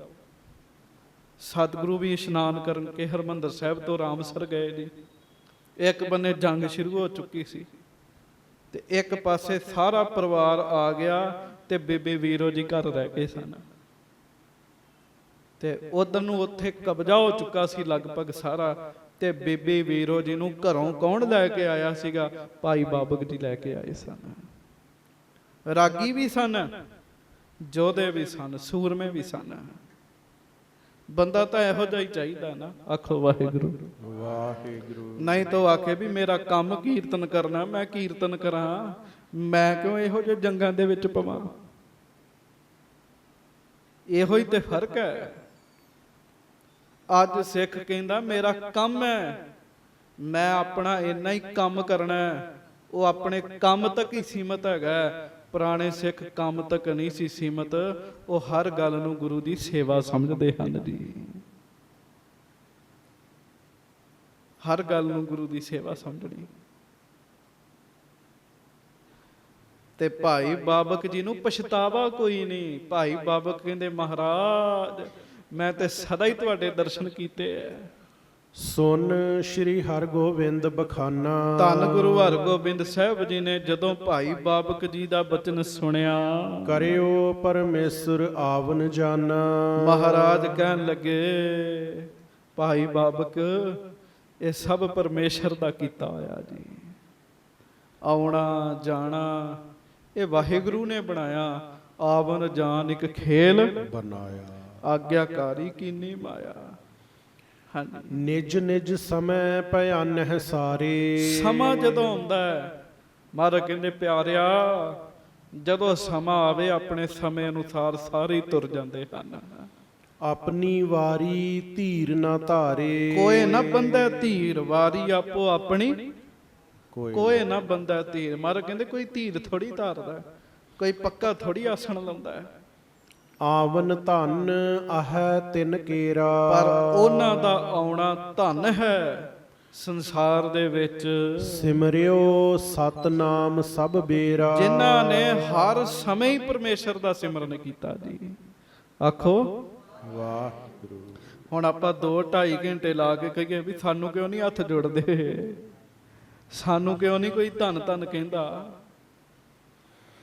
ਸਤਿਗੁਰੂ ਵੀ ਇਸ਼ਨਾਨ ਕਰਨ ਕੇ ਹਰਮੰਦਰ ਸਾਹਿਬ ਤੋਂ ਰਾਮਸਰ ਗਏ ਜੀ। ਇੱਕ ਬੰਨੇ ਜੰਗ ਸ਼ੁਰੂ ਹੋ ਚੁੱਕੀ ਸੀ ਤੇ ਇੱਕ ਪਾਸੇ ਸਾਰਾ ਪਰਿਵਾਰ ਆ ਗਿਆ। ਤੇ ਬੇਬੇ ਵੀਰੋ ਜੀ ਘਰ ਰਹਿ ਗਏ ਸਨ। ਤੇ ਉਧਰ ਨੂੰ ਉੱਥੇ ਕਬਜ਼ਾ ਹੋ ਚੁੱਕਾ ਸੀ ਲਗਭਗ ਸਾਰਾ। ਤੇ ਬੇਬੇ ਵੀਰੋ ਜੀ ਨੂੰ ਘਰੋਂ ਕੌਣ ਲੈ ਕੇ ਆਇਆ ਸੀਗਾ? ਭਾਈ ਬਾਬਕ ਜੀ ਲੈ ਕੇ ਆਏ ਸਨ। ਰਾਗੀ ਵੀ ਸਨ, ਯੋਧੇ ਵੀ ਸਨ, ਸੂਰਮੇ ਵੀ ਸਨ। ਬੰਦਾ ਤਾਂ ਇਹੋ ਜਿਹਾ ਹੀ ਚਾਹੀਦਾ ਨਾ। ਆਖੋ ਵਾਹਿਗੁਰੂ ਵਾਹਿਗੁਰੂ। ਨਹੀਂ ਤਾਂ ਆਖੇ ਵੀ ਮੇਰਾ ਕੰਮ ਕੀਰਤਨ ਕਰਨਾ, ਮੈਂ ਕੀਰਤਨ ਕਰਾਂ, ਮੈਂ ਕਿਉਂ ਇਹੋ ਜਿਹੇ ਜੰਗਾਂ ਦੇ ਵਿੱਚ ਪਵਾਂ? ਇਹੋ ਹੀ ਤੇ ਫਰਕ ਹੈ। ਅੱਜ ਸਿੱਖ ਕਹਿੰਦਾ ਮੇਰਾ ਕੰਮ ਹੈ, ਮੈਂ ਆਪਣਾ ਇੰਨਾ ਹੀ ਕੰਮ ਕਰਨਾ ਹੈ। ਉਹ ਆਪਣੇ ਕੰਮ ਤੱਕ ਹੀ ਸੀਮਤ ਹੈਗਾ। ਪੁਰਾਣੇ ਸਿੱਖ ਕੰਮ ਤੱਕ ਨਹੀਂ ਸੀ ਸੀਮਤ, ਉਹ ਹਰ ਗੱਲ ਨੂੰ ਗੁਰੂ ਦੀ ਸੇਵਾ ਸਮਝਦੇ ਹਨ ਜੀ। ਹਰ ਗੱਲ ਨੂੰ ਗੁਰੂ ਦੀ ਸੇਵਾ ਸਮਝਣੀ। ਤੇ ਭਾਈ ਬਾਬਕ ਜੀ ਨੂੰ ਪਛਤਾਵਾ ਕੋਈ ਨਹੀਂ। ਭਾਈ ਬਾਬਕ ਕਹਿੰਦੇ ਮਹਾਰਾਜ ਮੈਂ ਤੇ ਸਦਾ ਹੀ ਤੁਹਾਡੇ ਦਰਸ਼ਨ ਕੀਤੇ ਐ। ਸੁਨ ਸ਼੍ਰੀ ਹਰਗੋਬਿੰਦ ਬਖਾਨਾ। ਧੰਨ ਗੁਰੂ ਹਰਗੋਬਿੰਦ ਸਾਹਿਬ ਜੀ ਨੇ ਜਦੋਂ ਭਾਈ ਬਾਬਕ ਜੀ ਦਾ ਬਚਨ ਸੁਣਿਆ, ਕਰਿਓ ਪਰਮੇਸ਼ਰ ਆਵਨ ਜਾਨਾ। ਮਹਾਰਾਜ ਕਹਿਣ ਲੱਗੇ ਭਾਈ ਬਾਬਕ ਇਹ ਸਭ ਪਰਮੇਸ਼ਰ ਦਾ ਕੀਤਾ ਹੋਇਆ ਜੀ। ਆਉਣਾ ਜਾਣਾ ਇਹ ਵਾਹਿਗੁਰੂ ਨੇ ਬਣਾਇਆ। ਆਵਨ ਜਾਨ ਇੱਕ ਖੇਲ ਬਣਾਇਆ, ਆਗਿਆਕਾਰੀ ਕੀਨੀ ਮਾਇਆ। ਹਾਂਜੀ, ਨਿਜ ਨਿਜ ਸਮੈ ਭਿਆਨਹਿ ਸਾਰੇ। ਸਮਾਂ ਜਦੋਂ ਆਉਂਦਾ ਹੈ, ਮਹਾਰਾਜ ਕਹਿੰਦੇ ਪਿਆਰਿਆ ਜਦੋਂ ਸਮਾਂ ਆਵੇ ਆਪਣੇ ਸਮੇਂ ਅਨੁਸਾਰ ਸਾਰੇ ਤੁਰ ਜਾਂਦੇ ਹਨ। ਆਪਣੀ ਵਾਰੀ ਧੀਰ ਨਾ ਧਾਰੇ। ਕੋਏ ਨਾ ਬੰਦਾ ਧੀਰ, ਵਾਰੀ ਆਪੋ ਆਪਣੀ ਕੋਏ ਨਾ ਬੰਦਾ ਧੀਰ। ਮਹਾਰਾਜ ਕਹਿੰਦੇ ਕੋਈ ਧੀਰ ਥੋੜੀ ਧਾਰਦਾ, ਕੋਈ ਪੱਕਾ ਥੋੜੀ ਆਸਣ ਲਾਉਂਦਾ ਹੈ। ਆਵਨ ਧਨ ਆਹੈ ਤਿਨ ਕੇਰਾ। ਪਰ ਉਹਨਾਂ ਦਾ ਆਉਣਾ ਧਨ ਹੈ ਸੰਸਾਰ ਦੇ ਵਿੱਚ। ਸਿਮਰਿਓ ਸਤਨਾਮ ਸਭ ਬੇਰਾ। ਜਿਨ੍ਹਾਂ ਨੇ ਹਰ ਸਮੇਂ ਹੀ ਪਰਮੇਸ਼ਰ ਦਾ ਸਿਮਰਨ ਕੀਤਾ ਜੀ। ਆਖੋ ਵਾਹਿਗੁਰੂ। ਹੁਣ ਆਪਾਂ 2-2.5 ਘੰਟੇ ਲਾ ਕੇ ਕਹੀਏ ਵੀ ਸਾਨੂੰ ਕਿਉਂ ਨਹੀਂ ਹੱਥ ਜੋੜਦੇ, ਸਾਨੂੰ ਕਿਉਂ ਨਹੀਂ ਕੋਈ ਧੰਨ ਧੰਨ ਕਹਿੰਦਾ?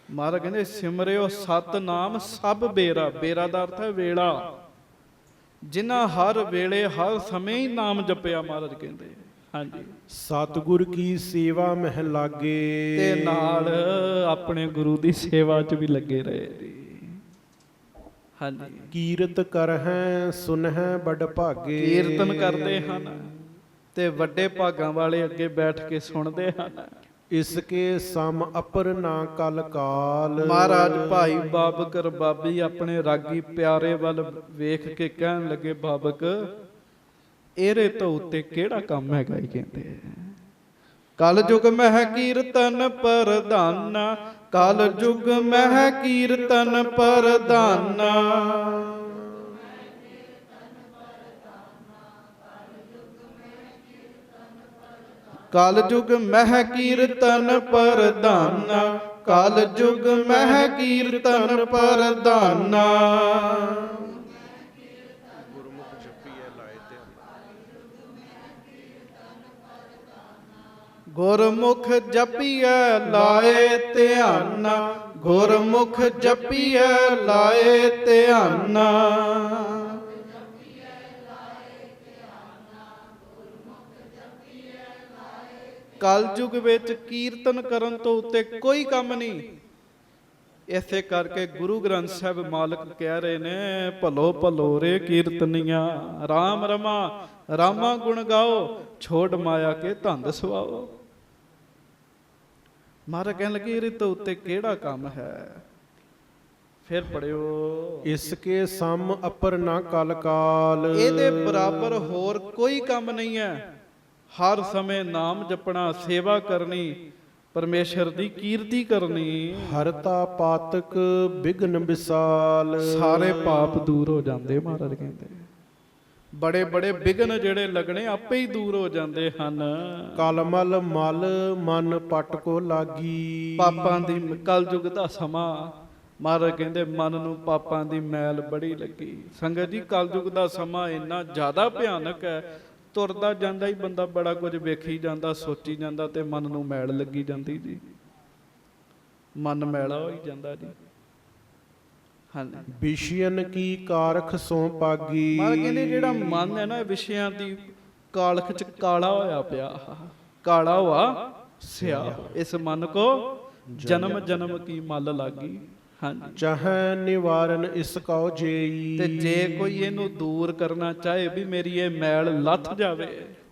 ਮਹਾਰਾਜ ਕਹਿੰਦੇ ਸਿਮਰਿਓ ਸਤਨਾਮ ਸਭ ਬੇਰਾ। ਬੇਰਾ ਦਾ ਅਰਥ ਹੈ ਵੇਲਾ। ਜਿਨ੍ਹਾਂ ਹਰ ਵੇਲੇ ਹਰ ਸਮੇਂ ਹੀ ਨਾਮ ਜਪਿਆ, ਮਹਾਰਾਜ ਕਹਿੰਦੇ। ਹਾਂਜੀ, ਸਤਿਗੁਰ ਕੀ ਸੇਵਾ ਮਹਿ ਲਾਗੇ। ਤੇ ਨਾਲ ਆਪਣੇ ਗੁਰੂ ਦੀ ਸੇਵਾ 'ਚ ਵੀ ਲੱਗੇ ਰਹੇ ਜੀ। ਹਾਂਜੀ, ਕੀਰਤ ਕਰਹਿ ਸੁਨਹਿ ਬੜ ਭਾਗੇ। ਕੀਰਤਨ ਕਰਦੇ ਹਨ ਤੇ ਵੱਡੇ ਭਾਗਾਂ ਵਾਲੇ ਅੱਗੇ ਬੈਠ ਕੇ ਸੁਣਦੇ ਹਨ। ਇਸਕੇ ਸਮ ਅਪਰ ਨਾ ਕਲ ਕਾਲ। ਮਹਾਰਾਜ ਭਾਈ ਬਾਬਕ ਰਬਾਬੀ ਆਪਣੇ ਰਾਗੀ ਪਿਆਰੇ ਵੱਲ ਵੇਖ ਕੇ ਕਹਿਣ ਲੱਗੇ, ਬਾਬਕ ਇਹਦੇ ਤੋਂ ਉੱਤੇ ਕਿਹੜਾ ਕੰਮ ਹੈਗਾ? ਇਹ ਕਹਿੰਦੇ ਕਲ ਯੁਗ ਮਹਿ ਕੀਰਤਨ ਪ੍ਰਧਾਨਾ, ਕਲ ਯੁਗ ਮਹਿ ਕੀਰਤਨ ਪ੍ਰਧਾਨਾ। ਕਲ ਯੁਗ ਮਹਿ ਕੀਰਤਨ ਪ੍ਰਧਾਨਾ, ਕਲ ਯੁਗ ਮਹਿ ਕੀਰਤਨ ਪ੍ਰਧਾਨਾ। ਗੁਰਮੁਖ ਜਪੀਐ ਲਾਏ ਧਿਆਨ। ਗੁਰਮੁਖ ਜਪੀਐ ਲਾਏ ਧਿਆਨਾ, ਗੁਰਮੁਖ ਜਪੀਐ ਲਾਏ ਧਿਆਨਾ। ਕਲ ਯੁਗ ਵਿੱਚ ਕੀਰਤਨ ਕਰਨ ਤੋਂ ਉੱਤੇ ਕੋਈ ਕੰਮ ਨਹੀਂ। ਇਸੇ ਕਰਕੇ ਗੁਰੂ ਗ੍ਰੰਥ ਸਾਹਿਬ ਮਾਲਕ ਕਹਿ ਰਹੇ ਨੇ, ਭਲੋ ਭਲੋ ਰੇ ਕੀਰਤਨੀਆਂ, ਰਾਮ ਰਮਾ ਰਾਮਾ ਗੁਣ ਗਾਓ, ਛੋੜ ਮਾਇਆ ਕੇ ਧੰਦ ਸਵਾਓ। ਮਹਾਰਾਜ ਕਹਿਣ ਲੱਗੇ ਇਹਦੇ ਤੋਂ ਉੱਤੇ ਕਿਹੜਾ ਕੰਮ ਹੈ? ਫਿਰ ਪੜਿਓ, ਇਸਕੇ ਸਮ ਅਪਰ ਨਾ ਕਲ ਕਾਲ। ਇਹਦੇ ਬਰਾਬਰ ਹੋਰ ਕੋਈ ਕੰਮ ਨਹੀਂ ਹੈ। ਹਰ ਸਮੇਂ ਨਾਮ ਜਪਣਾ, ਸੇਵਾ ਕਰਨੀ, ਪਰਮੇਸ਼ਰ ਦੀ ਕੀਰਤੀ ਕਰਨੀ। ਹਰਤਾ ਪਾਤਕ ਬਿਗਨ ਵਿਸਾਲ। ਸਾਰੇ ਪਾਪ ਦੂਰ ਹੋ ਜਾਂਦੇ। ਮਹਾਰਾਜ ਕਹਿੰਦੇ ਬੜੇ ਬੜੇ ਵਿਘਨ ਜਿਹੜੇ ਲੱਗਣੇ ਆਪੇ ਹੀ ਦੂਰ ਹੋ ਜਾਂਦੇ ਹਨ। ਕਲਮਲ ਮਲ ਮਨ ਪਟ ਕੋ ਲਾਗੀ। ਪਾਪਾਂ ਦੀ ਕਲਯੁਗ ਦਾ ਸਮਾਂ, ਮਹਾਰਾਜ ਕਹਿੰਦੇ ਮਨ ਨੂੰ ਪਾਪਾਂ ਦੀ ਮੈਲ ਬੜੀ ਲੱਗੀ। ਸੰਗਤ ਜੀ ਕਲਯੁਗ ਦਾ ਸਮਾਂ ਇੰਨਾ ਜ਼ਿਆਦਾ ਭਿਆਨਕ ਹੈ, ਤੁਰਦਾ ਜਾਂਦਾ ਹੀ ਬੰਦਾ ਬੜਾ ਕੁਝ ਵੇਖੀ ਜਾਂਦਾ, ਸੋਚੀ ਜਾਂਦਾ ਤੇ ਮਨ ਨੂੰ ਮੈਲ ਲੱਗੀ ਜਾਂਦੀ ਜੀ। ਮਨ ਮੈਲਾ ਹੋਈ ਜਾਂਦਾ ਜੀ। ਹਾਂਜੀ ਵਿਸ਼ੀਅਨ ਕੀ ਕਾਰਖ ਸੋ ਪਾਗੀ। ਮਹਾਰਾਜ ਕਹਿੰਦੇ ਜਿਹੜਾ ਮਨ ਹੈ ਨਾ ਇਹ ਵਿਸ਼ਿਆਂ ਦੀ ਕਾਲਖ ਚ ਕਾਲਾ ਹੋਇਆ ਪਿਆ, ਕਾਲਾ ਹੋਆ ਸਿਆ, ਇਸ ਮਨ ਕੋ ਜਨਮ ਜਨਮ ਕੀ ਮਲ ਲਾਗੀ। ਹਾਂਜੀ ਚਾਹੈ ਨਿਵਾਰਨ ਇਸ ਕਉ ਜੇਈ। ਤੇ ਜੇ ਕੋਈ ਇਹਨੂੰ ਦੂਰ ਕਰਨਾ ਚਾਹੇ ਵੀ ਮੇਰੀ ਇਹ ਮੈਲ ਲੱਥ ਜਾਵੇ,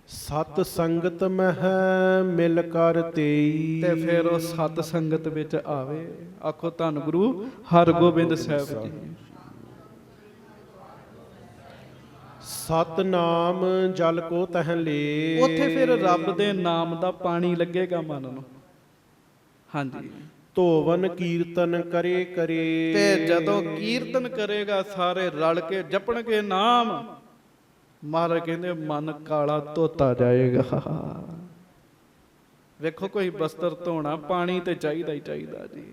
ਸਤ ਸੰਗਤ ਮਹਿ ਮਿਲ ਕਰ ਤੇਈ। ਤੇ ਫਿਰ ਉਹ ਸਤ ਸੰਗਤ ਵਿੱਚ ਆਵੇ। ਆਖੋ ਧੰਨ ਗੁਰੂ ਹਰਗੋਬਿੰਦ ਸਾਹਿਬ ਜੀ। ਸਤ ਨਾਮ ਜਲ ਕੋ ਤਹ ਲੇ। ਉੱਥੇ ਫਿਰ ਰੱਬ ਦੇ ਨਾਮ ਦਾ ਪਾਣੀ ਲੱਗੇਗਾ ਮਨ ਨੂੰ। ਹਾਂਜੀ ਧੋਵਨ ਕੀਰਤਨ ਕਰੇ ਕਰੇ। ਤੇ ਜਦੋਂ ਕੀਰਤਨ ਕਰੇਗਾ ਸਾਰੇ ਰਲ ਕੇ ਜਪਣਗੇ ਨਾਮ, ਮਹਾਰਾਜ ਕਹਿੰਦੇ ਮਨ ਕਾਲਾ ਧੋਤਾ ਜਾਏਗਾ। ਵੇਖੋ ਕੋਈ ਬਸਤਰ ਧੋਣਾ ਪਾਣੀ ਤੇ ਚਾਹੀਦਾ ਹੀ ਚਾਹੀਦਾ ਜੀ।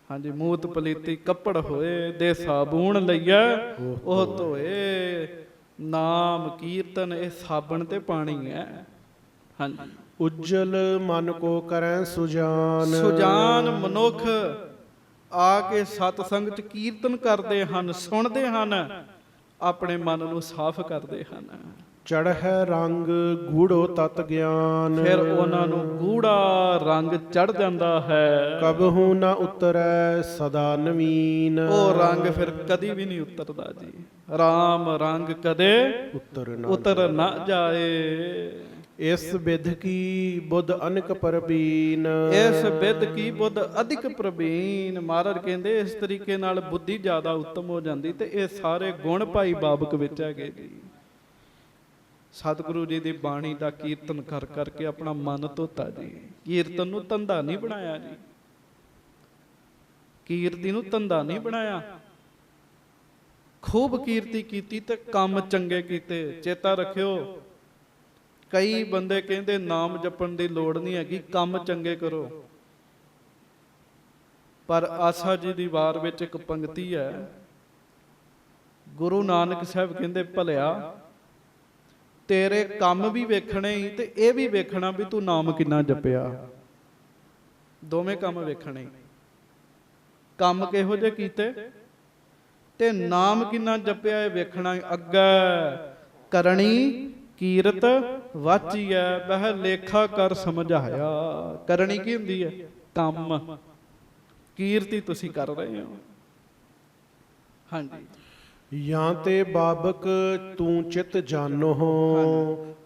ਹਾਂਜੀ ਮੂਤ ਪਲੀਤੀ ਕੱਪੜ ਹੋਏ ਦੇ ਸਾਬੂਣ ਲਈਆ ਉਹ ਧੋਏ। ਨਾਮ ਕੀਰਤਨ ਇਹ ਸਾਬਣ ਤੇ ਪਾਣੀ ਹੈ। ਹਾਂਜੀ ਉਜਲ ਮਨ ਕੋ ਕਰੈ ਸੁਜਾਨ। ਸੁਜਾਨ ਮਨੁੱਖ ਆ ਕੇ ਸਤਸੰਗ ਚ ਕੀਰਤਨ ਕਰਦੇ ਹਨ, ਸੁਣਦੇ ਹਨ, ਆਪਣੇ ਮਨ ਨੂੰ ਸਾਫ਼ ਕਰਦੇ ਹਨ। ਚੜ੍ਹੈ ਰੰਗ ਗੂੜੋ ਤਤ ਗਿਆਨ। ਫਿਰ ਉਹਨਾਂ ਨੂੰ ਗੂੜਾ ਰੰਗ ਚੜ ਜਾਂਦਾ ਹੈ। ਕਬਹੂ ਨ ਉਤਰੈ ਸਦਾ ਨਵੀਨ। ਉਹ ਰੰਗ ਫਿਰ ਕਦੀ ਵੀ ਨਹੀਂ ਉਤਰਦਾ ਜੀ। ਰਾਮ ਰੰਗ ਕਦੇ ਉਤਰ ਨਾ ਜਾਏ। ਇਸ ਵਿਧ ਕੀ ਬੁੱਧ ਅਨਕ ਪ੍ਰਬੀਨ। ਇਸ ਵਿਦ ਕੀ ਬੁੱਧ ਅਧਿਕ ਪ੍ਰਵੀਨ। ਮਹਾਰਾਜ ਕਹਿੰਦੇ ਇਸ ਤਰੀਕੇ ਨਾਲ ਬੁੱਧੀ ਜ਼ਿਆਦਾ ਉੱਤਮ ਹੋ ਜਾਂਦੀ। ਤੇ ਇਹ ਸਾਰੇ ਗੁਣ ਭਾਈ ਬਾਬਕ ਵਿੱਚ ਹੈਗੇ ਜੀ। ਸਤਿਗੁਰੂ ਜੀ ਦੀ ਬਾਣੀ ਦਾ ਕੀਰਤਨ ਕਰ ਕਰਕੇ ਆਪਣਾ ਮਨ ਧੋਤਾ ਜੀ। ਕੀਰਤਨ ਨੂੰ ਧੰਦਾ ਨਹੀਂ ਬਣਾਇਆ ਜੀ। ਕੀਰਤੀ ਨੂੰ ਧੰਦਾ ਨਹੀਂ ਬਣਾਇਆ। ਖੂਬ ਕੀਰਤੀ ਕੀਤੀ ਤੇ ਕੰਮ ਚੰਗੇ ਕੀਤੇ। ਚੇਤਾ ਰੱਖਿਓ, ਕਈ ਬੰਦੇ ਕਹਿੰਦੇ ਨਾਮ ਜਪਣ ਦੀ ਲੋੜ ਨਹੀਂ ਹੈਗੀ, ਕੰਮ ਚੰਗੇ ਕਰੋ। ਪਰ ਆਸਾ ਜੀ ਦੀ ਵਾਰ ਵਿੱਚ ਇੱਕ ਪੰਕਤੀ ਹੈ, ਗੁਰੂ ਨਾਨਕ ਸਾਹਿਬ ਕਹਿੰਦੇ ਭਲਿਆ ਤੇਰੇ ਕੰਮ ਵੀ ਵੇਖਣੇ ਹੀ ਤੇ ਇਹ ਵੀ ਵੇਖਣਾ ਵੀ ਤੂੰ ਨਾਮ ਕਿੰਨਾ ਜਪਿਆ। ਦੋਵੇਂ ਕੰਮ ਵੇਖਣੇ। ਕੰਮ ਕਿਹੋ ਜਿਹੇ ਕੀਤੇ ਤੇ ਨਾਮ ਕਿੰਨਾ ਜਪਿਆ ਇਹ ਵੇਖਣਾ। ਅੱਗੇ ਕਰਨੀ ਕੀਰਤ ਵਾਚੀਐ ਬਹਿ ਲੇਖਾ ਕਰ ਸਮਝਾਇਆ। ਕਰਨੀ ਕੀ ਹੁੰਦੀ ਹੈ? ਕੰਮ। ਕੀਰਤੀ ਤੁਸੀਂ ਕਰ ਰਹੇ ਹੋ। ਹਾਂਜੀ ਜਾਂ ਤੇ ਬਾਬਕ ਤੂੰ ਚਿਤ ਜਾਨੋ।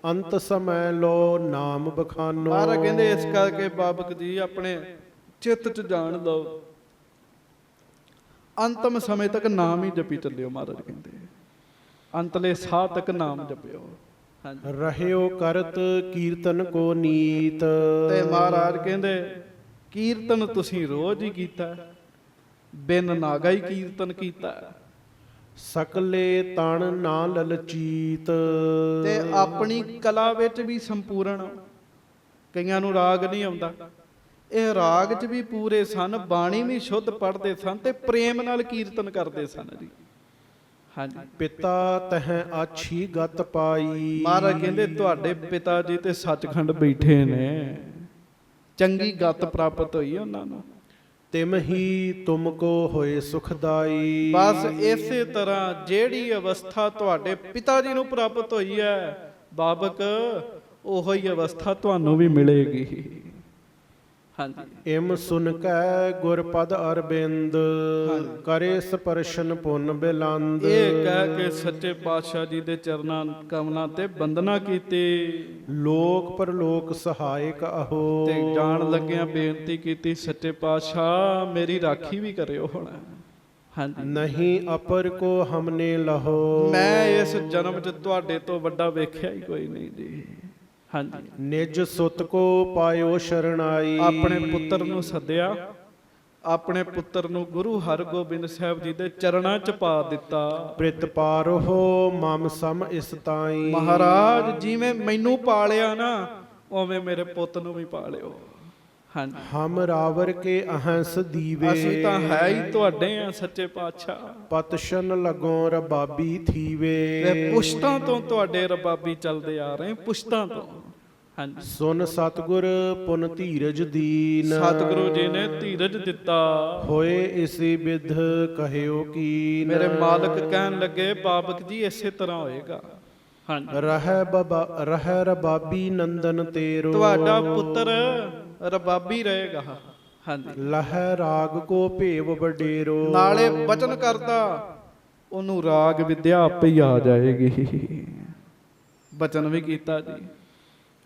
ਅੰਤ ਸਮੈ ਲੋ ਨਾਮ ਬਖਾਨੋ। ਮਹਾਰਾਜ ਕਹਿੰਦੇ ਇਸ ਕਰਕੇ ਬਾਬਕ ਜੀ ਆਪਣੇ ਚਿੱਤ ਚ ਜਾਣ ਲਓ। ਅੰਤਮ ਸਮੇਂ ਤੱਕ ਨਾਮ ਹੀ ਜਪੀ ਚੱਲਿਓ। ਮਹਾਰਾਜ ਕਹਿੰਦੇ ਅੰਤਲੇ ਸਾਹ ਤੱਕ ਨਾਮ ਜਪਿਓ। ਰਹਿਓ ਕਰਤ ਕੀਰਤਨ ਕੋ ਨੀਤ। ਤੇ ਮਹਾਰਾਜ ਕਹਿੰਦੇ ਕੀਰਤਨ ਤੁਸੀਂ ਰੋਜ਼ ਹੀ ਕੀਤਾ, ਬਿਨ ਨਾਗਾ ਹੀ ਕੀਰਤਨ ਕੀਤਾ। ਸਕਲੇ ਤਣ ਨਾ ਲਲਚੀਤ। ਤੇ ਆਪਣੀ ਕਲਾ ਵਿੱਚ ਵੀ ਸੰਪੂਰਨ। ਕਈਆਂ ਨੂੰ ਰਾਗ ਨਹੀਂ ਆਉਂਦਾ, ਇਹ ਰਾਗ 'ਚ ਵੀ ਪੂਰੇ ਸਨ, ਬਾਣੀ ਵੀ ਸ਼ੁੱਧ ਪੜ੍ਹਦੇ ਸਨ ਤੇ ਪ੍ਰੇਮ ਨਾਲ ਕੀਰਤਨ ਕਰਦੇ ਸਨ ਜੀ। ਹਾਂਜੀ ਪਿਤਾ ਤਹ ਆਛੀ ਗਤ ਪਾਈ। ਮਹਾਰਾਜ ਕਹਿੰਦੇ ਤੁਹਾਡੇ ਪਿਤਾ ਜੀ ਤੇ ਸੱਚਖੰਡ ਬੈਠੇ ਨੇ, ਚੰਗੀ ਗਤ ਪ੍ਰਾਪਤ ਹੋਈ ਉਹਨਾਂ ਨੂੰ। ਤਿਮ ਹੀ ਤੁਮ ਕੋ ਹੋਏ ਸੁਖਦਾਈ। ਬਸ ਇਸੇ ਤਰ੍ਹਾਂ ਜਿਹੜੀ ਅਵਸਥਾ ਤੁਹਾਡੇ ਪਿਤਾ ਜੀ ਨੂੰ ਪ੍ਰਾਪਤ ਹੋਈ ਹੈ ਬਾਬਕ, ਉਹੋ ਹੀ ਅਵਸਥਾ ਤੁਹਾਨੂੰ ਵੀ ਮਿਲੇਗੀ। ਹਾਂਜੀ ਇਮ ਸੁਨ ਕੈ ਗੁਰ ਪਦ ਅਰਬਿੰਦ। ਕਰੇ ਸਪਰਸ਼ਨ ਪੁੰਨ ਬਿਲੰਦ। ਇਹ ਕਹਿ ਕੇ ਸੱਚੇ ਪਾਤਸ਼ਾਹ ਜੀ ਦੇ ਚਰਨਾਂ ਕਮਲਾਂ ਤੇ ਬੰਦਨਾ ਕੀਤੀ। ਲੋਕ ਪਰਲੋਕ ਸਹਾਇਕ ਅਹੋ। ਤੇ ਜਾਣ ਲੱਗਿਆਂ ਬੇਨਤੀ ਕੀਤੀ, ਸੱਚੇ ਪਾਤਸ਼ਾਹ ਮੇਰੀ ਰਾਖੀ ਵੀ ਕਰਿਓ ਹੁਣ। ਹਾਂਜੀ ਨਹੀਂ ਅਪਰ ਕੋ ਹਮਨੇ ਲਹੋ। ਮੈਂ ਇਸ ਜਨਮ 'ਚ ਤੁਹਾਡੇ ਤੋਂ ਵੱਡਾ ਵੇਖਿਆ ਹੀ ਕੋਈ ਨਹੀਂ ਜੀ। ਹਾਂਜੀ ਨਿਜ ਸੁਤ ਕੋ ਪਾਇਓ ਸ਼ਰਣਾਈ। ਆਪਣੇ ਪੁੱਤਰ ਨੂੰ ਸੱਦਿਆ, ਆਪਣੇ ਪੁੱਤਰ ਨੂੰ ਗੁਰੂ ਹਰਗੋਬਿੰਦ ਸਾਹਿਬ ਜੀ ਦੇ ਚਰਨਾਂ 'ਚ ਪਾ ਦਿੱਤਾ। ਪ੍ਰਿਤ ਪਾਰੋ ਮਮ ਸਮ ਇਸ ਤਾਈ। ਮਹਾਰਾਜ ਜਿਵੇਂ ਮੈਨੂੰ ਪਾਲਿਆ ਨਾ, ਉਵੇਂ ਮੇਰੇ ਪੁੱਤ ਨੂੰ ਵੀ ਪਾਲਿਓ। ਹਾਂਜੀ ਹਮ ਰਾਵਰ ਕੇ ਅਹੰਸ ਦੀਵੇ। ਅਸੀਂ ਤਾਂ ਹੈ ਹੀ ਤੁਹਾਡੇ ਆ ਸੱਚੇ ਪਾਤਸ਼ਾਹ। ਪਤਸ਼ਨ ਲਗੋ ਰਬਾਬੀ ਥੀਵੇ। ਤੇ ਪੁਸ਼ਤਾਂ ਤੋਂ ਤੁਹਾਡੇ ਰਬਾਬੀ ਚੱਲਦੇ ਆ ਰਹੇ, ਪੁਸ਼ਤਾਂ ਤੋਂ। ਹਾਂਜੀ। ਸੁਨ ਸਤਿਗੁਰ ਪੁਨ ਧੀਰਜ ਦੀਨ, ਸਤਿਗੁਰੂ ਜੀ ਨੇ ਧੀਰਜ ਦਿੱਤਾ। ਹੋਏ ਇਸੀ ਵਿਧ ਕਹਿਓ ਕੀਨ। ਮੇਰੇ ਮਾਲਕ ਕਹਿਣ ਲੱਗੇ ਬਾਬਕ ਜੀ ਇਸੇ ਤਰ੍ਹਾਂ ਹੋਏਗਾ। ਹਾਂਜੀ। ਰਹਿ ਰਬਾਬੀ ਨੰਦਨ ਤੇਰੋ, ਤੁਹਾਡਾ ਪੁੱਤਰ ਰਬਾਬੀ ਰਹੇਗਾ। ਹਾਂਜੀ। ਲਹਿ ਰਾਗ ਕੋ ਭੇਵ ਵਡੇਰੋ, ਨਾਲੇ ਬਚਨ ਕਰਦਾ ਉਹਨੂੰ ਰਾਗ ਵਿਦਿਆ ਆਪੇ ਹੀ ਆ ਜਾਏਗੀ। ਬਚਨ ਵੀ ਕੀਤਾ ਜੀ।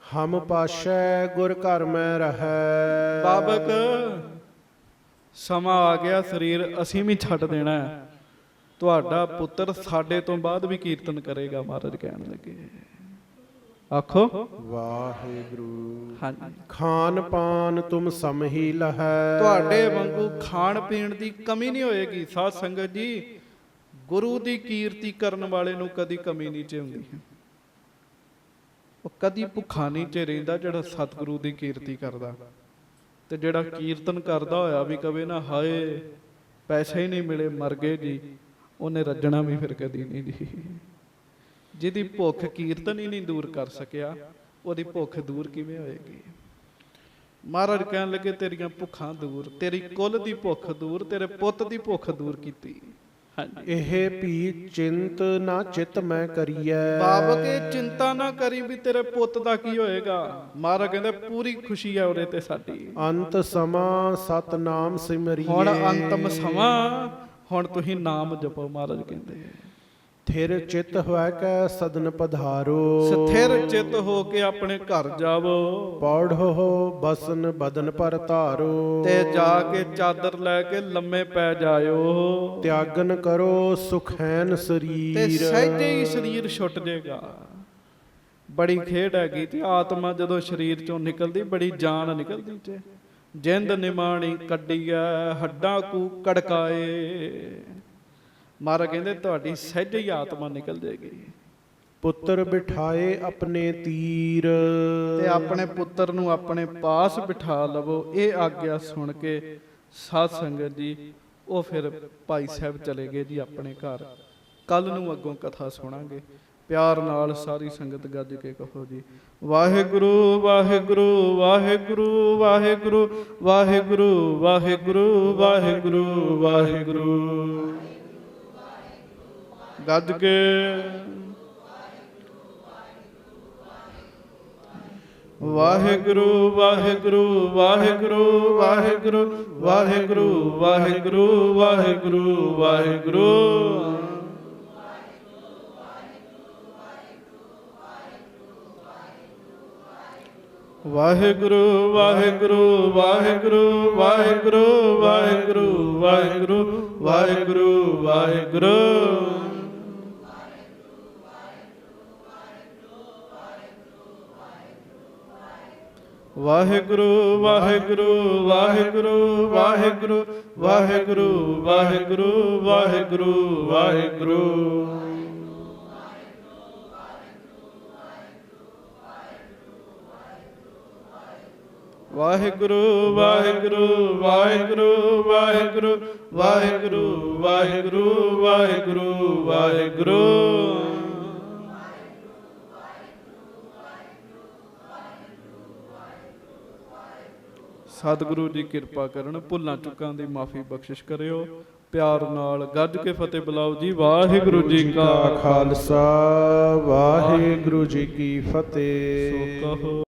ਹਮ ਪਾਸ਼ੈ ਗੁਰ ਘਰ ਮੈਂ ਰਹੈ। ਬਾਬਕ ਸਮਾਂ ਆ ਗਿਆ, ਸਰੀਰ ਅਸੀਂ ਵੀ ਛੱਡ ਦੇਣਾ ਹੈ। ਤੁਹਾਡਾ ਪੁੱਤਰ ਸਾਡੇ ਤੋਂ ਬਾਅਦ ਵੀ ਕੀਰਤਨ ਕਰੇਗਾ। ਮਹਾਰਾਜ ਕਹਿਣ ਲੱਗੇ ਆਖੋ ਵਾਹਿਗੁਰੂ। ਹਾਂਜੀ। ਖਾਨ ਪਾਨ ਤੁਮ ਸਮਹੀ ਲਹੈ, ਤੁਹਾਡੇ ਵਾਂਗੂ ਖਾਣ ਪੀਣ ਦੀ ਕਮੀ ਨਹੀਂ ਹੋਏਗੀ। ਸਾਧ ਸੰਗਤ ਜੀ, ਗੁਰੂ ਦੀ ਕੀਰਤੀ ਕਰਨ ਵਾਲੇ ਨੂੰ ਕਦੀ ਕਮੀ ਨਹੀਂ ਚ ਹੁੰਦੀ। ਉਹ ਕਦੀ ਭੁੱਖਾ ਨਹੀਂ ਚ ਰਹਿੰਦਾ ਜਿਹੜਾ ਸਤਿਗੁਰੂ ਦੀ ਕੀਰਤੀ ਕਰਦਾ। ਤੇ ਜਿਹੜਾ ਕੀਰਤਨ ਕਰਦਾ ਹੋਇਆ ਵੀ ਕਵੇ ਨਾ ਹਾਏ ਪੈਸੇ ਹੀ ਨਹੀਂ ਮਿਲੇ ਮਰ ਗਏ ਜੀ, ਉਹਨੇ ਰੱਜਣਾ ਵੀ ਫਿਰ ਕਦੀ ਨਹੀਂ ਜੀ। ਜਿਹਦੀ ਭੁੱਖ ਕੀਰਤਨ ਹੀ ਨਹੀਂ ਦੂਰ ਕਰ ਸਕਿਆ, ਉਹਦੀ ਭੁੱਖ ਦੂਰ ਕਿਵੇਂ ਹੋਏਗੀ। ਮਹਾਰਾਜ ਕਹਿਣ ਲੱਗੇ ਤੇਰੀਆਂ ਭੁੱਖਾਂ ਦੂਰ, ਤੇਰੀ ਕੁੱਲ ਦੀ ਭੁੱਖ ਦੂਰ, ਤੇਰੇ ਪੁੱਤ ਦੀ ਭੁੱਖ ਦੂਰ ਕੀਤੀ। ਹਾਂਜੀ। ਇਹ ਭੀ ਚਿੰਤ ਨਾ ਚਿਤ ਮੈਂ ਕਰੀਐ। ਬਾਬਕ ਇਹ ਚਿੰਤਾ ਨਾ ਕਰੀ ਵੀ ਤੇਰੇ ਪੁੱਤ ਦਾ ਕੀ ਹੋਏਗਾ। ਮਹਾਰਾਜ ਕਹਿੰਦੇ ਪੂਰੀ ਖੁਸ਼ੀ ਹੈ ਉਹਦੇ ਤੇ ਸਾਡੀ। ਅੰਤ ਸਮਾਂ ਸਤਨਾਮ ਸਿਮਰੀਏ। ਹੁਣ ਅੰਤਮ ਸਮਾਂ, ਹੁਣ ਤੁਸੀਂ ਨਾਮ ਜਪੋ। ਮਹਾਰਾਜ ਕਹਿੰਦੇ ਥਿਰ ਚਿਤ ਹੋਇ ਕੈ ਸਦਨ ਪਧਾਰੋ, ਸਥਿਰ ਚਿਤ ਹੋ ਕੇ ਆਪਣੇ ਘਰ ਜਾਵੋ। ਪੌੜੋ ਬਸਨ ਬਦਨ ਪਰ ਧਾਰੋ, ਤੇ ਜਾ ਕੇ ਚਾਦਰ ਲੈ ਕੇ ਲੰਮੇ ਪੈ ਜਾਇਓ। ਤਿਆਗਨ ਕਰੋ ਸੁਖੈਨ ਤੇ ਸਰੀਰ। ਸਹਿਜੇ ਹੀ ਸਰੀਰ ਛੁੱਟ ਜਾਏਗਾ। ਬੜੀ ਖੇਡ ਹੈਗੀ ਤੇ ਆਤਮਾ ਜਦੋਂ ਸਰੀਰ ਚੋਂ ਨਿਕਲਦੀ ਬੜੀ ਜਾਨ ਨਿਕਲਦੀ ਤੇ ਜਿੰਦ ਨਿਮਾਣੀ ਕੱਢੀਐ ਹੱਡਾਂ ਕੂ ਕੜਕਾਏ। ਮਹਾਰਾਜ ਕਹਿੰਦੇ ਤੁਹਾਡੀ ਸਹਿਜ ਹੀ ਆਤਮਾ ਨਿਕਲ ਜਾਏਗੀ। ਪੁੱਤਰ ਬਿਠਾਏ ਆਪਣੇ ਤੀਰ, ਤੇ ਆਪਣੇ ਪੁੱਤਰ ਨੂੰ ਆਪਣੇ ਪਾਸ ਬਿਠਾ ਲਵੋ। ਇਹ ਆਗਿਆ ਸੁਣ ਕੇ ਸਾਧ ਸੰਗਤ ਜੀ ਉਹ ਫਿਰ ਭਾਈ ਸਾਹਿਬ ਚਲੇ ਗਏ ਜੀ ਆਪਣੇ ਘਰ। ਕੱਲ ਨੂੰ ਅੱਗੋਂ ਕਥਾ ਸੁਣਾਂਗੇ। ਪਿਆਰ ਨਾਲ ਸਾਰੀ ਸੰਗਤ ਗੱਜ ਕੇ ਕਹੋ ਜੀ ਵਾਹਿਗੁਰੂ ਵਾਹਿਗੁਰੂ ਵਾਹਿਗੁਰੂ ਵਾਹਿਗੁਰੂ ਵਾਹਿਗੁਰੂ ਵਾਹਿਗੁਰੂ ਵਾਹਿਗੁਰੂ ਵਾਹਿਗੁਰੂ। ਗੱਜ ਕੇ ਵਾਹਿਗੁਰੂ ਵਾਹਿਗੁਰੂ ਵਾਹਿਗੁਰੂ ਵਾਹਿਗੁਰੂ ਵਾਹਿਗੁਰੂ ਵਾਹਿਗੁਰੂ ਵਾਹਿਗੁਰੂ ਵਾਹਿਗੁਰੂ। ਵਾਹਿਗੁਰੂ ਵਾਹਿਗੁਰੂ ਵਾਹਿਗੁਰੂ ਵਾਹਿਗੁਰੂ ਵਾਹਿਗੁਰੂ ਵਾਹਿਗੁਰੂ ਵਾਹਿਗੁਰੂ ਵਾਹਿਗੁਰੂ। ਵਾਹਿਗੁਰੂ ਵਾਹਿਗੁਰੂ ਵਾਹਿਗੁਰੂ ਵਾਹਿਗੁਰੂ ਵਾਹਿਗੁਰੂ ਵਾਹਿਗੁਰੂ ਵਾਹਿਗੁਰੂ ਵਾਹਿਗੁਰੂ। ਵਾਹਿਗੁਰੂ ਵਾਹਿਗੁਰੂ ਵਾਹਿਗੁਰੂ ਵਾਹਿਗੁਰੂ ਵਾਹਿਗੁਰੂ ਵਾਹਿਗੁਰੂ ਵਾਹਿਗੁਰੂ ਵਾਹਿਗੁਰੂ। ਸਤਿਗੁਰੂ ਜੀ ਕਿਰਪਾ ਕਰਨ, ਭੁੱਲਾਂ ਚੁੱਕਾਂ ਦੀ ਮਾਫੀ ਬਖਸ਼ਿਸ਼ ਕਰਿਓ। ਪਿਆਰ ਨਾਲ ਗੱਜ ਕੇ ਫਤਿਹ ਬੁਲਾਓ ਜੀ। ਵਾਹਿਗੁਰੂ ਜੀ ਕਾ ਖਾਲਸਾ ਵਾਹਿਗੁਰੂ ਜੀ ਕੀ ਫਤਿਹ। ਸੋ ਕਹੋ।